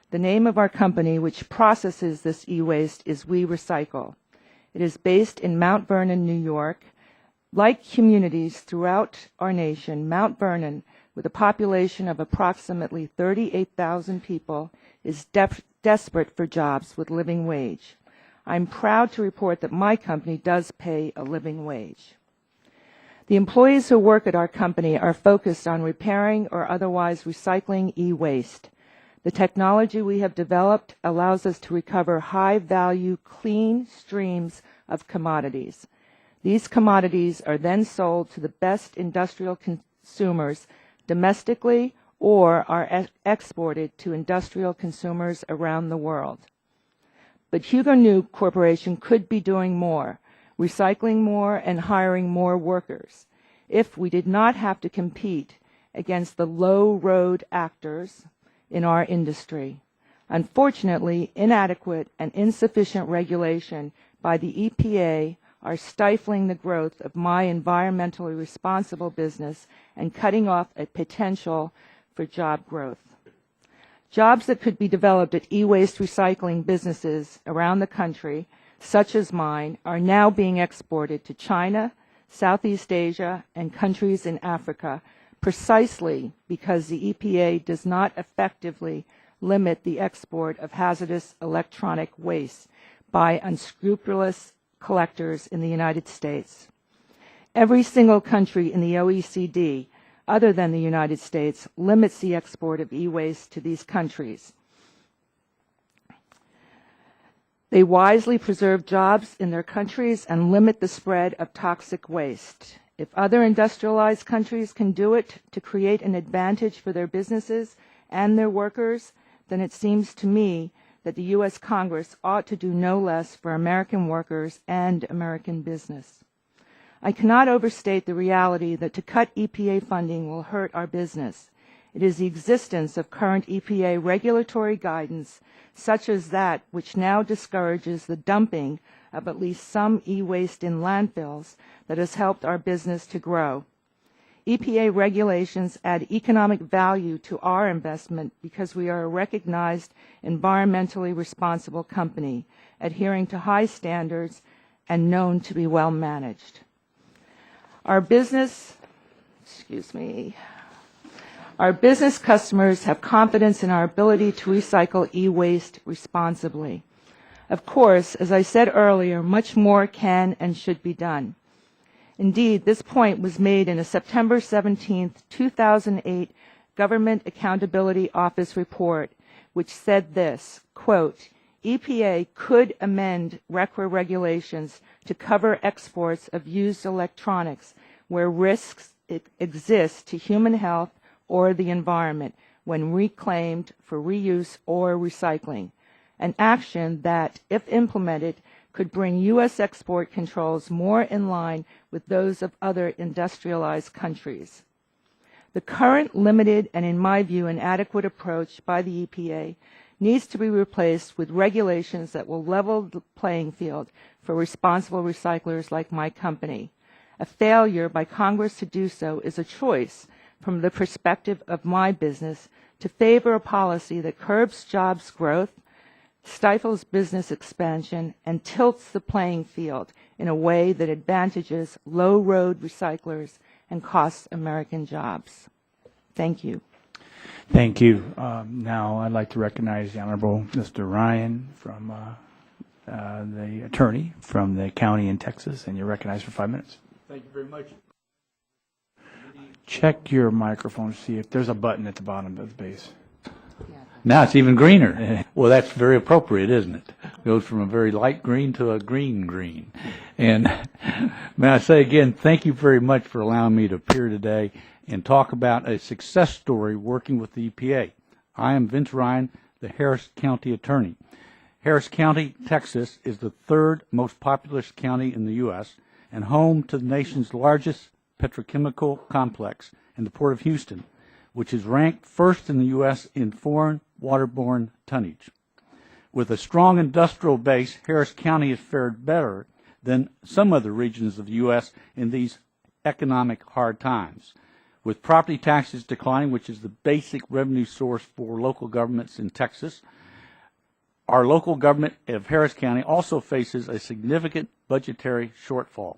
The name of our company, which processes this e-waste, is We Recycle. It is based in Mount Vernon, New York. Like communities throughout our nation, Mount Vernon, with a population of approximately 38,000 people, is desperate for jobs with living wage. I'm proud to report that my company does pay a living wage. The employees who work at our company are focused on repairing or otherwise recycling e-waste. The technology we have developed allows us to recover high-value, clean streams of commodities. These commodities are then sold to the best industrial consumers domestically or are exported to industrial consumers around the world. But Hugo New Corporation could be doing more, recycling more and hiring more workers, if we did not have to compete against the low-road actors in our industry. Unfortunately, inadequate and insufficient regulation by the EPA are stifling the growth of my environmentally responsible business and cutting off a potential for job growth. Jobs that could be developed at e-waste recycling businesses around the country, such as mine, are now being exported to China, Southeast Asia, and countries in Africa, precisely because the EPA does not effectively limit the export of hazardous electronic waste by unscrupulous collectors in the United States. Every single country in the OECD, other than the United States, limits the export of e-waste to these countries. They wisely preserve jobs in their countries and limit the spread of toxic waste. If other industrialized countries can do it to create an advantage for their businesses and their workers, then it seems to me that the U.S. Congress ought to do no less for American workers and American business. I cannot overstate the reality that to cut EPA funding will hurt our business. It is the existence of current EPA regulatory guidance, such as that which now discourages the dumping of at least some e-waste in landfills, that has helped our business to grow. EPA regulations add economic value to our investment because we are a recognized environmentally responsible company, adhering to high standards and known to be well managed. Our business customers have confidence in our ability to recycle e-waste responsibly. Of course, as I said earlier, much more can and should be done. Indeed, this point was made in a September 17, 2008 Government Accountability Office report, which said this, quote, EPA could amend RCRA regulations to cover exports of used electronics where risks exist to human health or the environment when reclaimed for reuse or recycling, an action that, if implemented, could bring U.S. export controls more in line with those of other industrialized countries. The current limited and, in my view, inadequate approach by the EPA needs to be replaced with regulations that will level the playing field for responsible recyclers like my company. A failure by Congress to do so is a choice from the perspective of my business to favor a policy that curbs jobs growth, stifles business expansion, and tilts the playing field in a way that advantages low-road recyclers and costs American jobs. Thank you. Thank you. Now I'd like to recognize the Honorable Mr. Ryan from the attorney from the county in Texas, and you're recognized for 5 minutes. Thank you very much. Check your microphone to see if there's a button at the bottom of the base. Now it's even greener. Well, that's very appropriate, isn't it? It goes from a very light green to a green. And may I say again, thank you very much for allowing me to appear today and talk about a success story working with the EPA. I am Vince Ryan, the Harris County Attorney. Harris County, Texas, is the third most populous county in the U.S. and home to the nation's largest petrochemical complex in the Port of Houston, which is ranked first in the U.S. in foreign waterborne tonnage. With a strong industrial base, Harris County has fared better than some other regions of the U.S. in these economic hard times. With property taxes declining, which is the basic revenue source for local governments in Texas, our local government of Harris County also faces a significant budgetary shortfall.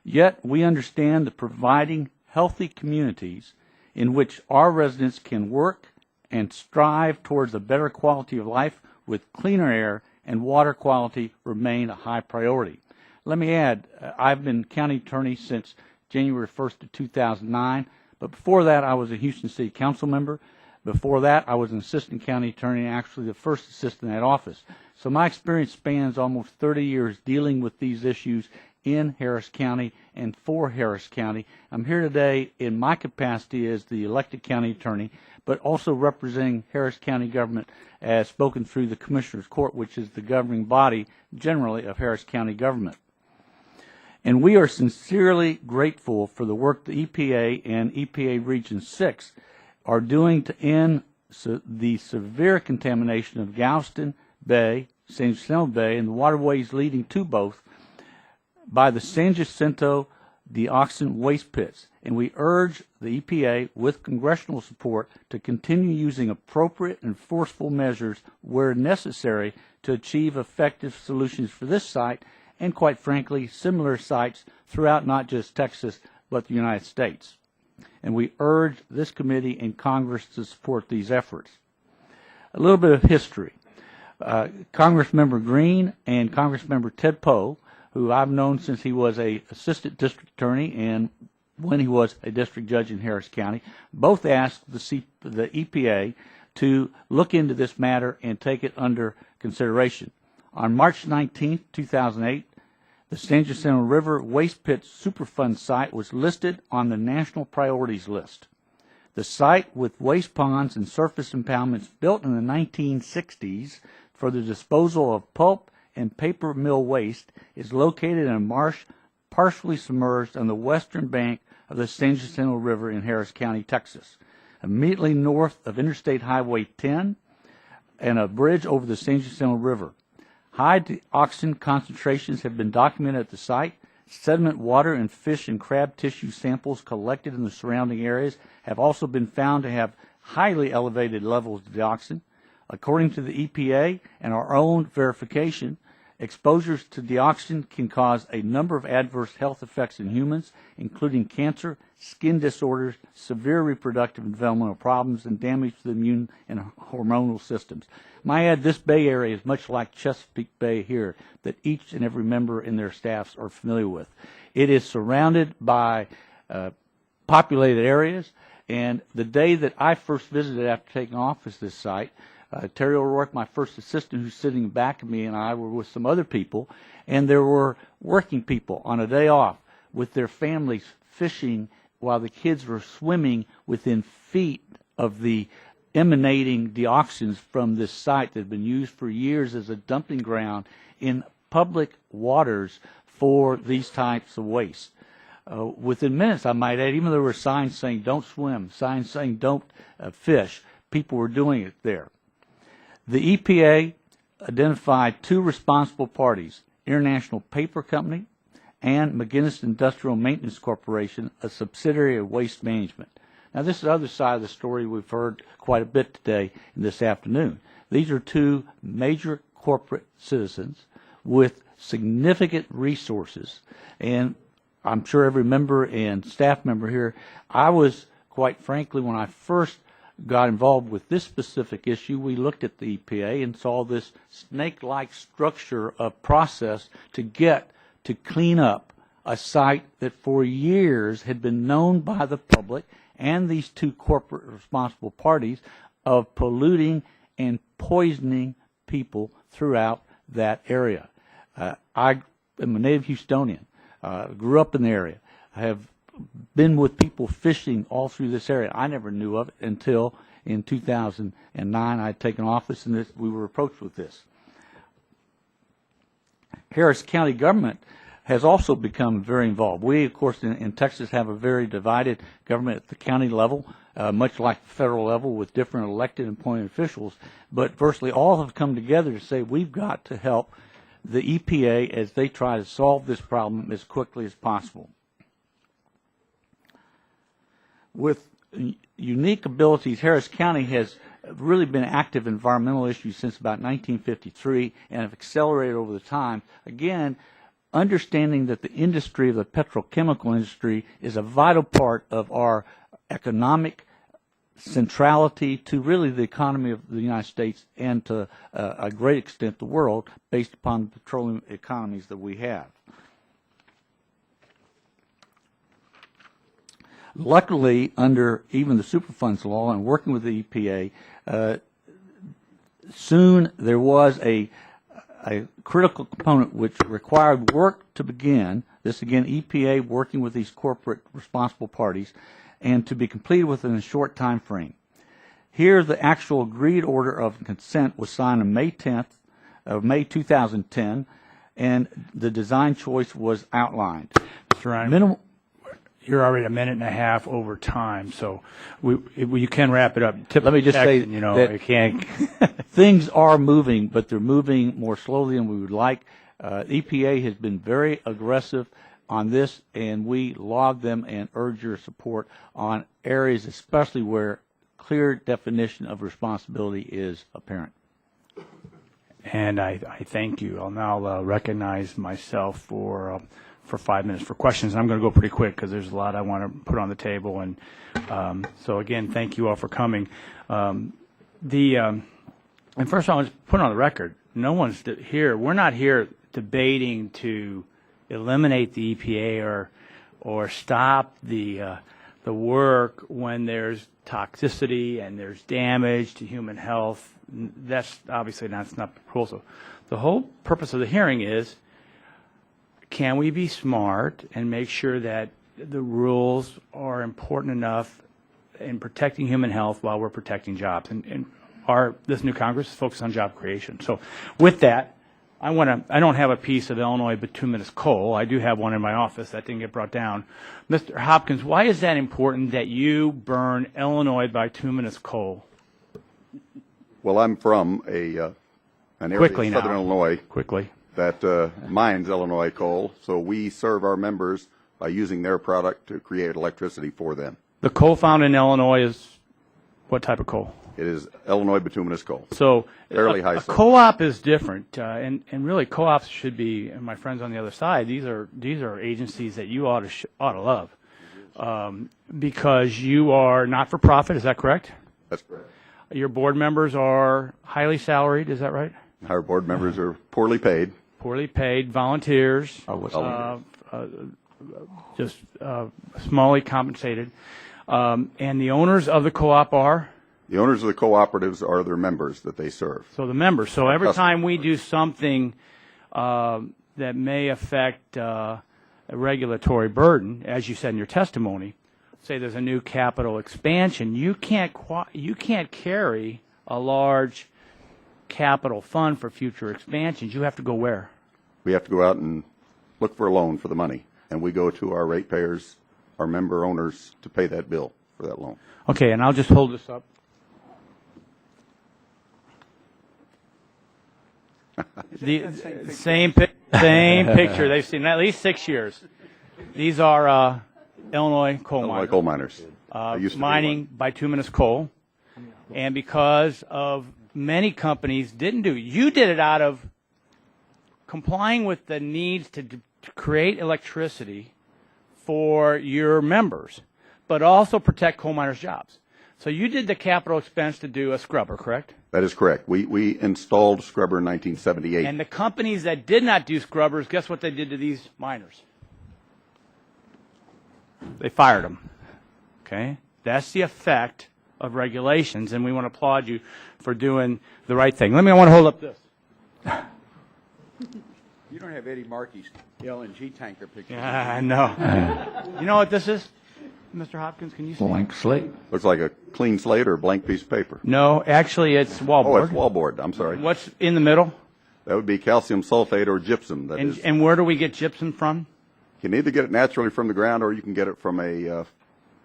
Yet we understand that providing healthy communities in which our residents can work and strive towards a better quality of life with cleaner air and water quality remain a high priority. Let me add, I've been county attorney since January 1st of 2009, but before that I was a Houston City Council member. Before that I was an assistant county attorney, actually the first assistant in that office. So my experience spans almost 30 years dealing with these issues in Harris County and for Harris County. I'm here today in my capacity as the elected county attorney, but also representing Harris County government as spoken through the Commissioner's Court, which is the governing body generally of Harris County government. And we are sincerely grateful for the work the EPA and EPA Region 6 are doing to end the severe contamination of Galveston Bay, San Jacinto Bay, and the waterways leading to both by the San Jacinto dioxin waste pits. And we urge the EPA, with congressional support, to continue using appropriate and forceful measures where necessary to achieve effective solutions for this site and, quite frankly, similar sites throughout not just Texas, but the United States. And we urge this committee and Congress to support these efforts. A little bit of history. Congressmember Green and Congressmember Ted Poe, who I've known since he was an assistant district attorney and when he was a district judge in Harris County, both asked the EPA to look into this matter and take it under consideration. On March 19, 2008, the San Jacinto River Waste Pit Superfund site was listed on the National Priorities List. The site, with waste ponds and surface impoundments built in the 1960s for the disposal of pulp and paper mill waste, is located in a marsh partially submerged on the western bank of the San Jacinto River in Harris County, Texas, immediately north of Interstate Highway 10 and a bridge over the San Jacinto River. High dioxin concentrations have been documented at the site. Sediment, water, and fish and crab tissue samples collected in the surrounding areas have also been found to have highly elevated levels of dioxin. According to the EPA and our own verification, exposures to dioxin can cause a number of adverse health effects in humans, including cancer, skin disorders, severe reproductive and developmental problems, and damage to the immune and hormonal systems. Might add, this Bay Area is much like Chesapeake Bay here, that each and every member in their staffs are familiar with. It is surrounded by populated areas, and the day that I first visited after taking office this site, Terry O'Rourke, my first assistant, who's sitting back of me, and I were with some other people, and there were working people on a day off with their families fishing while the kids were swimming within feet of the emanating dioxins from this site that had been used for years as a dumping ground in public waters for these types of waste. Within minutes, I might add, even though there were signs saying don't swim, signs saying don't fish, people were doing it there. The EPA identified two responsible parties, International Paper Company and McGinnis Industrial Maintenance Corporation, a subsidiary of Waste Management. Now, this is the other side of the story we've heard quite a bit today and this afternoon. These are two major corporate citizens with significant resources, and I'm sure every member and staff member here, I was, quite frankly, when I first got involved with this specific issue, we looked at the EPA and saw this snake-like structure of process to get to clean up a site that for years had been known by the public and these two corporate responsible parties of polluting and poisoning people throughout that area. I am a native Houstonian, grew up in the area. I have been with people fishing all through this area. I never knew of it until in 2009 I had taken office and we were approached with this. Harris County government has also become very involved. We, of course, in Texas have a very divided government at the county level, much like the federal level with different elected and appointed officials, but virtually all have come together to say we've got to help the EPA as they try to solve this problem as quickly as possible. With unique abilities, Harris County has really been active in environmental issues since about 1953 and have accelerated over the time. Again, understanding that the industry of the petrochemical industry is a vital part of our economic centrality to really the economy of the United States and to a great extent the world based upon the petroleum economies that we have. Luckily, under even the Superfunds law and working with the EPA, soon there was a critical component which required work to begin, this again EPA working with these corporate responsible parties, and to be completed within a short time frame. Here the actual agreed order of consent was signed on May 10th of May 2010, and the design choice was outlined. Mr. Ryan, you're already a minute and a half over time, so you can wrap it up. Let me just say that I can't. Things are moving, but they're moving more slowly than we would like. EPA has been very aggressive on this, and we log them and urge your support on areas, especially where clear definition of responsibility is apparent. And I thank you. I'll now recognize myself for 5 minutes for questions. I'm going to go pretty quick because there's a lot I want to put on the table. And so again, thank you all for coming. And first of all, I want to put on the record, no one's here. We're not here debating to eliminate the EPA or stop the work when there's toxicity and there's damage to human health. That's obviously not the proposal. The whole purpose of the hearing is, can we be smart and make sure that the rules are important enough in protecting human health while we're protecting jobs? And this new Congress is focused on job creation. So with that, I don't have a piece of Illinois bituminous coal. I do have one in my office that didn't get brought down. Mr. Hopkins, why is that important that you burn Illinois bituminous coal? Well, I'm from an area in southern Illinois that mines Illinois coal, so we serve our members by using their product to create electricity for them. The coal found in Illinois is what type of coal? It is Illinois bituminous coal. So fairly high. A co-op is different, and really co-ops should be. And my friends on the other side, these are agencies that you ought to love, because you are not for profit. Is that correct? That's correct. Your board members are highly salaried. Is that right? Our board members are poorly paid. Poorly paid volunteers. Just smallly compensated, and the owners of the co-op are. The owners of the cooperatives are their members that they serve. So the members. So every time we do something that may affect a regulatory burden, as you said in your testimony, say there's a new capital expansion, you can't carry a large capital fund for future expansions. You have to go where? We have to go out and look for a loan for the money, and we go to our ratepayers, our member owners, to pay that bill for that loan. Okay, and I'll just hold this up. The same picture. They've seen at least 6 years. These are Illinois coal miners. Mining bituminous coal, and because of many companies didn't do it. You did it out of complying with the needs to create electricity for your members, but also protect coal miners' jobs. So you did the capital expense to do a scrubber, correct? That is correct. We installed scrubber in 1978. And the companies that did not do scrubbers, guess what they did to these miners? They fired them. Okay? That's the effect of regulations, and we want to applaud you for doing the right thing. I want to hold up this. You don't have Eddie Markey's LNG tanker picture. Yeah, I know. You know what this is, Mr. Hopkins? Can you see? Blank slate. Looks like a clean slate or a blank piece of paper. No, actually, it's wallboard. Oh, it's wallboard. I'm sorry. What's in the middle? That would be calcium sulfate or gypsum. And where do we get gypsum from? You can either get it naturally from the ground or you can get it from a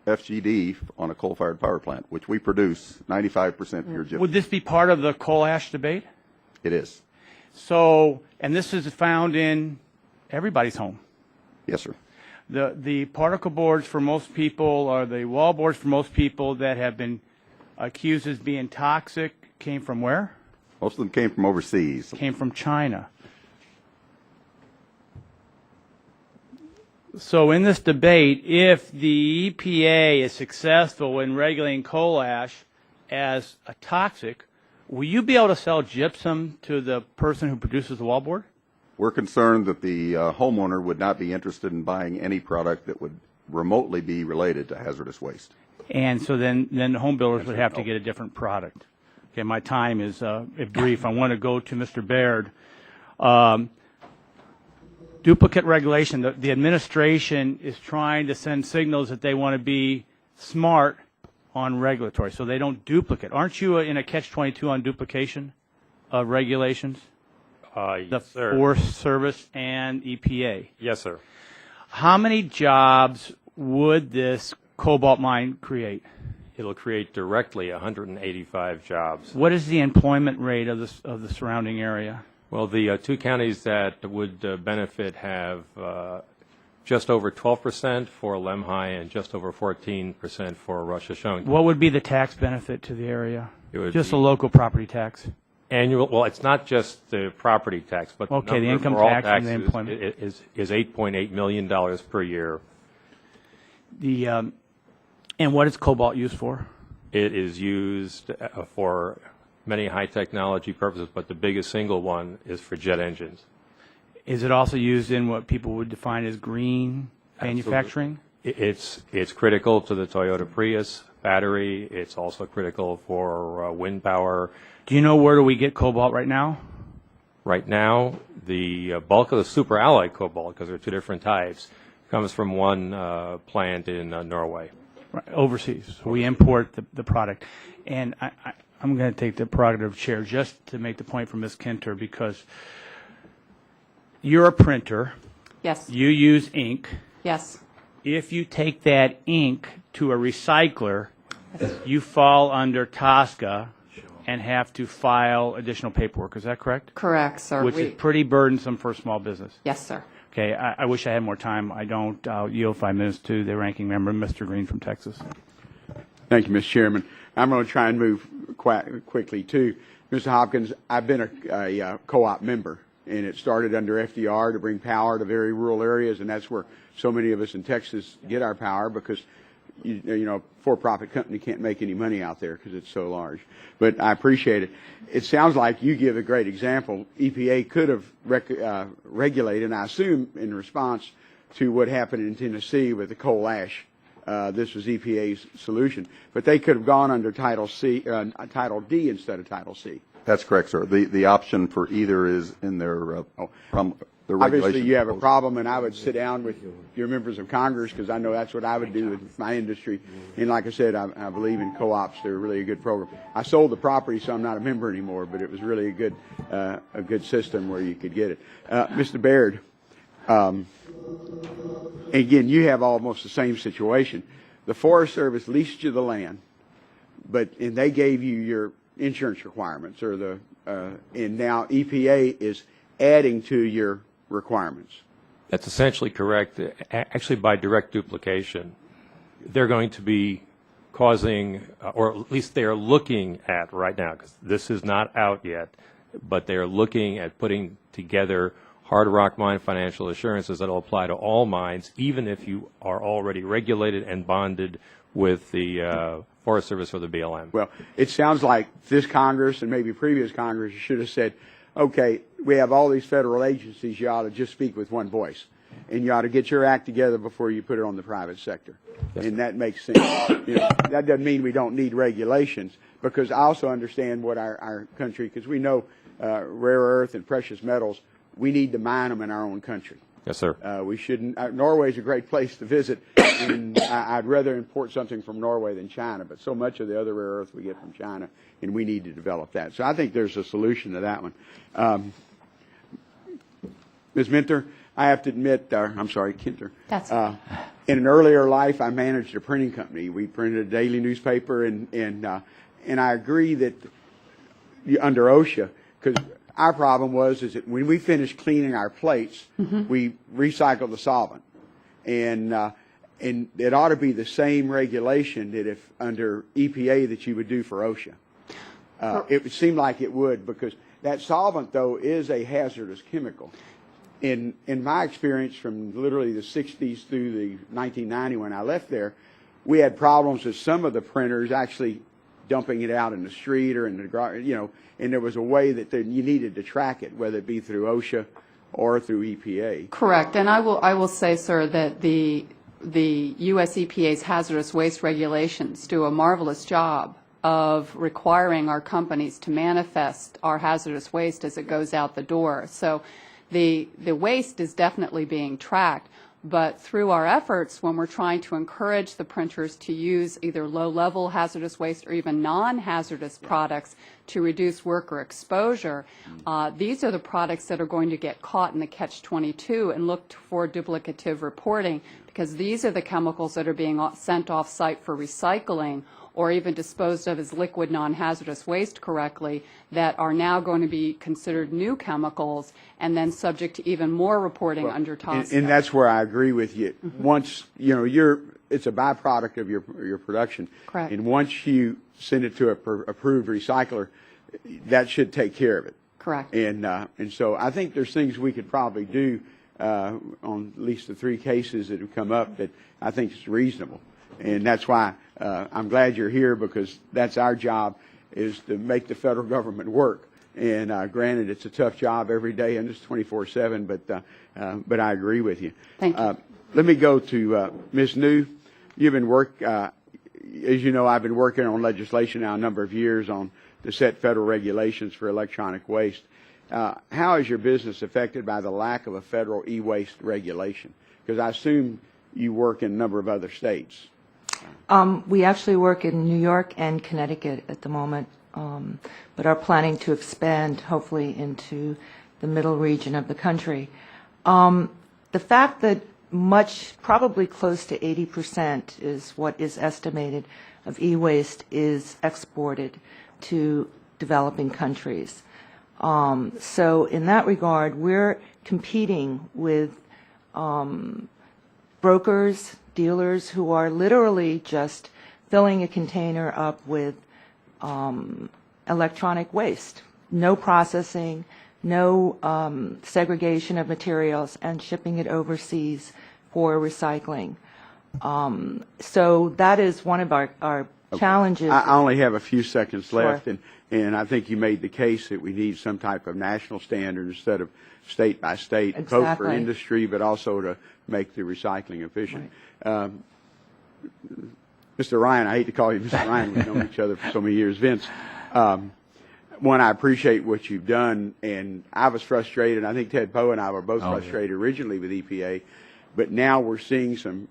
FGD on a coal-fired power plant, which we produce 95% pure gypsum. Would this be part of the coal ash debate? It is. So, and this is found in everybody's home. Yes, sir. The particle boards for most people, or the wall boards for most people that have been accused as being toxic, came from where? Most of them came from overseas. Came from China. So in this debate, if the EPA is successful in regulating coal ash as a toxic, will you be able to sell gypsum to the person who produces the wallboard? We're concerned that the homeowner would not be interested in buying any product that would remotely be related to hazardous waste. And so then the home builders would have to get a different product. Okay, my time is brief. I want to go to Mr. Baird. Duplicate regulation. The administration is trying to send signals that they want to be smart on regulatory, so they don't duplicate. Aren't you in a catch-22 on duplication of regulations? Yes, sir. The Forest Service and EPA. Yes, sir. How many jobs would this cobalt mine create? It'll create directly 185 jobs. What is the employment rate of the surrounding area? Well, the two counties that would benefit have just over 12% for Lemhi and just over 14% for Rosh Hashanah. What would be the tax benefit to the area? It would just be a local property tax. Annual. Well, it's not just the property tax, but okay, the number income for all tax and taxes the employment is $8.8 million per year. And what is cobalt used for? It is used for many high technology purposes, but the biggest single one is for jet engines. Is it also used in what people would define as green manufacturing? It's critical to the Toyota Prius battery. It's also critical for wind power. Do you know where do we get cobalt right now? Right now, the bulk of the superalloy cobalt, because there are two different types, comes from one plant in Norway. Right, overseas. So we import the product. And I'm going to take the prerogative chair just to make the point for Ms. Kinter, because you're a printer. Yes. You use ink. Yes. If you take that ink to a recycler, you fall under TSCA and have to file additional paperwork. Is that correct? Correct, sir. Which is pretty burdensome for a small business. Yes, sir. Okay, I wish I had more time. I don't. I'll yield 5 minutes to the ranking member, Mr. Green from Texas. Thank you, Mr. Chairman. I'm going to try and move quickly, too. Mr. Hopkins, I've been a co-op member, and it started under FDR to bring power to very rural areas, and that's where so many of us in Texas get our power, because you know, for-profit company can't make any money out there because it's so large. But I appreciate it. It sounds like you give a great example. EPA could have regulated, and I assume in response to what happened in Tennessee with the coal ash, this was EPA's solution. But they could have gone under Title D instead of Title C. That's correct, sir. The option for either is in their regulation. Obviously, you have a problem, and I would sit down with your members of Congress, because I know that's what I would do with my industry. And like I said, I believe in co-ops. They're really a good program. I sold the property, so I'm not a member anymore, but it was really a good system where you could get it. Mr. Baird, again, you have almost the same situation. The Forest Service leased you the land, and they gave you your insurance requirements, and now EPA is adding to your requirements. That's essentially correct. Actually, by direct duplication, they're going to be causing, or at least they are looking at right now, because this is not out yet, but they are looking at putting together hard rock mine financial assurances that will apply to all mines, even if you are already regulated and bonded with the Forest Service or the BLM. Well, it sounds like this Congress and maybe previous Congress should have said, okay, we have all these federal agencies, you ought to just speak with one voice. And you ought to get your act together before you put it on the private sector. Yes. And that makes sense. That doesn't mean we don't need regulations, because I also understand what our country, because we know rare earth and precious metals, we need to mine them in our own country. Yes, sir. We shouldn't. Norway's a great place to visit, and I'd rather import something from Norway than China, but so much of the other rare earth we get from China, and we need to develop that. So I think there's a solution to that one. Ms. Minter, I have to admit, I'm sorry, Kinter. That's in an earlier life, I managed a printing company. We printed a daily newspaper, and I agree that under OSHA, because our problem was is that when we finished cleaning our plates, we recycled the solvent, and it ought to be the same regulation that if under EPA that you would do for OSHA. It would seem like it would, because that solvent, though, is a hazardous chemical. In my experience from literally the 60s through the 1990 when I left there, we had problems with some of the printers actually dumping it out in the street or in the garage, and there was a way that you needed to track it, whether it be through OSHA or through EPA. correct. And I will say, sir, that the U.S. EPA's hazardous waste regulations do a marvelous job of requiring our companies to manifest our hazardous waste as it goes out the door. So the waste is definitely being tracked, but through our efforts, when we're trying to encourage the printers to use either low-level hazardous waste or even non-hazardous products to reduce worker exposure, these are the products that are going to get caught in the catch-22 and look for duplicative reporting, because these are the chemicals that are being sent off-site for recycling or even disposed of as liquid non-hazardous waste correctly, that are now going to be considered new chemicals and then subject to even more reporting under TSCA. And that's where I agree with you. Once, it's a byproduct of your production. Correct. And once you send it to a approved recycler, that should take care of it. Correct. And so I think there's things we could probably do on at least the 3 cases that have come up that I think is reasonable. And that's why I'm glad you're here, because that's our job, is to make the federal government work. And granted, it's a tough job every day, and it's 24/7. But I agree with you. Thank you. Let me go to Ms. New. You've been as you know, I've been working on legislation now a number of years to set federal regulations for electronic waste. How is your business affected by the lack of a federal e-waste regulation? Because I assume you work in a number of other states. We actually work in New York and Connecticut at the moment, but are planning to expand, hopefully, into the middle region of the country. The fact that probably close to 80% is what is estimated of e-waste is exported to developing countries. So in that regard, we're competing with brokers, dealers who are literally just filling a container up with electronic waste. No processing, no segregation of materials, and shipping it overseas for recycling. So that is one of our challenges. I only have a few seconds left, Sure. and I think you made the case that we need some type of national standard instead of state by state, both for Exactly. industry but also to make the recycling efficient. Mr. Ryan, I hate to call you Mr. Ryan, we've known each other for so many years. Vince, one, I appreciate what you've done, and I was frustrated. I think Ted Poe and I were both frustrated originally with EPA, but now we're seeing some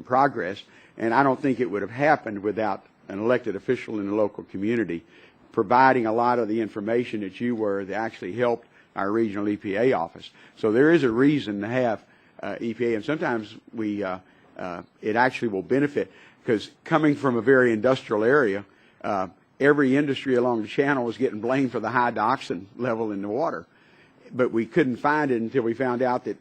progress, and I don't think it would have happened without an elected official in the local community providing a lot of the information that you were that actually helped our regional EPA office. So there is a reason to have EPA, and sometimes it actually will benefit, because coming from a very industrial area, every industry along the channel was getting blamed for the high dioxin level in the water. But we couldn't find it until we found out that,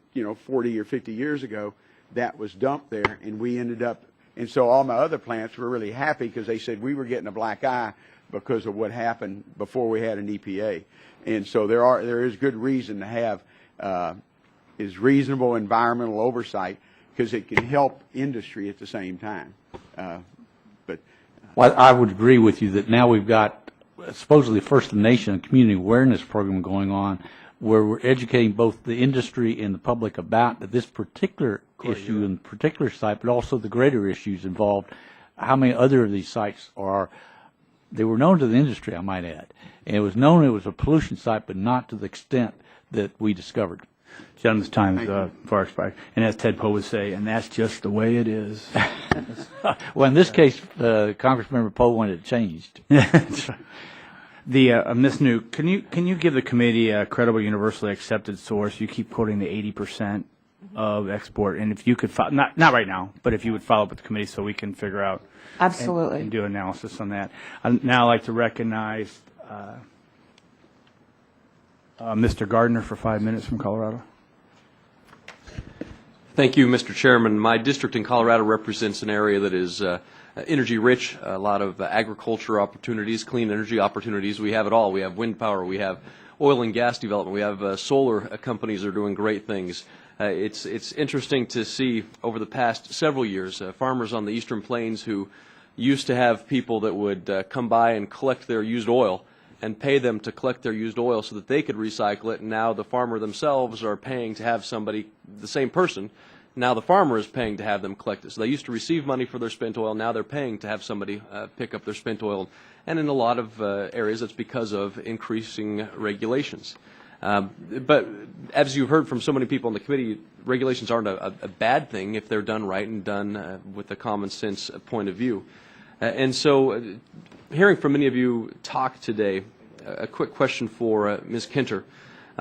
40 or 50 years ago, that was dumped there, and we ended up, and so all my other plants were really happy because they said we were getting a black eye because of what happened before we had an EPA. And so there is good reason to have is reasonable environmental oversight, because it can help industry at the same time. Well, I would agree with you that now we've got supposedly First in the Nation community awareness program going on, where we're educating both the industry and the public about this particular issue and particular site, but also the greater issues involved. How many other of these sites they were known to the industry, I might add. And it was known it was a pollution site, but not to the extent that we discovered. Gentleman's time is far expired. And as Ted Poe would say, and that's just the way it is. Well, in this case, Congressmember Poe wanted it changed. Ms. New, can you give the committee a credible, universally accepted source? You keep quoting the 80% of export, and if you could not right now, but if you would follow up with the committee so we can figure out Absolutely. and do analysis on that. I'd now like to recognize Mr. Gardner for 5 minutes from Colorado. Thank you, Mr. Chairman. My district in Colorado represents an area that is energy rich, a lot of agriculture opportunities, clean energy opportunities. We have it all. We have wind power. We have oil and gas development. We have solar companies that are doing great things. It's interesting to see over the past several years, farmers on the Eastern Plains who used to have people that would come by and collect their used oil and pay them to collect their used oil so that they could recycle it. And now the farmer themselves are paying to have somebody, the same person, now the farmer is paying to have them collect it. So they used to receive money for their spent oil. Now they're paying to have somebody pick up their spent oil. And in a lot of areas, it's because of increasing regulations. But as you've heard from so many people on the committee, regulations aren't a bad thing if they're done right and done with a common sense point of view. And so hearing from many of you talk today, a quick question for Ms. Kinter.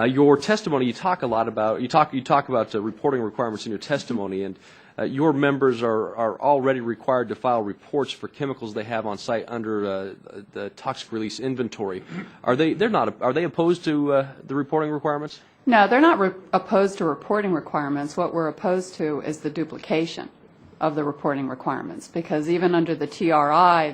Your testimony, you talk a lot about, you talk about reporting requirements in your testimony, and your members are already required to file reports for chemicals they have on site under the toxic release inventory. Are they opposed to the reporting requirements? No, they're not opposed to reporting requirements. What we're opposed to is the duplication of the reporting requirements, because even under the TRI,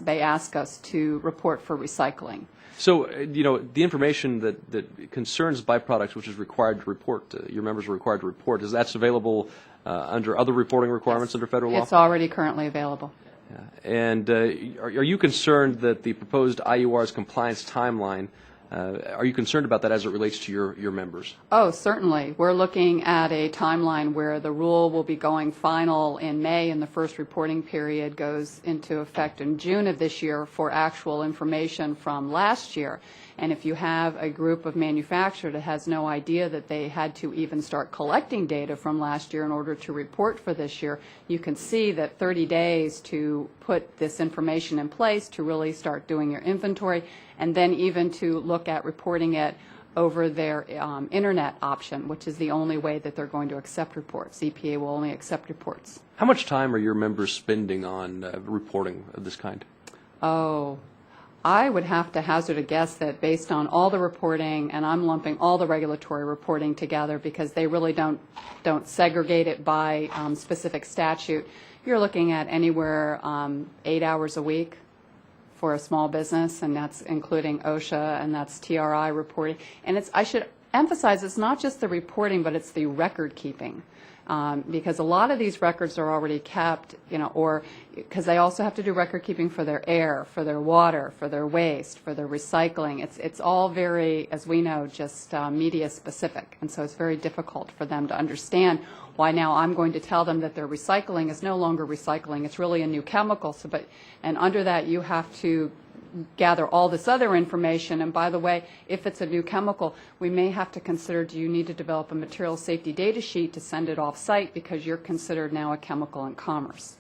they ask us to report for recycling. So, the information that concerns byproducts, which is required to report, your members are required to report, that's available under other reporting requirements under federal law? It's already currently available. Yeah. And are you concerned that the proposed IUR's compliance timeline, are you concerned about that as it relates to your members? Oh, certainly. We're looking at a timeline where the rule will be going final in May and the first reporting period goes into effect in June of this year for actual information from last year. And if you have a group of manufacturers that has no idea that they had to even start collecting data from last year in order to report for this year, you can see that 30 days to put this information in place to really start doing your inventory, and then even to look at reporting it over their internet option, which is the only way that they're going to accept reports. EPA will only accept reports. How much time are your members spending on reporting of this kind? Oh, I would have to hazard a guess that based on all the reporting, and I'm lumping all the regulatory reporting together because they really don't segregate it by specific statute, you're looking at anywhere 8 hours a week for a small business, and that's including OSHA, and that's TRI reporting. And I should emphasize, it's not just the reporting, but it's the record keeping. Because a lot of these records are already kept, or because they also have to do record keeping for their air, for their water, for their waste, for their recycling. It's all very, as we know, just media specific, and so it's very difficult for them to understand why now I'm going to tell them that their recycling is no longer recycling. It's really a new chemical. And under that you have to gather all this other information. And by the way, if it's a new chemical, we may have to consider, do you need to develop a material safety data sheet to send it off site because you're considered now a chemical in commerce.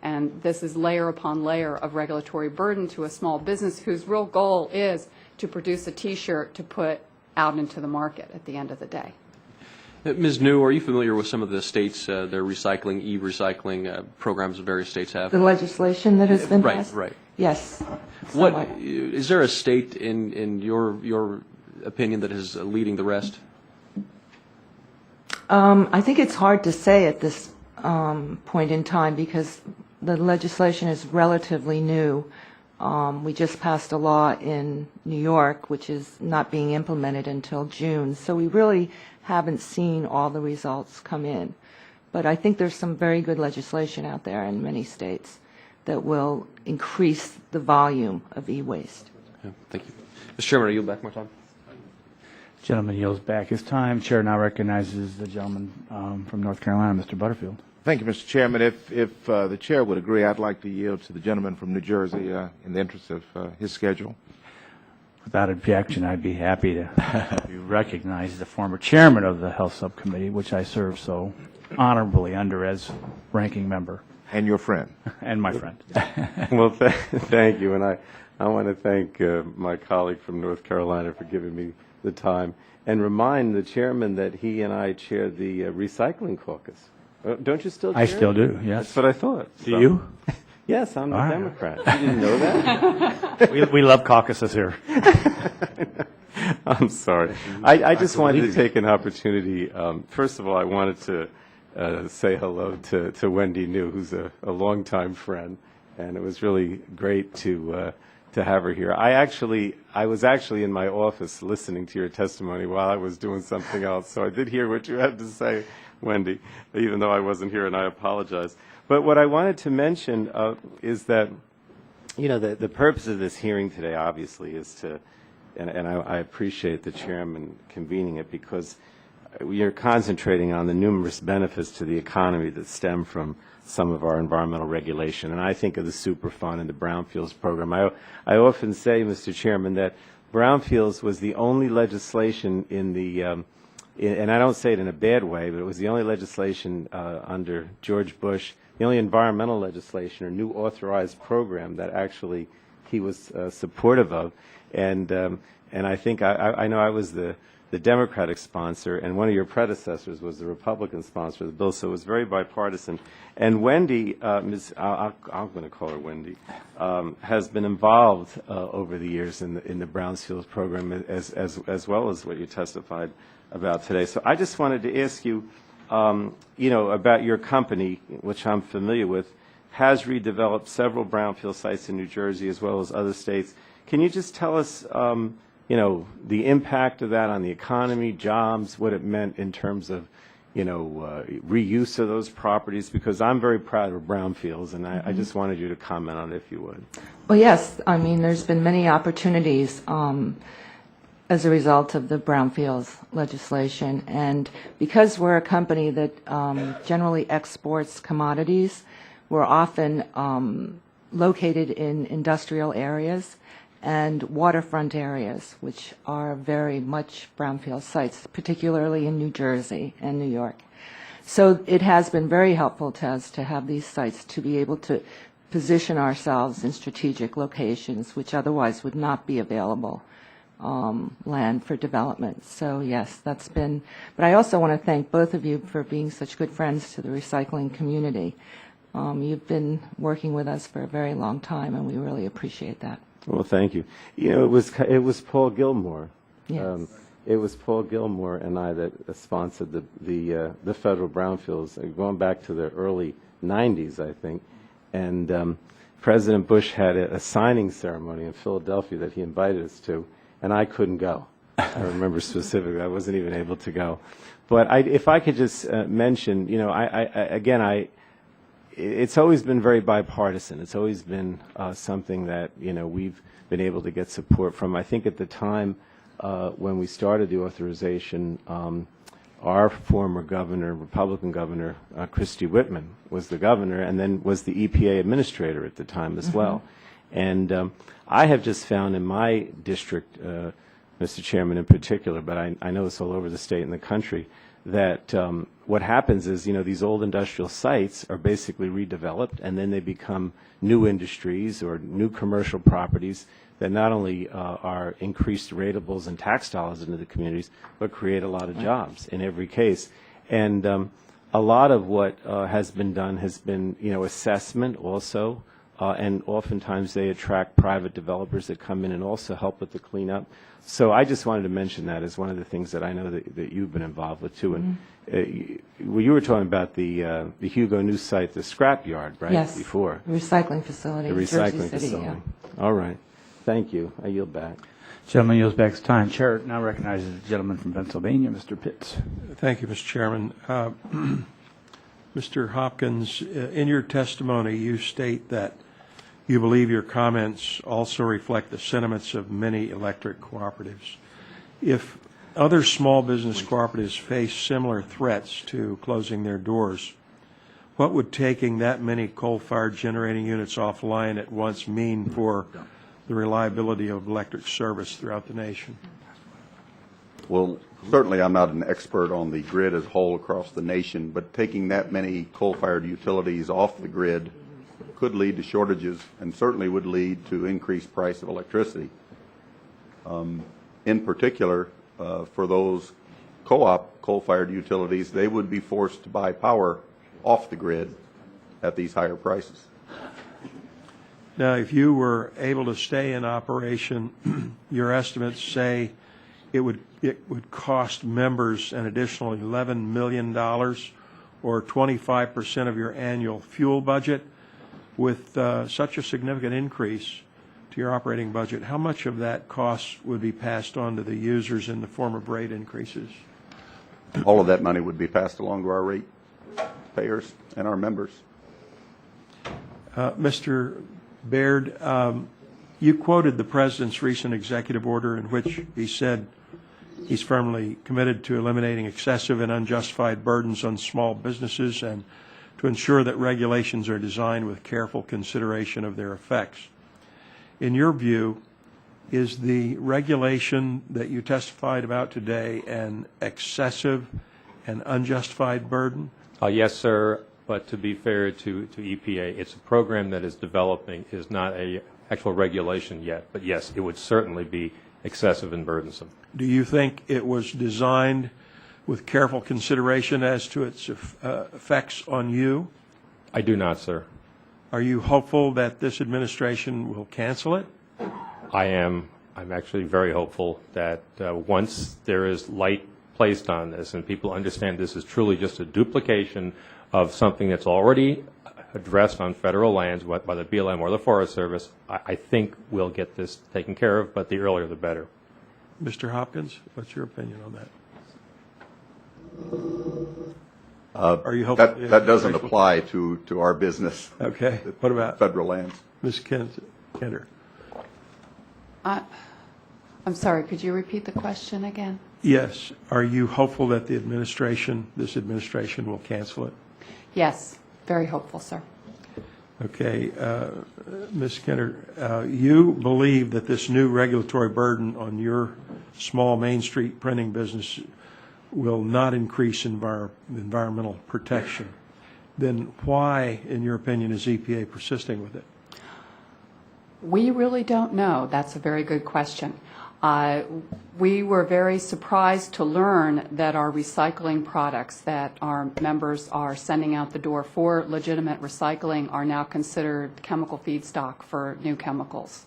And this is layer upon layer of regulatory burden to a small business whose real goal is to produce a T-shirt to put out into the market at the end of the day. Ms. New, are you familiar with some of the states, their recycling, e-recycling programs that various states have? The legislation that has been passed? Right. Yes. Is there a state in your opinion that is leading the rest? I think it's hard to say at this point in time because the legislation is relatively new. We just passed a law in New York, which is not being implemented until June. So we really haven't seen all the results come in. But I think there's some very good legislation out there in many states that will increase the volume of e-waste. Yeah, thank you. Mr. Chairman, I yield back my time. Gentleman yields back his time. Chair now recognizes the gentleman from North Carolina, Mr. Butterfield. Thank you, Mr. Chairman. If the chair would agree, I'd like to yield to the gentleman from New Jersey in the interest of his schedule. Without objection, I'd be happy to recognize the former chairman of the Health Subcommittee, which I serve so honorably under as ranking member. And your friend. And my friend. Well, thank you. And I want to thank my colleague from North Carolina for giving me the time and remind the chairman that he and I chair the recycling caucus. Don't you still chair? I still do, yes. That's what I thought. Do you? Yes, I'm a All right. Democrat. You didn't know that? we love caucuses here. I'm sorry. I just wanted to take an opportunity. First of all, I wanted to say hello to Wendy New, who's a longtime friend, and it was really great to have her here. I was actually in my office listening to your testimony while I was doing something else, so I did hear what you had to say, Wendy, even though I wasn't here, and I apologize. But what I wanted to mention is that, the purpose of this hearing today, obviously, is to, and I appreciate the chairman convening it, because you're concentrating on the numerous benefits to the economy that stem from some of our environmental regulation. And I think of the Superfund and the Brownfields program. I often say, Mr. Chairman, that Brownfields was the only legislation in the, and I don't say it in a bad way, but it was the only legislation under George Bush, the only environmental legislation or new authorized program that actually he was supportive of. And I think I know I was the Democratic sponsor, and one of your predecessors was the Republican sponsor of the bill, so it was very bipartisan. And Wendy, I'm going to call her Wendy, has been involved over the years in the Brownfields program as well as what you testified about today. So I just wanted to ask you, about your company, which I'm familiar with, has redeveloped several brownfield sites in New Jersey as well as other states. Can you just tell us, the impact of that on the economy, jobs, what it meant in terms of, reuse of those properties? Because I'm very proud of brownfields, and I just wanted you to comment on it if you would. Well, yes. I mean, there's been many opportunities as a result of the brownfields legislation. And because we're a company that generally exports commodities, we're often located in industrial areas and waterfront areas, which are very much brownfield sites, particularly in New Jersey and New York. So it has been very helpful to us to have these sites to be able to position ourselves in strategic locations, which otherwise would not be available land for development. So yes, that's been, but I also want to thank both of you for being such good friends to the recycling community. You've been working with us for a very long time, and we really appreciate that. Well, thank you. It was Paul Gilmore. Yes. It was Paul Gilmore and I that sponsored the federal brownfields, going back to the early 90s, I think. And President Bush had a signing ceremony in Philadelphia that he invited us to, and I couldn't go. I remember specifically, I wasn't even able to go. But if I could just mention, it's always been very bipartisan. It's always been something that, we've been able to get support from. I think at the time when we started the authorization, our former governor, Republican governor, Christie Whitman, was the governor and then was the EPA administrator at the time as well. And I have just found in my district, Mr. Chairman in particular, but I know it's all over the state and the country, that what happens is, these old industrial sites are basically redeveloped, and then they become new industries or new commercial properties that not only are increased ratables and tax dollars into the communities, but create a lot of jobs in every case. And a lot of what has been done has been, assessment also, and oftentimes they attract private developers that come in and also help with the cleanup. So I just wanted to mention that as one of the things that I know that you've been involved with too. And you were talking about the Hugo New site, the scrap yard, right? Yes. Before The recycling facility. the Jersey recycling City, facility. yeah. All right. Thank you. I yield back. Gentleman yields back his time. Chair now recognizes the gentleman from Pennsylvania, Mr. Pitts. Thank you, Mr. Chairman. Mr. Hopkins, in your testimony, you state that you believe your comments also reflect the sentiments of many electric cooperatives. If other small business cooperatives face similar threats to closing their doors, what would taking that many coal-fired generating units offline at once mean for the reliability of electric service throughout the nation? Well, certainly I'm not an expert on the grid as a whole across the nation, but taking that many coal-fired utilities off the grid could lead to shortages and certainly would lead to increased price of electricity. In particular, for those co-op coal-fired utilities, they would be forced to buy power off the grid at these higher prices. Now, if you were able to stay in operation, your estimates say it would cost members an additional $11 million, or 25% of your annual fuel budget. With such a significant increase to your operating budget, how much of that cost would be passed on to the users in the form of rate increases? All of that money would be passed along to our rate payers and our members. Mr. Baird, you quoted the President's recent executive order in which he said he's firmly committed to eliminating excessive and unjustified burdens on small businesses and to ensure that regulations are designed with careful consideration of their effects. In your view, is the regulation that you testified about today an excessive and unjustified burden? Yes, sir. But to be fair to EPA, it's a program that is developing, is not an actual regulation yet. But yes, it would certainly be excessive and burdensome. Do you think it was designed with careful consideration as to its effects on you? I do not, sir. Are you hopeful that this administration will cancel it? I am. I'm actually very hopeful that once there is light placed on this and people understand this is truly just a duplication of something that's already addressed on federal lands by the BLM or the Forest Service, I think we'll get this taken care of, but the earlier the better. Mr. Hopkins, what's your opinion on that? Are you hoping that doesn't apply to our business? Okay. What about federal lands? Ms. Kenter? I'm sorry, could you repeat the question again? Yes. Are you hopeful that this administration will cancel it? Yes, very hopeful, sir. Okay. Ms. Kenter, you believe that this new regulatory burden on your small Main Street printing business will not increase environmental protection. Then why, in your opinion, is EPA persisting with it? We really don't know. That's a very good question. We were very surprised to learn that our recycling products that our members are sending out the door for legitimate recycling are now considered chemical feedstock for new chemicals.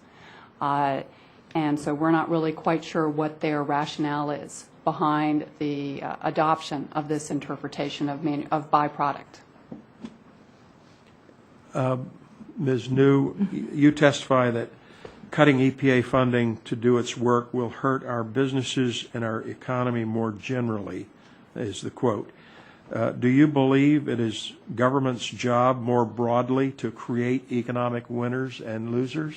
And so we're not really quite sure what their rationale is behind the adoption of this interpretation of byproduct. Ms. New, you testify that cutting EPA funding to do its work will hurt our businesses and our economy more generally, is the quote. Do you believe it is government's job more broadly to create economic winners and losers?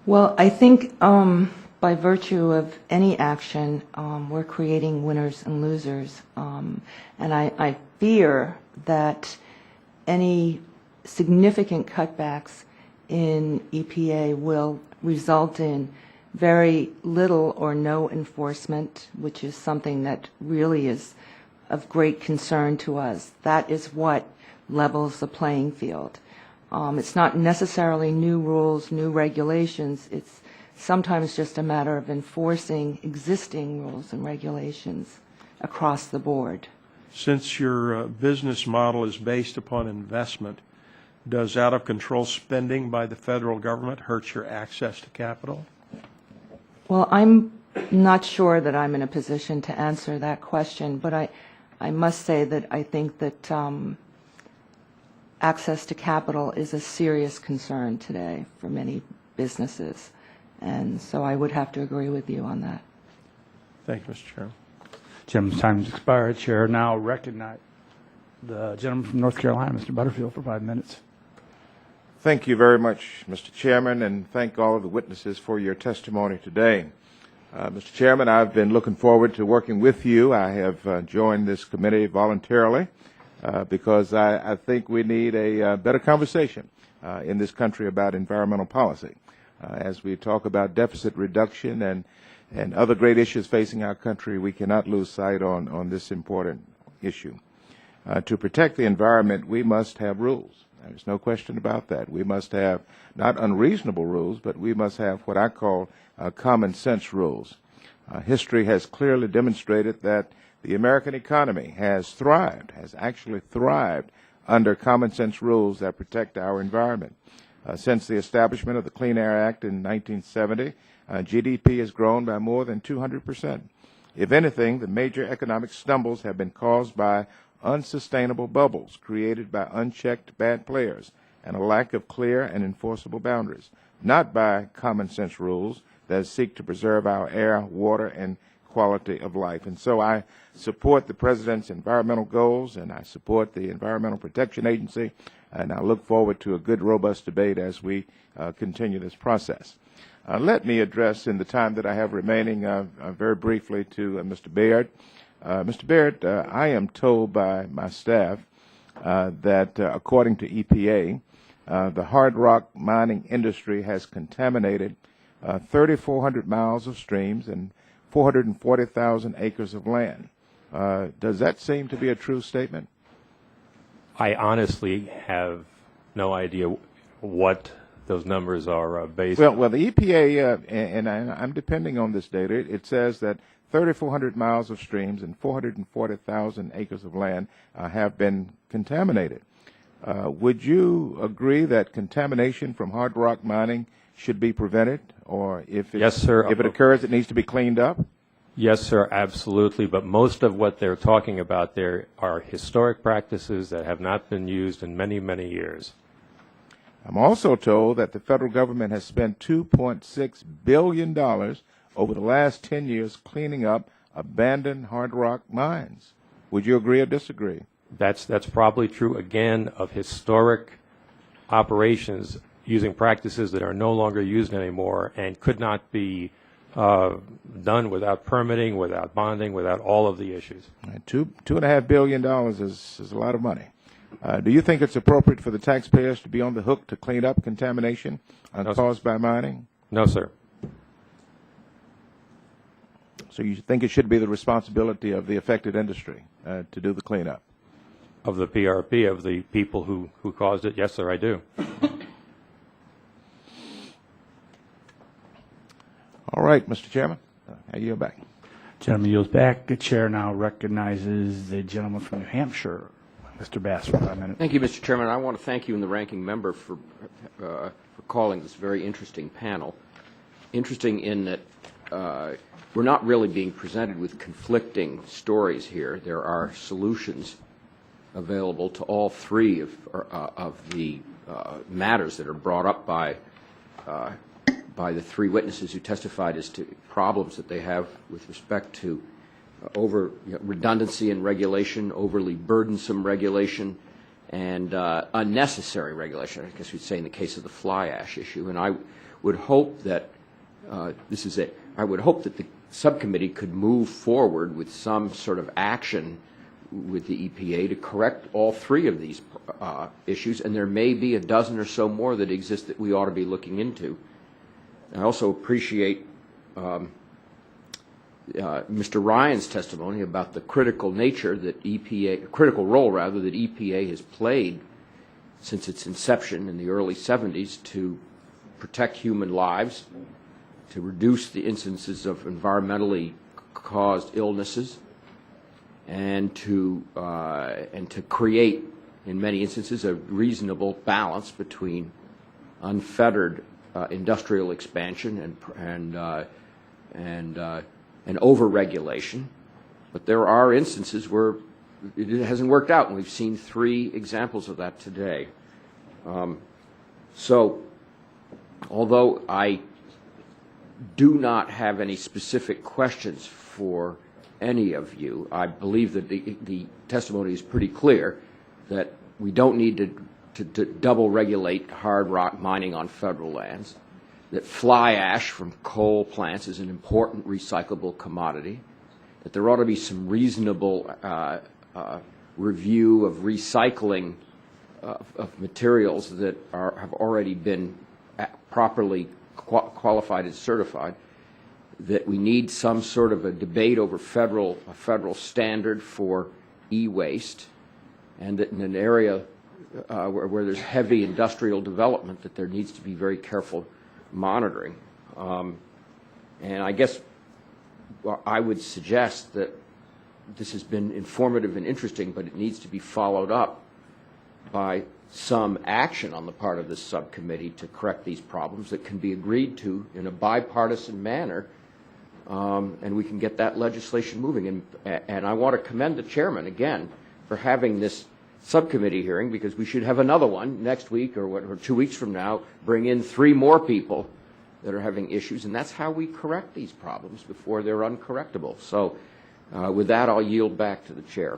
Well, I think by virtue of any action, we're creating winners and losers. And I fear that any significant cutbacks in EPA will result in very little or no enforcement, which is something that really is of great concern to us. That is what levels the playing field. It's not necessarily new rules, new regulations. It's sometimes just a matter of enforcing existing rules and regulations across the board. Since your business model is based upon investment, does out-of-control spending by the federal government hurt your access to capital? Well, I'm not sure that I'm in a position to answer that question, but I must say that I think that access to capital is a serious concern today for many businesses. And so I would have to agree with you on that. Thank you, Mr. Chairman. Gentleman's time has expired. Chair now recognize the gentleman from North Carolina, Mr. Butterfield, for 5 minutes. Thank you very much, Mr. Chairman, and thank all of the witnesses for your testimony today. Mr. Chairman, I've been looking forward to working with you. I have joined this committee voluntarily because I think we need a better conversation in this country about environmental policy. As we talk about deficit reduction and other great issues facing our country, we cannot lose sight on this important issue. To protect the environment, we must have rules. There's no question about that. We must have not unreasonable rules, but we must have what I call common sense rules. History has clearly demonstrated that the American economy has actually thrived under common sense rules that protect our environment. Since the establishment of the Clean Air Act in 1970, GDP has grown by more than 200%. If anything, the major economic stumbles have been caused by unsustainable bubbles created by unchecked bad players and a lack of clear and enforceable boundaries, not by common sense rules that seek to preserve our air, water, and quality of life. And so I support the President's environmental goals, and I support the Environmental Protection Agency, and I look forward to a good, robust debate as we continue this process. Let me address, in the time that I have remaining, very briefly to Mr. Baird. Mr. Baird, I am told by my staff that according to EPA, the hard rock mining industry has contaminated 3,400 miles of streams and 440,000 acres of land. Does that seem to be a true statement? I honestly have no idea what those numbers are based on. Well, the EPA, and I'm depending on this data, it says that 3,400 miles of streams and 440,000 acres of land have been contaminated. Would you agree that contamination from hard rock mining should be prevented, or if Yes, sir. If it occurs, it needs to be cleaned up? Yes, sir, absolutely. But most of what they're talking about there are historic practices that have not been used in many, many years. I'm also told that the federal government has spent $2.6 billion over the last 10 years cleaning up abandoned hard rock mines. Would you agree or disagree? That's probably true, again, of historic operations using practices that are no longer used anymore and could not be done without permitting, without bonding, without all of the issues. $2.5 billion is a lot of money. Do you think it's appropriate for the taxpayers to be on the hook to clean up contamination caused by mining? No, sir. So you think it should be the responsibility of the affected industry to do the cleanup? Of the PRP, of the people who caused it? Yes, sir, I do. All right, Mr. Chairman, I yield back. Gentleman yields back. The chair now recognizes the gentleman from New Hampshire, Mr. Bass, for 5 minutes. Thank you, Mr. Chairman. I want to thank you and the ranking member for calling this very interesting panel. Interesting in that we're not really being presented with conflicting stories here. There are solutions available to all three of the matters that are brought up by the three witnesses who testified as to problems that they have with respect to redundancy in regulation, overly burdensome regulation, and unnecessary regulation, I guess we'd say in the case of the fly ash issue. And I would hope that I would hope that the subcommittee could move forward with some sort of action with the EPA to correct all three of these issues, and there may be a dozen or so more that exist that we ought to be looking into. I also appreciate Mr. Ryan's testimony about the critical nature that critical role rather that EPA has played since its inception in the early 70s to protect human lives, to reduce the instances of environmentally caused illnesses, and to create, in many instances, a reasonable balance between unfettered industrial expansion and over-regulation. But there are instances where it hasn't worked out, and we've seen three examples of that today. So, although I do not have any specific questions for any of you, I believe that the testimony is pretty clear that we don't need to double regulate hard rock mining on federal lands, that fly ash from coal plants is an important recyclable commodity, that there ought to be some reasonable review of recycling of materials that have already been properly qualified and certified, that we need some sort of a debate over a federal standard for e-waste, and that in an area where there's heavy industrial development, that there needs to be very careful monitoring. And I guess I would suggest that this has been informative and interesting, but it needs to be followed up by some action on the part of this subcommittee to correct these problems that can be agreed to in a bipartisan manner, and we can get that legislation moving. And I want to commend the chairman again for having this subcommittee hearing, because we should have another one next week or 2 weeks from now, bring in 3 more people that are having issues, and that's how we correct these problems before they're uncorrectable. So with that, I'll yield back to the chair.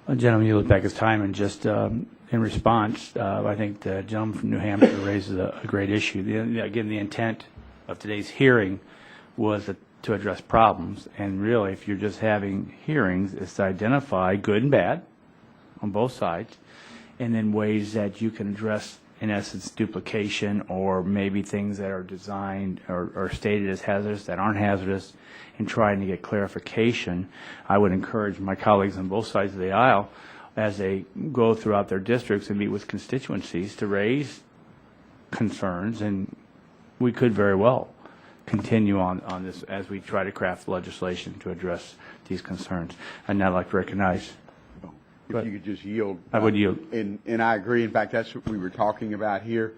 Well, gentlemen, yield back his time, and just in response, I think the gentleman from New Hampshire raises a great issue. Again, the intent of today's hearing was to address problems, and really, if you're just having hearings, it's to identify good and bad on both sides, and then ways that you can address, in essence, duplication, or maybe things that are designed or stated as hazardous that aren't hazardous, and trying to get clarification. I would encourage my colleagues on both sides of the aisle, as they go throughout their districts and meet with constituencies, to raise concerns, and we could very well continue on this as we try to craft legislation to address these concerns. And now I'd like to recognize. If you could just yield. I would yield. And I agree. In fact, that's what we were talking about here.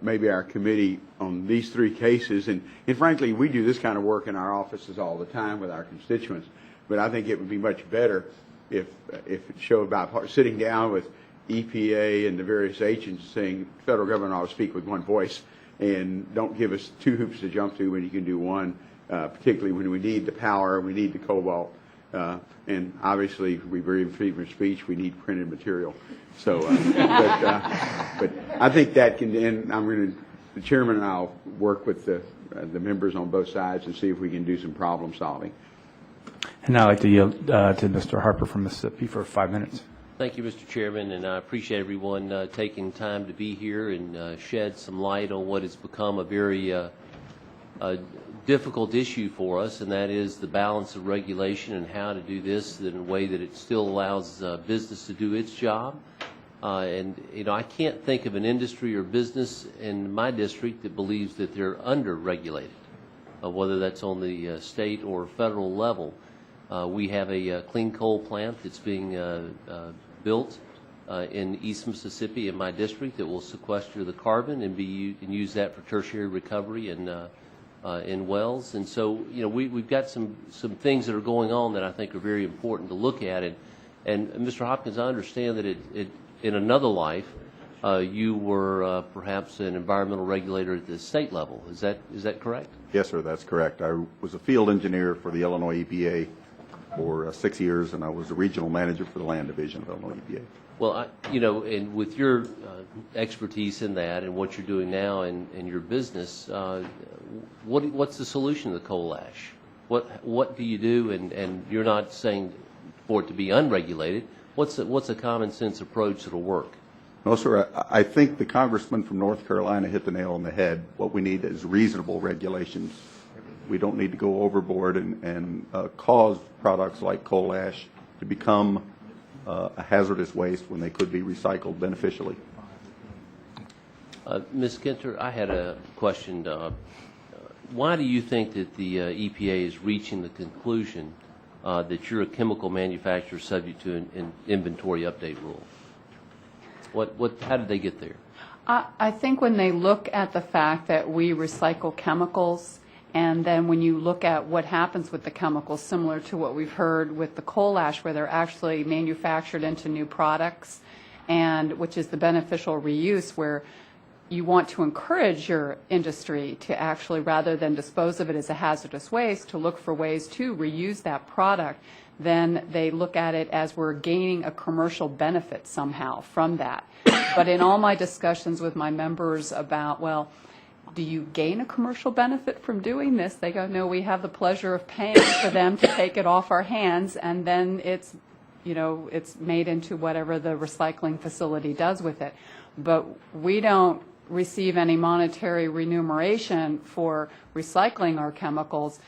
Maybe our committee on these 3 cases. And frankly, we do this kind of work in our offices all the time with our constituents. But I think it would be much better if it showed about sitting down with EPA and the various agencies saying, federal government ought to speak with one voice, and don't give us 2 hoops to jump through when you can do one, particularly when we need the power, we need the cobalt. And obviously, we believe in freedom of speech. We need printed material. So, but I think that can. And the chairman and I'll work with the members on both sides and see if we can do some problem solving. And now I'd like to yield to Mr. Harper from Mississippi for 5 minutes. Thank you, Mr. Chairman, and I appreciate everyone taking time to be here and shed some light on what has become a very difficult issue for us, and that is the balance of regulation and how to do this in a way that it still allows business to do its job. And I can't think of an industry or business in my district that believes that they're under-regulated, whether that's on the state or federal level. We have a clean coal plant that's being built in East Mississippi in my district that will sequester the carbon and use that for tertiary recovery and in wells. And so, we've got some things that are going on that I think are very important to look at. And Mr. Hopkins, I understand that in another life, you were perhaps an environmental regulator at the state level. Is that correct? Yes, sir, that's correct. I was a field engineer for the Illinois EPA for 6 years, and I was a regional manager for the land division of Illinois EPA. Well, and with your expertise in that and what you're doing now in your business, what's the solution to the coal ash? What do you do? And you're not saying for it to be unregulated. What's a common sense approach that'll work? No, sir. I think the congressman from North Carolina hit the nail on the head. What we need is reasonable regulations. We don't need to go overboard and cause products like coal ash to become a hazardous waste when they could be recycled beneficially. Ms. Kinter, I had a question. Why do you think that the EPA is reaching the conclusion that you're a chemical manufacturer subject to an inventory update rule? How did they get there? I think when they look at the fact that we recycle chemicals, and then when you look at what happens with the chemicals, similar to what we've heard with the coal ash, where they're actually manufactured into new products, and which is the beneficial reuse, where you want to encourage your industry to actually, rather than dispose of it as a hazardous waste, to look for ways to reuse that product, then they look at it as we're gaining a commercial benefit somehow from that. But in all my discussions with my members about, well, do you gain a commercial benefit from doing this? They go, no, we have the pleasure of paying for them to take it off our hands, and then it's made into whatever the recycling facility does with it. But we don't receive any monetary remuneration for recycling our chemicals.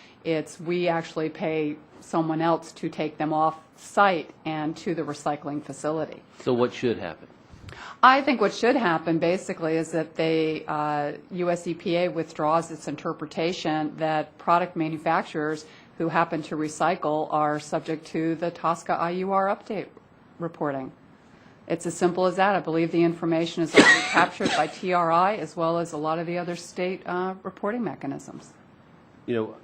We actually pay someone else to take them off site and to the recycling facility. So what should happen? I think what should happen basically is that the US EPA withdraws its interpretation that product manufacturers who happen to recycle are subject to the TSCA IUR update reporting. It's as simple as that. I believe the information is already captured by TRI as well as a lot of the other state reporting mechanisms. You know,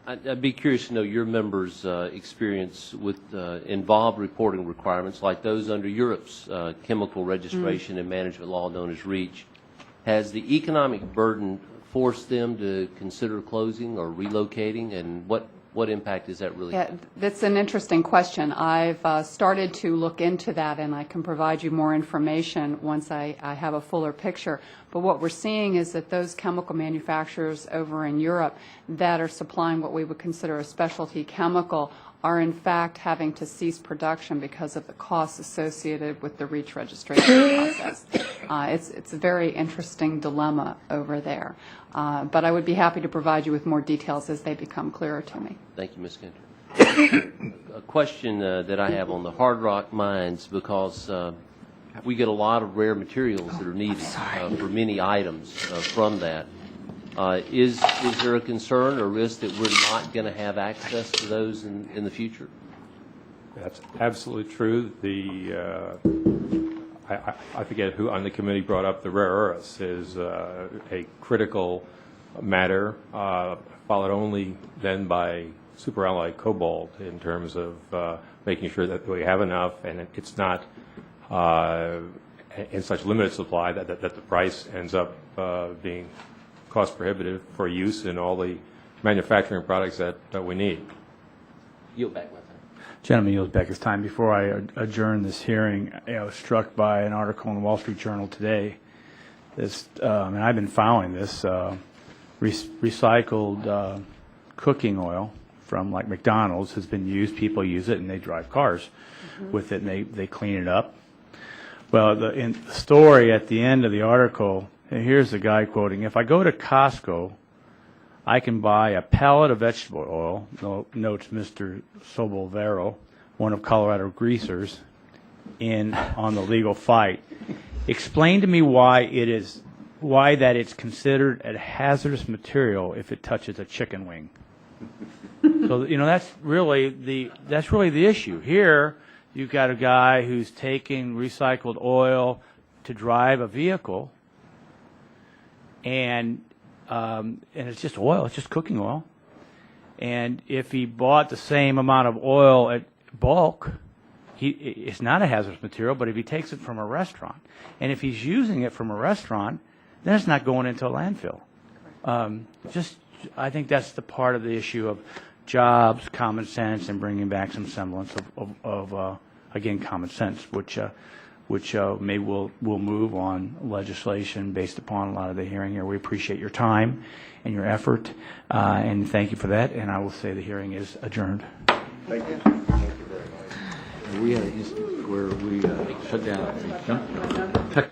I'd be curious to know your members' experience with involved reporting requirements like those under Europe's chemical registration and management law known as REACH. Has the economic burden forced them to consider closing or relocating, and what impact is that really having? That's an interesting question. I've started to look into that, and I can provide you more information once I have a fuller picture. But what we're seeing is that those chemical manufacturers over in Europe that are supplying what we would consider a specialty chemical are in fact having to cease production because of the costs associated with the REACH registration process. It's a very interesting dilemma over there. But I would be happy to provide you with more details as they become clearer to me. Thank you, Ms. Kinter. A question that I have on the hard rock mines, because we get a lot of rare materials that are needed for many items from that. Is there a concern or risk that we're not going to have access to those in the future? That's absolutely true. I forget who on the committee brought up the rare earths is a critical matter, followed only then by superalloy cobalt in terms of making sure that we have enough and it's not in such limited supply that the price ends up being cost prohibitive for use in all the manufacturing products that we need. Yield back, my friend. Gentleman yields back his time. Before I adjourn this hearing, I was struck by an article in the Wall Street Journal today. This, and I've been following this, recycled cooking oil from like McDonald's has been used. People use it and they drive cars with it and they clean it up. Well, in the story at the end of the article, and here's the guy quoting, "If I go to Costco, I can buy a pallet of vegetable oil," notes Mr. Sobolvero, one of Colorado greasers, on the legal fight. "Explain to me why that it's considered a hazardous material if it touches a chicken wing." So that's really the issue. Here, you've got a guy who's taking recycled oil to drive a vehicle. And it's just oil. It's just cooking oil. And if he bought the same amount of oil at bulk, it's not a hazardous material. But if he takes it from a restaurant, and if he's using it from a restaurant, then it's not going into a landfill. I think that's the part of the issue of jobs, common sense, and bringing back some semblance of again, common sense, which maybe we'll move on legislation based upon a lot of the hearing here. We appreciate your time and your effort, and thank you for that. And I will say the hearing is adjourned. Thank you. Thank you very much. We had an instance where we shut down.